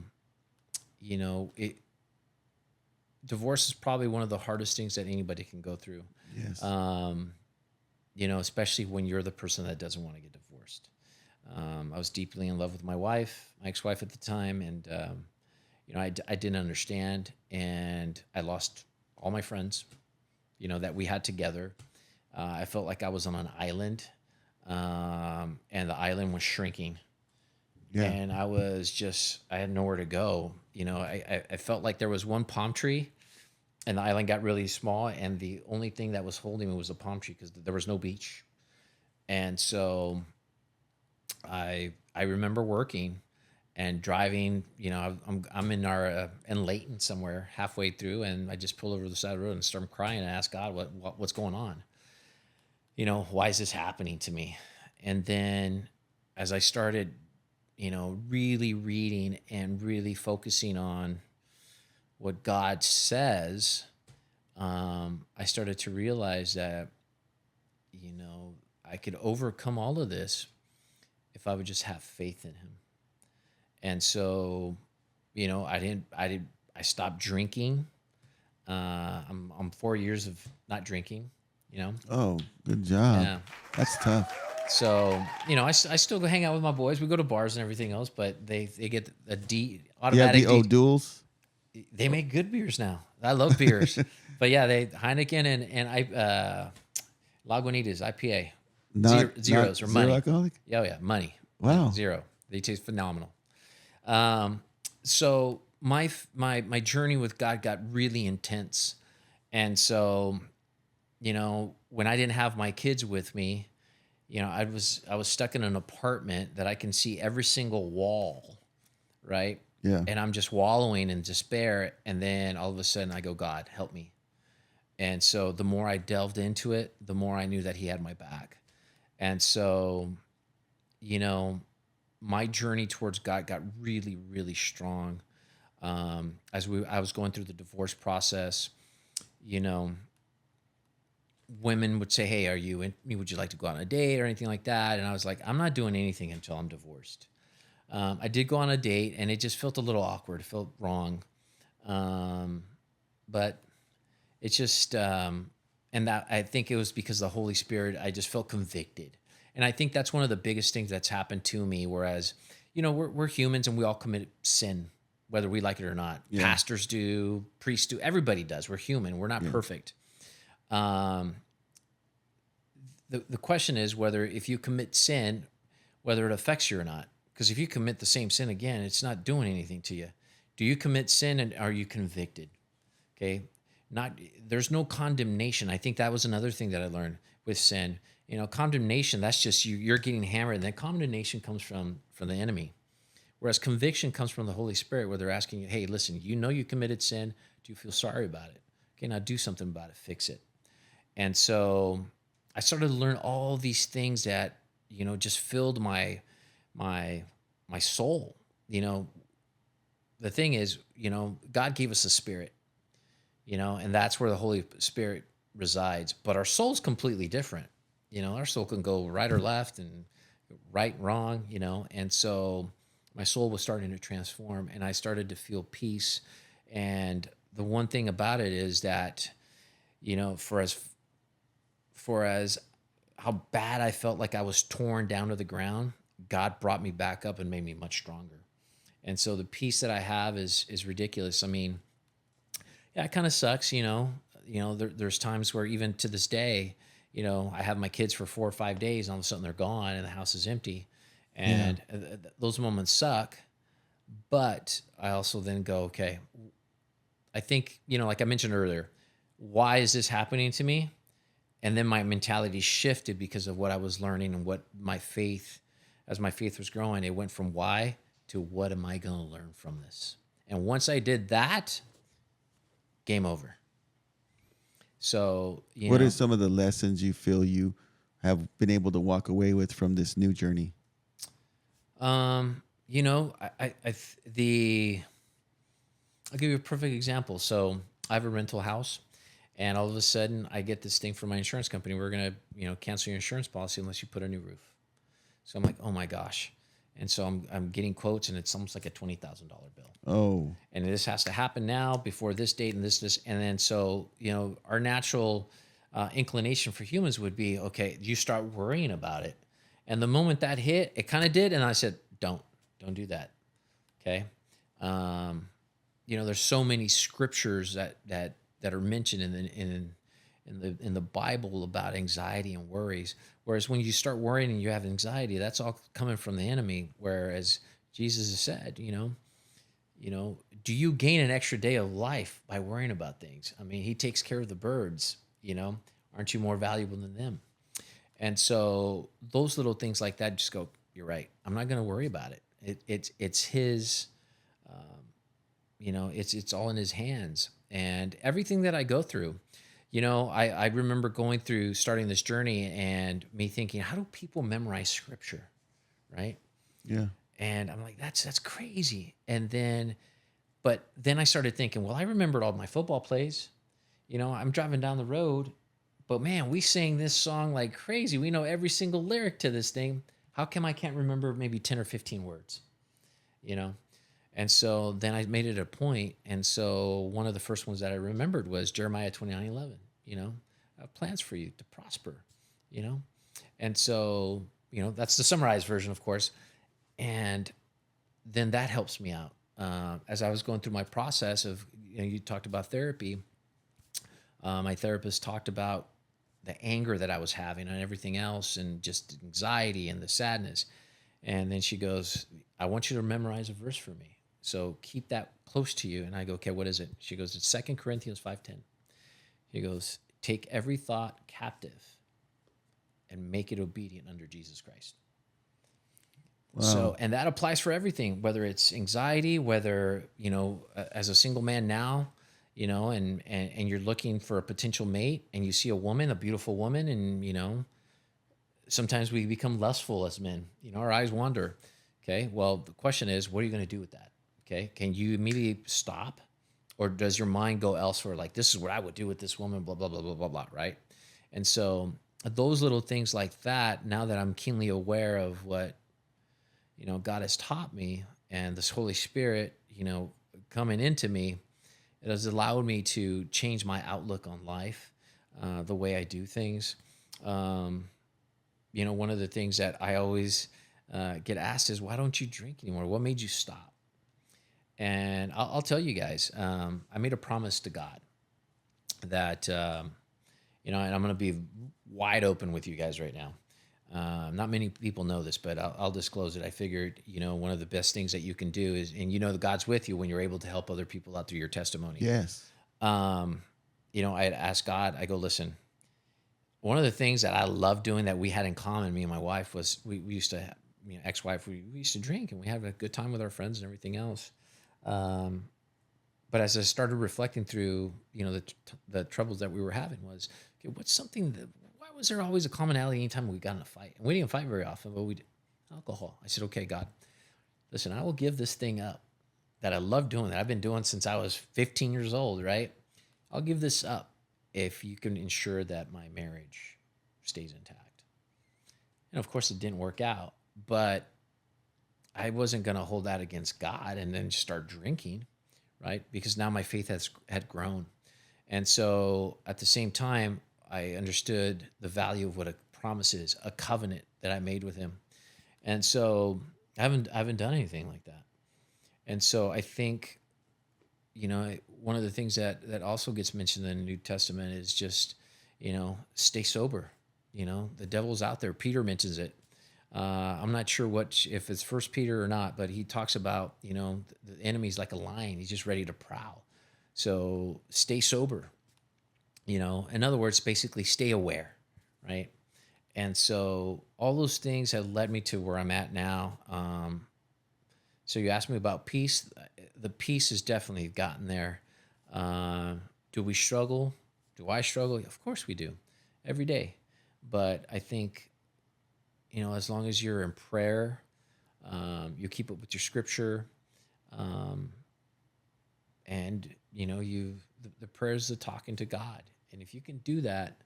[SPEAKER 3] divorce is probably one of the hardest things that anybody can go through.
[SPEAKER 1] Yes.
[SPEAKER 3] Especially when you're the person that doesn't want to get divorced. I was deeply in love with my ex-wife at the time, and I didn't understand, and I lost all my friends, that we had together. I felt like I was on an island, and the island was shrinking. Yeah. And I had nowhere to go. I felt like there was one palm tree and the island got really small. And the only thing that was holding me was a palm tree because there was no beach. And so I remember working and driving, I'm in Layton somewhere halfway through. And I just pull over the side of the road and start crying and ask God, what's going on? Why is this happening to me? And then as I started, really reading and really focusing on what God says, I started to realize that, I could overcome all of this if I would just have faith in him. And so, I stopped drinking. I'm 4 years of not drinking,
[SPEAKER 1] Oh, good job.
[SPEAKER 3] Yeah.
[SPEAKER 1] That's tough.
[SPEAKER 3] So, I still go hang out with my boys. We go to bars and everything else, but they get a automatic.
[SPEAKER 1] Yeah, the O'Douls.
[SPEAKER 3] They make good beers now. I love beers. But yeah, Heineken and Lagunitas, IPA. Zeros or money.
[SPEAKER 1] Zero alcoholic?
[SPEAKER 3] Yeah, money.
[SPEAKER 1] Wow.
[SPEAKER 3] Zero. They taste phenomenal. So my journey with God got really intense. And so, when I didn't have my kids with me, I was stuck in an apartment that I can see every single wall, right?
[SPEAKER 1] Yeah.
[SPEAKER 3] And I'm just wallowing in despair. And then all of a sudden I go, God, help me. And so the more I delved into it, the more I knew that he had my back. And so, my journey towards God got really, really strong. I was going through the divorce process, women would say, hey, would you like to go on a date or anything like that? And I was like, I'm not doing anything until I'm divorced. I did go on a date and it just felt a little awkward. It felt wrong. But it's just, and that I think it was because of the Holy Spirit, I just felt convicted. And I think that's one of the biggest things that's happened to me. Whereas, we're humans and we all commit sin, whether we like it or not. Yeah. Pastors do, priests do, everybody does. We're human. We're not perfect. The question is whether if you commit sin, whether it affects you or not. Because if you commit the same sin again, it's not doing anything to you. Do you commit sin and are you convicted? Okay. There's no condemnation. I think that was another thing that I learned with sin. Condemnation, that's just you're getting hammered. And then condemnation comes from the enemy. Whereas conviction comes from the Holy Spirit, where they're asking you, hey, listen, you committed sin. Do you feel sorry about it? Okay, now do something about it. Fix it. And so I started to learn all these things that, just filled my soul. The thing is, God gave us a spirit, and that's where the Holy Spirit resides. But our soul's completely different. Our soul can go right or left and right, wrong, and so my soul was starting to transform and I started to feel peace. And the one thing about it is that, for as how bad I felt like I was torn down to the ground, God brought me back up and made me much stronger. And so the peace that I have is ridiculous. I mean, yeah, it kind of sucks, there's times where even to this day, I have my kids for 4 or 5 days and all of a sudden they're gone and the house is empty. And those moments suck. But I also then go, okay, I think, like I mentioned earlier, why is this happening to me? And then my mentality shifted because of what I was learning and what as my faith was growing, it went from why to what am I going to learn from this? And once I did that, game over. So,
[SPEAKER 1] what are some of the lessons you feel you have been able to walk away with from this new journey?
[SPEAKER 3] I'll give you a perfect example. So I have a rental house and all of a sudden I get this thing from my insurance company. We're going to, cancel your insurance policy unless you put a new roof. So I'm like, oh my gosh. And so I'm getting quotes and it's almost like a $20,000 bill.
[SPEAKER 1] Oh.
[SPEAKER 3] And this has to happen now before this date and this. And then, so, our natural inclination for humans would be, okay, you start worrying about it. And the moment that hit, it kind of did. And I said, don't do that. Okay. There's so many scriptures that are mentioned in the Bible about anxiety and worries. Whereas when you start worrying and you have anxiety, that's all coming from the enemy. Whereas Jesus has said, do you gain an extra day of life by worrying about things? I mean, he takes care of the birds, aren't you more valuable than them? And so those little things like that just go, you're right. I'm not going to worry about it. It's his, it's all in his hands. And everything that I go through, I remember starting this journey and me thinking, how do people memorize scripture? Right.
[SPEAKER 1] Yeah.
[SPEAKER 3] And I'm like, that's crazy. But then I started thinking, well, I remembered all my football plays. I'm driving down the road, but man, we sing this song like crazy. We know every single lyric to this thing. How come I can't remember maybe 10 or 15 words? And so then I made it a point. And so one of the first ones that I remembered was Jeremiah 29:11. I have plans for you to prosper, And so, that's the summarized version, of course. And then that helps me out. As I was going through my process of, you talked about therapy. My therapist talked about the anger that I was having and everything else and just anxiety and the sadness. And then she goes, I want you to memorize a verse for me. So keep that close to you. And I go, okay, what is it? She goes, it's 2 Corinthians 5:10. He goes, take every thought captive and make it obedient under Jesus Christ. Wow. So, and that applies for everything, whether it's anxiety, whether, as a single man now, and you're looking for a potential mate and you see a woman, a beautiful woman, and, sometimes we become lustful as men, our eyes wander. Okay. Well, the question is, what are you going to do with that? Okay. Can you immediately stop, or does your mind go elsewhere? Like, this is what I would do with this woman, blah, blah, blah, blah, blah, blah. Right. And so those little things like that, now that I'm keenly aware of what, God has taught me and this Holy Spirit, coming into me, it has allowed me to change my outlook on life, the way I do things. One of the things that I always get asked is, why don't you drink anymore? What made you stop? And I'll tell you guys, I made a promise to God that, and I'm going to be wide open with you guys right now. Not many people know this, but I'll disclose it. I figured, one of the best things that you can do is, and that God's with you when you're able to help other people out through your testimony.
[SPEAKER 1] Yes.
[SPEAKER 3] I had asked God, I go, listen, one of the things that I love doing that we had in common, me and my wife, was we used to, ex-wife, we used to drink and we had a good time with our friends and everything else. But as I started reflecting through, the troubles that we were having was, okay, what's something that, why was there always a commonality anytime we got in a fight? And we didn't fight very often, but we did. Alcohol. I said, okay, God, listen, I will give this thing up that I love doing, that I've been doing since I was 15 years old, right? I'll give this up if you can ensure that my marriage stays intact. And of course it didn't work out, but I wasn't going to hold that against God and then start drinking, right? Because now my faith had grown. And so at the same time, I understood the value of what a promise is, a covenant that I made with him. And so I haven't done anything like that. And so I think, one of the things that also gets mentioned in the New Testament is just, stay sober. The devil's out there. Peter mentions it. I'm not sure if it's First Peter or not, but he talks about, the enemy's like a lion. He's just ready to prowl. So stay sober. In other words, basically stay aware, right? And so all those things have led me to where I'm at now. So you asked me about peace. The peace has definitely gotten there. Do we struggle? Do I struggle? Of course we do, every day. But I think, as long as you're in prayer, you keep up with your scripture, and the prayer is the talking to God. And if you can do that,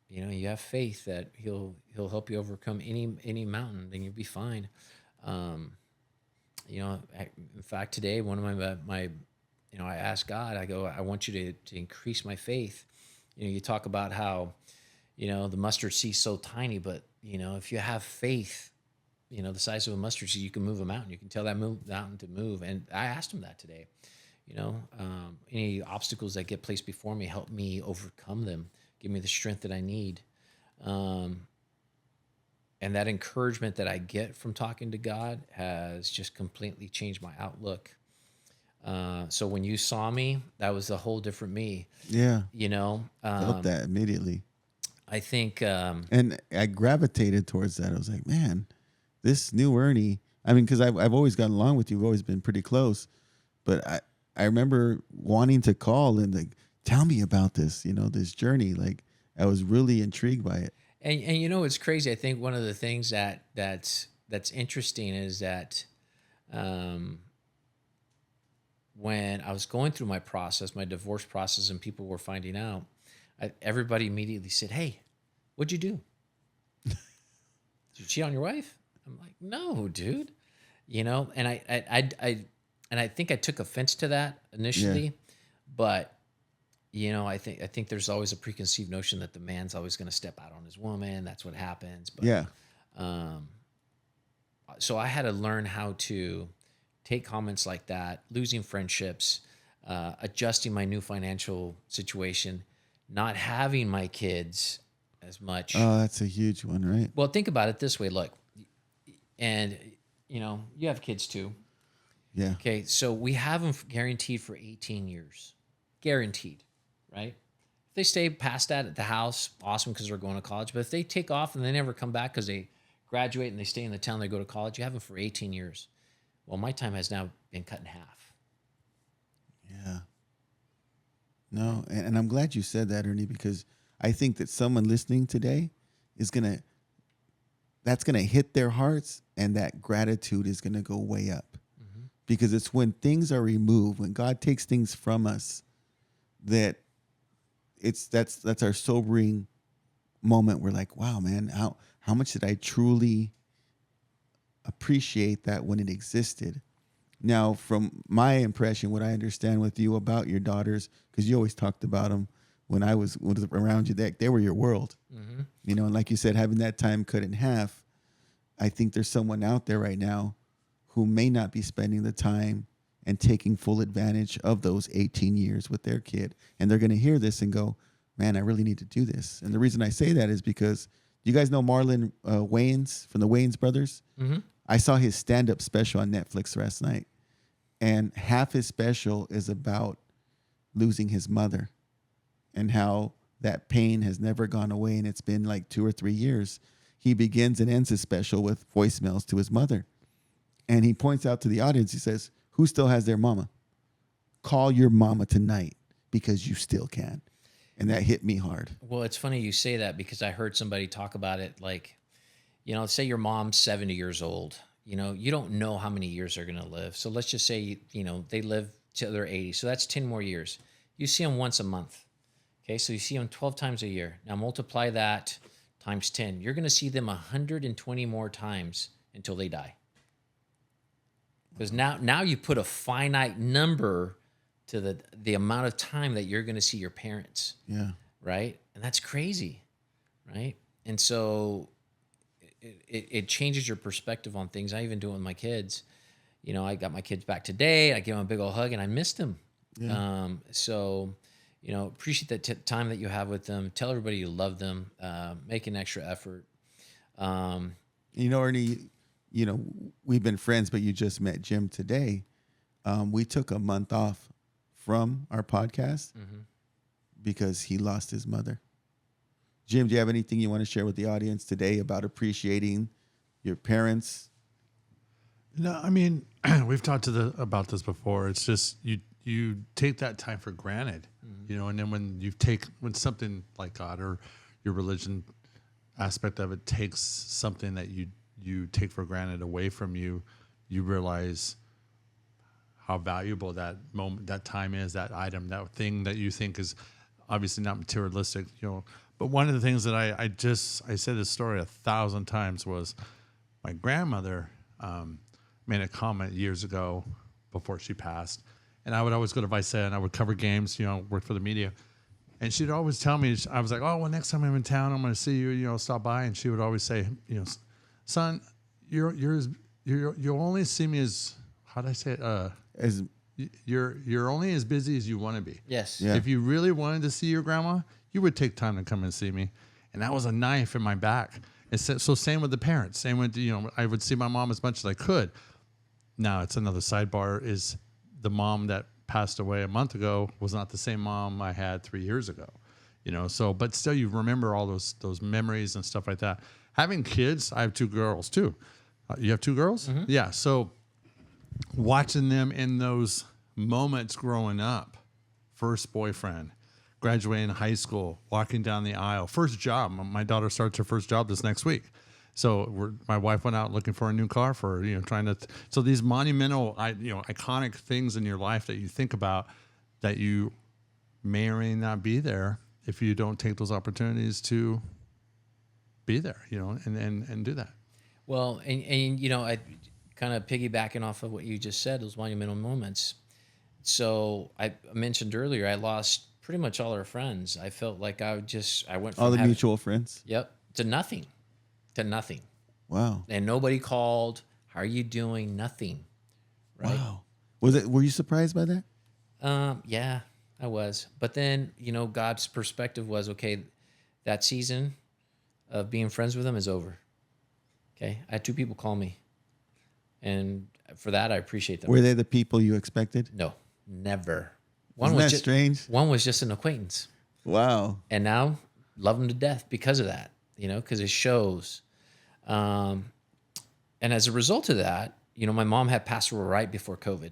[SPEAKER 3] you have faith that he'll help you overcome any mountain, then you'll be fine. In fact, today, one of my I asked God, I go, I want you to increase my faith. You talk about how, the mustard seed is so tiny, but, if you have faith, the size of a mustard seed, you can move a mountain. You can tell that mountain to move. And I asked him that today. Any obstacles that get placed before me, help me overcome them. Give me the strength that I need. And that encouragement that I get from talking to God has just completely changed my outlook. So when you saw me, that was a whole different me.
[SPEAKER 1] Yeah. Felt that immediately.
[SPEAKER 3] I think,
[SPEAKER 1] and I gravitated towards that. I was like, man, this new Ernie. I mean, because I've always gotten along with you. We've always been pretty close. But I remember wanting to call and like, tell me about this, this journey. Like, I was really intrigued by it.
[SPEAKER 3] And it's crazy. I think one of the things that's interesting is that when I was going through my process, my divorce process, and people were finding out, everybody immediately said, "Hey, what'd you do? Did you cheat on your wife?" I'm like, "No, dude." And I think I took offense to that initially, but I think there's always a preconceived notion that the man's always going to step out on his woman. That's what happens. But,
[SPEAKER 1] yeah.
[SPEAKER 3] So I had to learn how to take comments like that, losing friendships, adjusting my new financial situation, not having my kids as much.
[SPEAKER 1] Oh, that's a huge one, right?
[SPEAKER 3] Well, think about it this way. Look, and you have kids too.
[SPEAKER 1] Yeah.
[SPEAKER 3] Okay, so we have them guaranteed for 18 years, guaranteed. Right? If they stay past that at the house, awesome, because they're going to college. But if they take off and they never come back because they graduate and they stay in the town they go to college, you have them for 18 years. Well, my time has now been cut in half.
[SPEAKER 1] Yeah. No, and I'm glad you said that, Ernie, because I think that someone listening today that's gonna hit their hearts, and that gratitude is gonna go way up. Mm-hmm. Because it's when things are removed, when God takes things from us, that's our sobering moment. We're like, wow, man, how much did I truly appreciate that when it existed? Now, from my impression, what I understand with you about your daughters, because you always talked about them when I was around you, they were your world. Mm-hmm. And like you said, having that time cut in half, I think there's someone out there right now who may not be spending the time and taking full advantage of those 18 years with their kid. And they're going to hear this and go, man, I really need to do this. And the reason I say that is because you guys know Marlon Wayans from the Wayans brothers?
[SPEAKER 3] Mm-hmm.
[SPEAKER 1] I saw his stand-up special on Netflix last night. And half his special is about losing his mother and how that pain has never gone away. And it's been like 2 or 3 years. He begins and ends his special with voicemails to his mother. And he points out to the audience, he says, who still has their mama? Call your mama tonight because you still can. And that hit me hard.
[SPEAKER 3] Well, it's funny you say that because I heard somebody talk about it like, say your mom's 70 years old. You don't know how many years they're going to live. So let's just say, they live till they're 80. So that's 10 more years. You see them once a month. Okay, so you see them 12 times a year. Now multiply that times 10. You're going to see them 120 more times until they die. Because now you put a finite number to the amount of time that you're going to see your parents.
[SPEAKER 1] Yeah.
[SPEAKER 3] Right? And that's crazy. Right? And so it changes your perspective on things. I even do it with my kids. I got my kids back today. I give them a big old hug and I missed them. Yeah. Appreciate that time that you have with them. Tell everybody you love them. Make an extra effort.
[SPEAKER 1] Ernie, we've been friends, but you just met Jim today. We took a month off from our podcast because he lost his mother. Jim, do you have anything you want to share with the audience today about appreciating your parents?
[SPEAKER 2] No, I mean, we've talked about this before. It's just you take that time for granted, and then when something like God or your religion aspect of it takes something that you take for granted away from you, you realize how valuable that moment, that time is, that item, that thing that you think is obviously not materialistic, But one of the things that I said this story 1,000 times was my grandmother made a comment years ago before she passed. And I would always go to Visalia and I would cover games, work for the media. And she'd always tell me, I was like, oh, well, next time I'm in town, I'm going to see you, stop by. And she would always say, son, you'll only see me as, how did I say it? You're only as busy as you want to be.
[SPEAKER 3] Yes.
[SPEAKER 1] Yeah.
[SPEAKER 2] If you really wanted to see your grandma, you would take time to come and see me. And that was a knife in my back. And so same with the parents. Same with, I would see my mom as much as I could. Now it's another sidebar is the mom that passed away a month ago was not the same mom I had 3 years ago. But still you remember all those memories and stuff like that. Having kids, I have 2 girls too. You have 2 girls? Mm-hmm. Yeah. So watching them in those moments growing up, first boyfriend, graduating high school, walking down the aisle, first job. My daughter starts her first job this next week. So my wife went out looking for a new car for, trying to. So these monumental, iconic things in your life that you think about that you may or may not be there if you don't take those opportunities to be there, and do that.
[SPEAKER 3] Well, and I kind of piggybacking off of what you just said, those monumental moments. So I mentioned earlier, I lost pretty much all our friends. I felt like I went from
[SPEAKER 1] all the mutual friends.
[SPEAKER 3] Yep, to nothing.
[SPEAKER 1] Wow.
[SPEAKER 3] And nobody called. How are you doing? Nothing. Right?
[SPEAKER 1] Wow. Were you surprised by that?
[SPEAKER 3] Yeah, I was. But then, God's perspective was, okay, that season of being friends with them is over. Okay. I had 2 people call me. And for that, I appreciate them.
[SPEAKER 1] Were they the people you expected?
[SPEAKER 3] No, never.
[SPEAKER 1] Isn't that strange?
[SPEAKER 3] One was just an acquaintance.
[SPEAKER 1] Wow.
[SPEAKER 3] And now love them to death because of that, because it shows. And as a result of that, my mom had passed away right before COVID.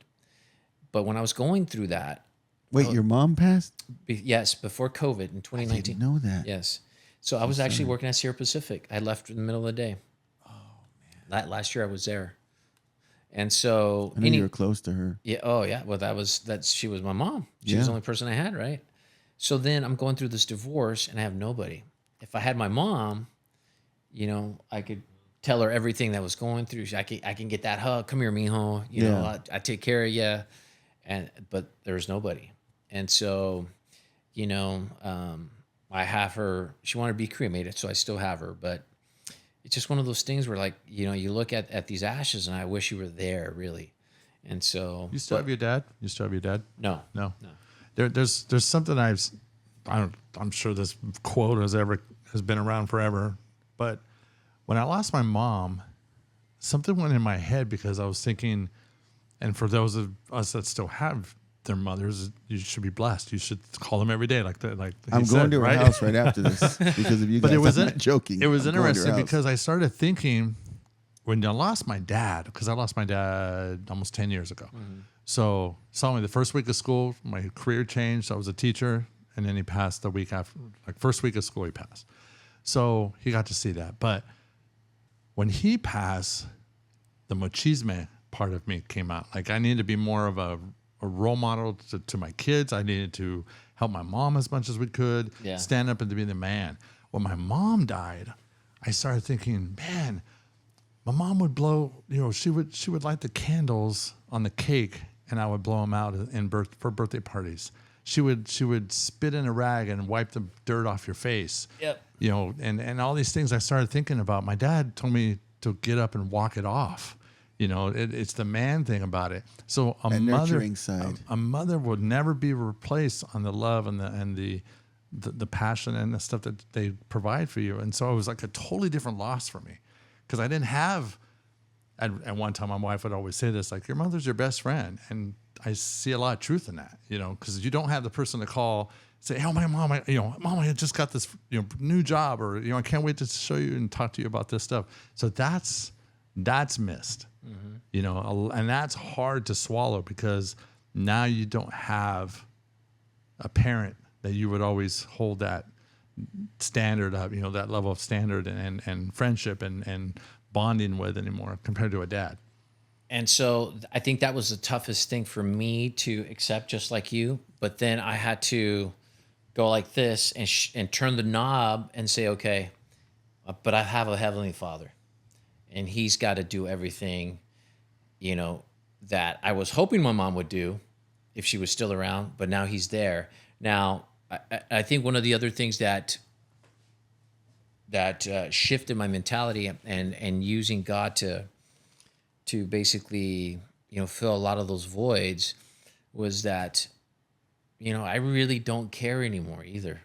[SPEAKER 3] But when I was going through that.
[SPEAKER 1] Wait, your mom passed?
[SPEAKER 3] Yes, before COVID in 2019.
[SPEAKER 1] I didn't know that.
[SPEAKER 3] Yes. So I was actually working at Sierra Pacific. I left in the middle of the day.
[SPEAKER 1] Oh, man.
[SPEAKER 3] Last year I was there. And so.
[SPEAKER 1] I know you were close to her.
[SPEAKER 3] Yeah. Oh, yeah. Well, she was my mom. She was the only person I had, right? So then I'm going through this divorce and I have nobody. If I had my mom, I could tell her everything that was going through. I can get that hug. Come here, mijo. I take care of you. But there's nobody. And so, I have her. She wanted to be cremated, so I still have her. But it's just one of those things where, you look at these ashes, and I wish you were there, really. And so,
[SPEAKER 2] you still have your dad? You still have your dad?
[SPEAKER 3] No.
[SPEAKER 2] There's something I'm sure this quote has been around forever, but when I lost my mom, something went in my head because I was thinking, and for those of us that still have their mothers, you should be blessed. You should call them every day, I'm
[SPEAKER 1] going to her house right after this because of you guys.
[SPEAKER 2] But
[SPEAKER 1] I'm not joking.
[SPEAKER 2] It was interesting because I started thinking when I lost my dad, because I lost my dad almost 10 years ago. Mm-hmm. So saw me the first week of school. My career changed. I was a teacher, and then he passed the week after. Like first week of school, he passed. So he got to see that. But when he passed, the machismo part of me came out. Like I needed to be more of a role model to my kids. I needed to help my mom as much as we could, stand up and to be the man. When my mom died, I started thinking, man, my mom would blow, she would light the candles on the cake and I would blow them out for birthday parties. She would spit in a rag and wipe the dirt off your face.
[SPEAKER 3] Yep.
[SPEAKER 2] And all these things I started thinking about. My dad told me to get up and walk it off. It's the man thing about it. So a mother would never be replaced on the love and the passion and the stuff that they provide for you. And so it was like a totally different loss for me because I didn't have. At one time, my wife would always say this, like, your mother's your best friend. And I see a lot of truth in that, because you don't have the person to call, say, oh, my mom, Mom, I just got this new job, or, I can't wait to show you and talk to you about this stuff. So that's missed, and that's hard to swallow because now you don't have a parent that you would always hold that standard of, that level of standard and friendship and bonding with anymore compared to a dad.
[SPEAKER 3] And so I think that was the toughest thing for me to accept, just like you. But then I had to go like this and turn the knob and say, okay, but I have a Heavenly Father, and He's got to do everything, that I was hoping my mom would do if she was still around, but now He's there. Now, I think one of the other things that shifted my mentality and using God to basically, fill a lot of those voids was that, I really don't care anymore either.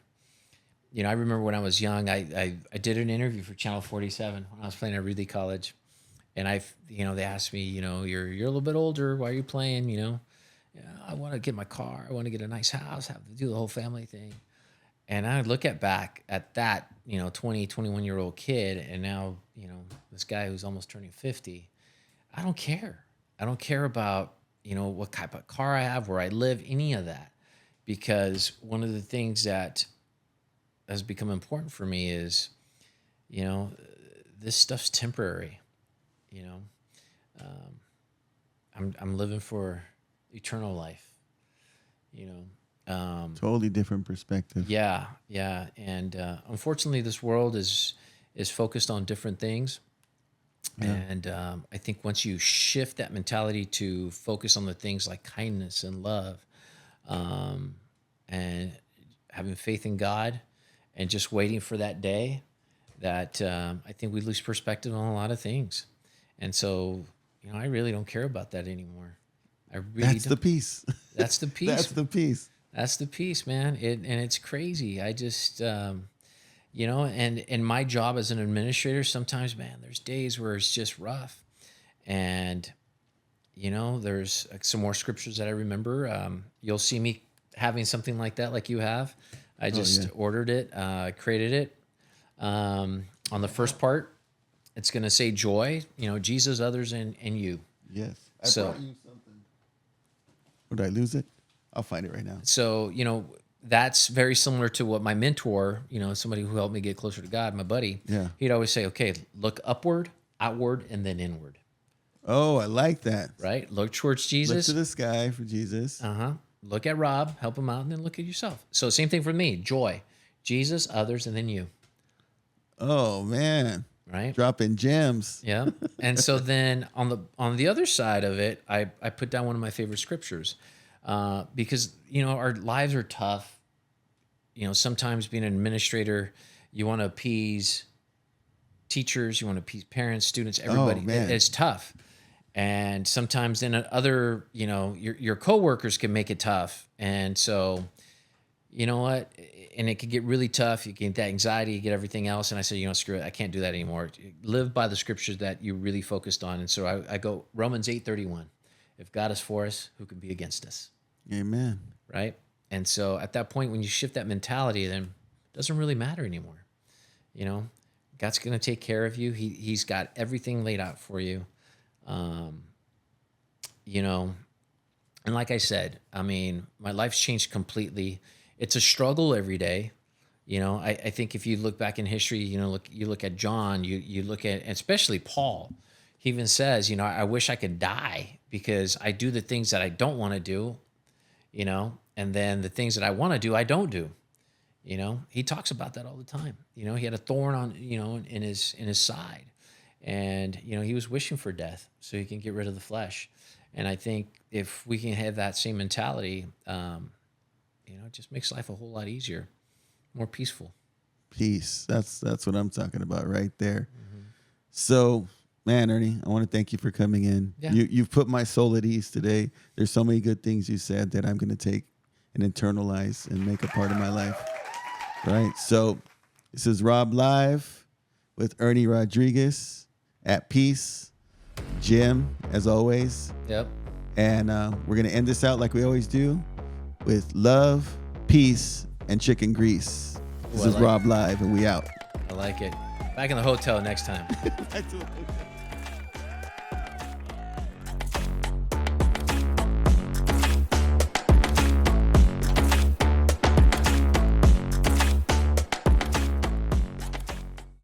[SPEAKER 3] I remember when I was young, I did an interview for Channel 47 when I was playing at Reedley College. And they asked me, you're a little bit older. Why are you playing? I want to get my car. I want to get a nice house, have to do the whole family thing. And I look back at that, 20, 21-year-old kid, and now, this guy who's almost turning 50. I don't care. I don't care about, what type of car I have, where I live, any of that. Because one of the things that has become important for me is, this stuff's temporary. I'm living for eternal life,
[SPEAKER 1] totally different perspective.
[SPEAKER 3] Yeah. And unfortunately, this world is focused on different things. Yeah. And I think once you shift that mentality to focus on the things like kindness and love, and having faith in God, and just waiting for that day, that I think we lose perspective on a lot of things. And so, I really don't care about that anymore.
[SPEAKER 1] That's the peace.
[SPEAKER 3] That's the peace.
[SPEAKER 1] That's the peace.
[SPEAKER 3] That's the piece, man. And it's crazy. I just, and my job as an administrator, sometimes, man, there's days where it's just rough. And, there's some more scriptures that I remember. You'll see me having something like that, like you have. I just ordered it, created it. On the first part, it's going to say joy, Jesus, others, and you.
[SPEAKER 1] Yes. I brought you something. Or did I lose it? I'll find it right now.
[SPEAKER 3] So, that's very similar to what my mentor, somebody who helped me get closer to God, my buddy, he'd always say, okay, look upward, outward, and then inward.
[SPEAKER 1] Oh, I like that.
[SPEAKER 3] Right? Look towards Jesus.
[SPEAKER 1] Look to the sky for Jesus.
[SPEAKER 3] Look at Rob, help him out, and then look at yourself. So same thing for me, joy, Jesus, others, and then you.
[SPEAKER 1] Oh, man.
[SPEAKER 3] Right?
[SPEAKER 1] Dropping gems.
[SPEAKER 3] Yeah. And so then on the other side of it, I put down one of my favorite scriptures. Because, our lives are tough. Sometimes being an administrator, you want to appease teachers, you want to appease parents, students, everybody. It's tough. And sometimes then your coworkers can make it tough. And so, you know what? And it could get really tough. You get that anxiety, you get everything else. And I said, screw it. I can't do that anymore. Live by the scriptures that you really focused on. And so I go Romans 8:31. If God is for us, who can be against us?
[SPEAKER 1] Amen.
[SPEAKER 3] Right? And so at that point, when you shift that mentality, then it doesn't really matter anymore. God's going to take care of you. He's got everything laid out for you. And like I said, my life's changed completely. It's a struggle every day. I think if you look back in history, you look at John, you look at, especially Paul, he even says, I wish I could die because I do the things that I don't want to do, and then the things that I want to do, I don't do. He talks about that all the time. He had a thorn on, in his side, and, he was wishing for death so he can get rid of the flesh. And I think if we can have that same mentality, it just makes life a whole lot easier, more peaceful.
[SPEAKER 1] Peace. That's what I'm talking about right there. Mm-hmm. So, man, Ernie, I want to thank you for coming in. Yeah. You've put my soul at ease today. There's so many good things you said that I'm going to take and internalize and make a part of my life. Right. So this is RobLive with Ernie Rodriguez at peace. Jim, as always.
[SPEAKER 3] Yep.
[SPEAKER 1] And we're going to end this out like we always do with love, peace, and chicken grease. This is RobLive, and we out.
[SPEAKER 3] I like it. Back in the hotel next time.